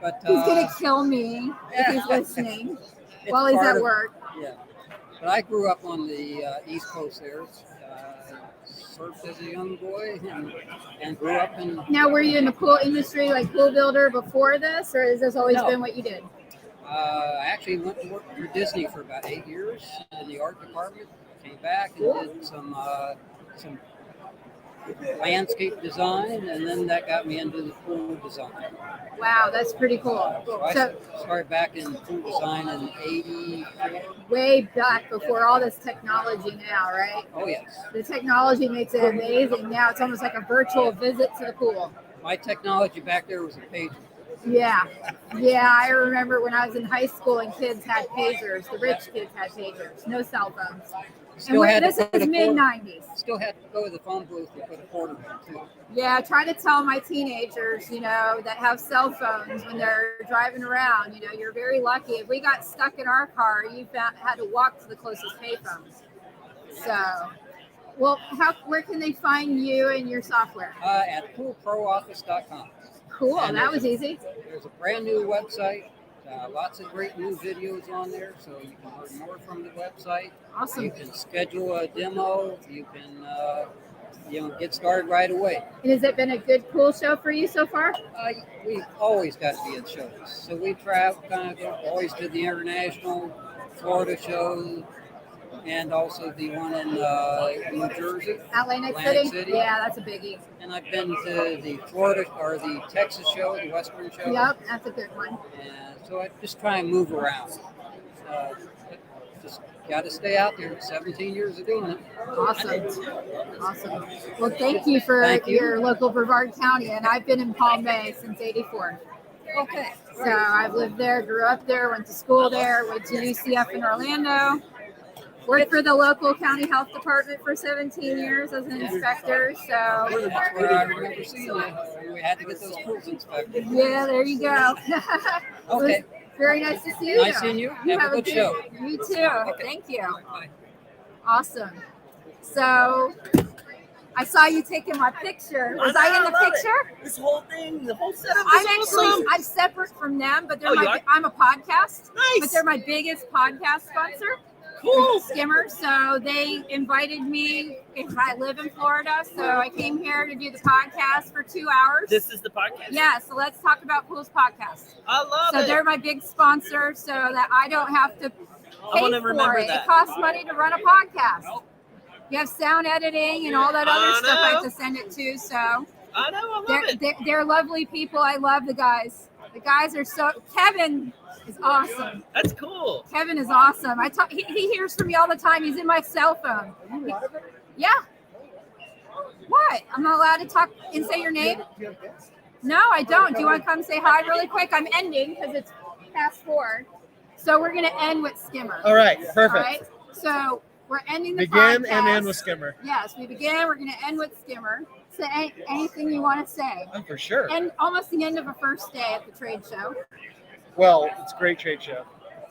But he's gonna kill me if he's listening while he's part at of- work. Yeah. But I grew up on the East Coast there. Surfed as a young boy and grew up in. Now, were you in the pool industry, like pool builder, before this, or has this always No. been what you did? I actually went to work for Disney for about 8 years in the art department. Came back and did some landscape design, and then that got me into the pool design. Wow, that's pretty cool. So I So started back in pool design in '84. way back before all this technology now, right? Oh yes. The technology makes it amazing. Now it's almost like a virtual visit to the pool. My technology back there was a pager. Yeah. Yeah, I remember when I was in high school and kids had pagers. The rich kids had pagers, no cell phones. Still had to This put is a mid quarter- 90s. Still had to go to the phone booth and put a quarter in too. Yeah, I try to tell my teenagers, that have cell phones when they're driving around, you're very lucky. If we got stuck in our car, you had to walk to the closest payphone. So, well, where can they find you and your software? At poolprooffice.com. Cool, And that there's was easy. There's a brand new website. Lots of great new videos on there, so you can learn more from the website. Awesome. You can schedule a demo. You can, get started right away. And has it been a good pool show for you so far? We've always got to be at shows, so we travel, always to the international Florida show, and also the one in New Jersey, Atlantic City? Yeah, that's a biggie. And I've been to the Florida or the Texas show, the Western show. Yep, that's a good one. And so I just try and move around. Just got to stay out there. 17 years of doing it. Awesome. Well, thank you for Thank you. your local Brevard County, and I've been in Palm Bay since '84. Okay. So I've lived there, grew up there, went to school there, went to UCF in Orlando, worked for the local county health department for 17 years as an inspector. So That's where I remember seeing you. We had to get those pools inspected. yeah, there you go. Okay. It was very nice to see you. Nice seeing you. Have a good show. You too. Thank you. Awesome. So I saw you taking my picture. Was I in the picture? This whole thing, the whole setup is awesome. I'm separate from them, but they're Oh, you are? I'm a podcast. Nice. But they're my biggest podcast sponsor. Cool. Skimmer. So they invited me because I live in Florida. So I came here to do the podcast for 2 hours. This is the podcast? Yeah. So let's talk about Pools podcast. I love it. So they're my big sponsor so that I don't have to I pay want to for remember it. that. It costs money to run a podcast. You have sound editing and all that other stuff I have to send it to. So I know. I love it. they're lovely people. I love the guys. The guys are so. Kevin is awesome. That's cool. Kevin is awesome. He hears from me all the time. He's in my cell phone. Yeah. What? I'm not allowed to talk and say your name? No, I don't. Do you want to come say hi really quick? I'm ending because it's past 4. So we're going to end with Skimmer. All right, perfect. All right. So we're ending the Begin podcast. and end with Skimmer. Yes, we begin. We're going to end with Skimmer. Say anything you want to say. Oh, for sure. And almost the end of a first day at the trade show. Well, it's a great trade show.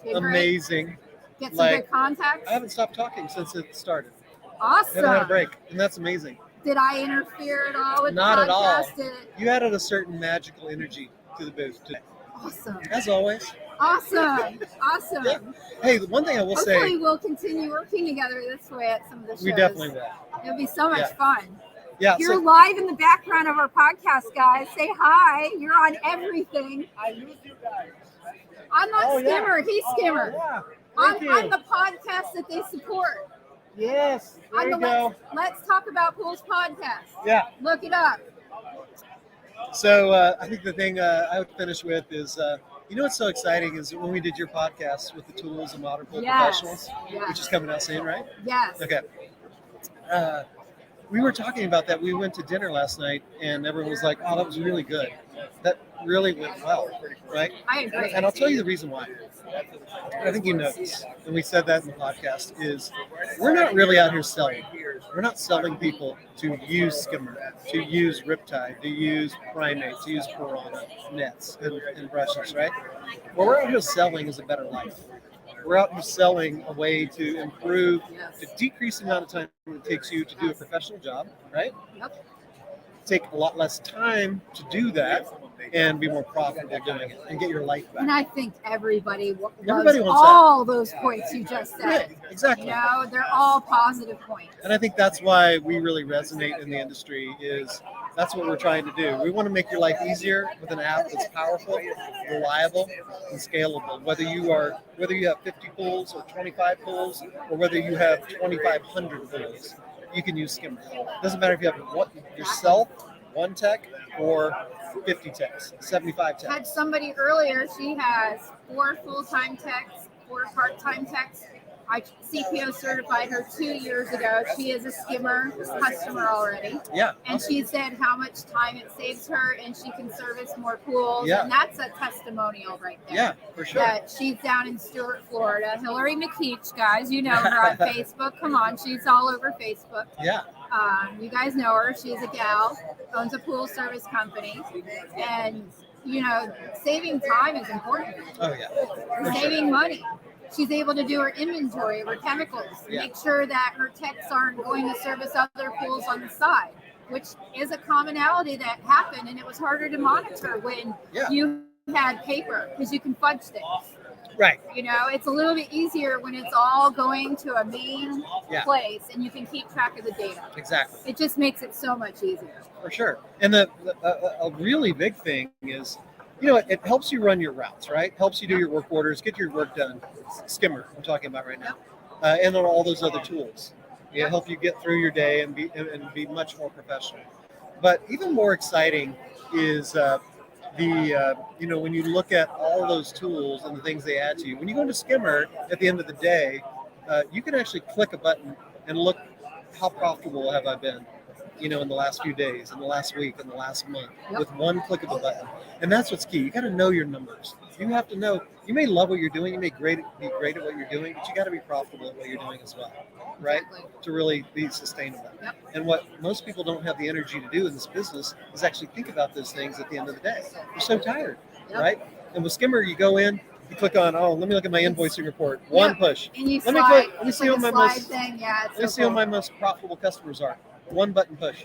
Been great. Amazing. Get some good contacts. I haven't stopped talking since it started. Awesome. I haven't had a break, and that's amazing. Did I interfere at all with Not the at all. podcast? Did it? You added a certain magical energy to the booth today. Awesome. As always. Awesome. Awesome. Yeah. Hey, the one thing I will Hopefully say, we'll continue working together this way at some of the shows. we definitely will. It'll be so much Yeah. fun. Yeah, You're so- live in the background of our podcast, guys. Say hi. You're on everything. I use you guys. I'm not Oh, yeah. Skimmer. He's Skimmer. Yeah. Thank you. I'm the podcast that they support. Yes. There I'm you the go. Let's Talk About Pools podcast. Yeah. Look it up. So I think the thing I would finish with is, you know what's so exciting is when we did your podcast with the tools and modern pool Yes. professionals, Yes. which is coming out soon, right? Yes. Okay. We were talking about that. We went to dinner last night, and everyone was like, "Oh, that was really good. That really went well, right?" I agree. And I'll tell you the reason why. I think you know this, and we said that in the podcast, is we're not really out here selling. We're not selling people to use skimmer, to use riptide, to use primate, to use piranha nets and brushes, right? What we're out here selling is a better life. We're out here selling a way to improve, to decrease the amount of time it takes you to do a professional job, right? Yep. Take a lot less time to do that and be more profitable doing it and get your life back. And I think everybody loves Everybody wants all those points you just said. Right, exactly. You know, they're all positive points. And I think that's why we really resonate in the industry is that's what we're trying to do. We want to make your life easier with an app that's powerful, reliable, and scalable. Whether you have 50 pools or 25 pools, or whether you have 2,500 pools, you can use Skimmer. Doesn't matter if you have yourself, one tech, or 50 techs, 75 techs. Had somebody earlier, she has 4 full-time techs, 4 part-time techs. I CPO certified her 2 years ago. She is a Skimmer customer already. Yeah. And she said how much time it saves her and she can service more pools. Yeah. And that's a testimonial right there. Yeah, for sure. That she's down in Stuart, Florida. Hillary McKeach, guys, you know her on Facebook. Come on, she's all over Facebook. Yeah. You guys know her. She's a gal, owns a pool service company. And, you know, saving time is important. Oh, yeah. For Saving sure. money. She's able to do her inventory of her chemicals, Yeah. make sure that her techs aren't going to service other pools on the side, which is a commonality that happened. And it was harder to monitor when Yeah. you had paper because you can fudge things. Right. You know, it's a little bit easier when it's all going to a main Yeah. place and you can keep track of the data. Exactly. It just makes it so much easier. For sure. And a really big thing is, you know, it helps you run your routes, right? Helps you do your work orders, get your work done. Skimmer, I'm talking about right now. And then all those other tools. It help you get through your day and be much more professional. But even more exciting is you know, when you look at all those tools and the things they add to you. When you go into Skimmer, at the end of the day, you can actually click a button and look how profitable have I been, you know, in the last few days, in the last week, in the last month, with one click of a button. And that's what's key. You got to know your numbers. You have to know. You may love what you're doing. You may be great at what you're doing, but you got to be profitable at what you're doing as well, right? To really be sustainable. Yep. And what most people don't have the energy to do in this business is actually think about those things at the end of the day. You're so tired, Yep. right? And with Skimmer, you go in, you click on, let me look at my invoicing report. One push. And you Let me slide, let me it's see like who a my slide most thing. Yeah, it's let me so see who cool. my most profitable customers are. One button push.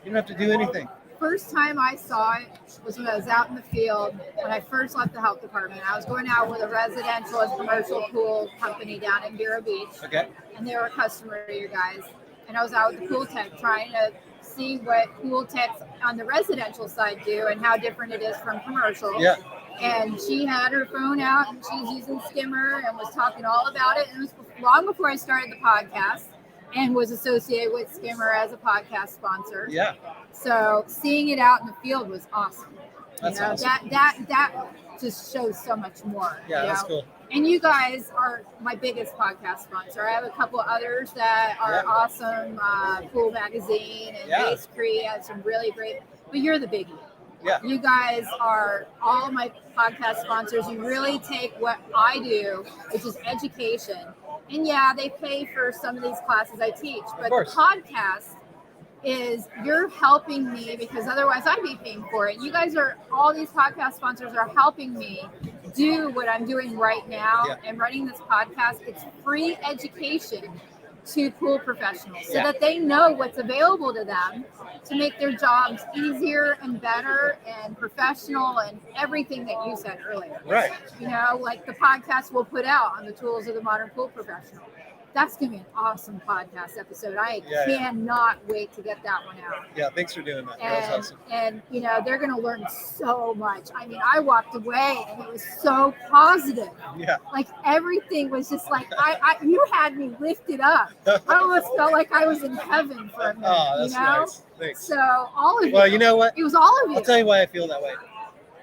You don't have to do anything. first time I saw it was when I was out in the field when I first left the health department. I was going out with a residential and commercial pool company down in Vero Beach. Okay. And they were a customer of your guys. And I was out with the pool tech trying to see what pool techs on the residential side do and how different it is from commercial. Yeah. And she had her phone out and she was using Skimmer and was talking all about it. And it was long before I started the podcast and was associated with Skimmer as a podcast sponsor. Yeah. So seeing it out in the field was awesome. That's awesome. awesome. That just shows so much more. Yeah, that's cool. And you guys are my biggest podcast sponsor. I have a couple others that are awesome. Pool Magazine and Base Cree has some really great, but you're the biggie. Yeah. You guys are all my podcast sponsors. You really take what I do, which is education. And yeah, they pay for some of these classes I teach, but the podcast is you're helping me because otherwise I'd be paying for it. You guys are, all these podcast sponsors are helping me do what I'm doing right now and running this podcast. It's free education to pool professionals so that they know what's available to them to make their jobs easier and better and professional and everything that you said earlier. Right. You know, like the podcast we'll put out on the tools of the modern pool professional. That's going to be an awesome podcast episode. I cannot wait to get that one out. Yeah, thanks for doing that. That was awesome. And, you know, they're going to learn so much. I mean, I walked away and it was so positive. Yeah. Like everything was just like, you had me lifted up. I almost felt like I was in heaven for a minute, Oh, that's you know? nice. Thanks. So all of you. Well, you know what? It was all of you. I'll tell you why I feel that way.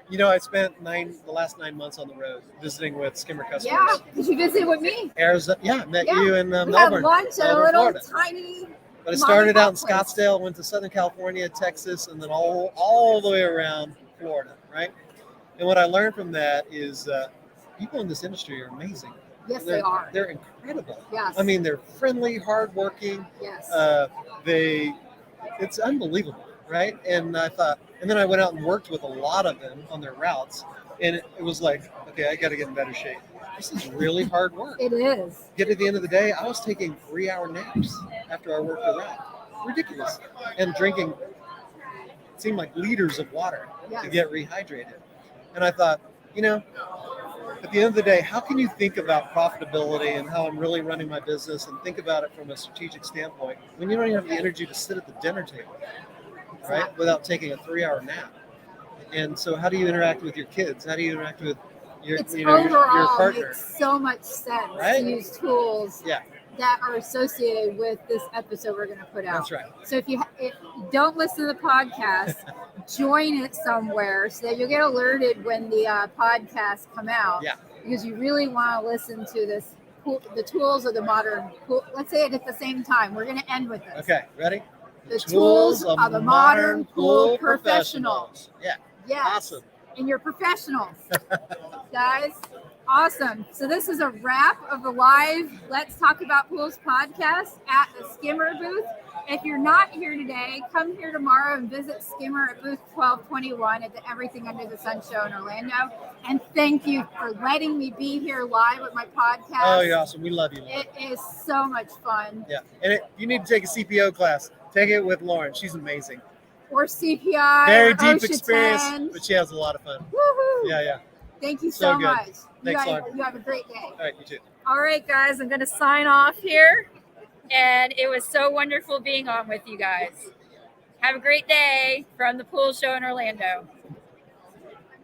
You know, I spent the last 9 months on the road visiting with Skimmer customers. Yeah, because you visited with me. Arizona, met you in We had Melbourne. lunch at a Melbourne, little Florida. tiny. But it started out in mom and pop place. Scottsdale, went to Southern California, Texas, and then all the way around Florida, right? And what I learned from that is people in this industry are amazing. Yes, they are. They're incredible. Yes. I mean, they're friendly, hardworking. Yes. It's unbelievable, right? And I thought, and then I went out and worked with a lot of them on their routes, and it was like, okay, I got to get in better shape. This is really hard work. It is. Get to the end of the day, I was taking 3-hour naps after I worked the route. Ridiculous. And drinking, it seemed like liters of water to get rehydrated. And I thought, you know, at the end of the day, how can you think about profitability and how I'm really running my business and think about it from a strategic standpoint when you don't even have the energy to sit at the dinner table, right? Without taking a 3-hour nap. And so how do you interact with your kids? How do you interact with your, your Overall partner? makes so much sense Right? to use tools that are associated with this episode we're going to put out. That's right. So if you don't listen to the podcast, join it somewhere so that you'll get alerted when the podcasts come out. Yeah. Because you really want to listen to this, the tools of the modern pool. Let's say it at the same time. We're going to end with this. Okay, ready? The tools of the modern pool professionals. Yeah. Yes. Awesome. And you're professionals. Guys, awesome. So this is a wrap of the live Let's Talk About Pools podcast at the Skimmer booth. If you're not here today, come here tomorrow and visit Skimmer at booth 1221 at the Everything Under the Sun show in Orlando. And thank you for letting me be here live with my podcast. Oh, you're awesome. We love you, Lauren. It is so much fun. Yeah. And you need to take a CPO class. Take it with Lauren. She's amazing. Or CPI. Very or deep OSHA experience, 10. but she has a lot of fun. Woohoo! Yeah. Thank you so So good. much. Thanks, Lauren. You have a great day. All right, you too. All right, guys, I'm going to sign off here. And it was so wonderful being on with you guys. Have a great day from the pool show in Orlando.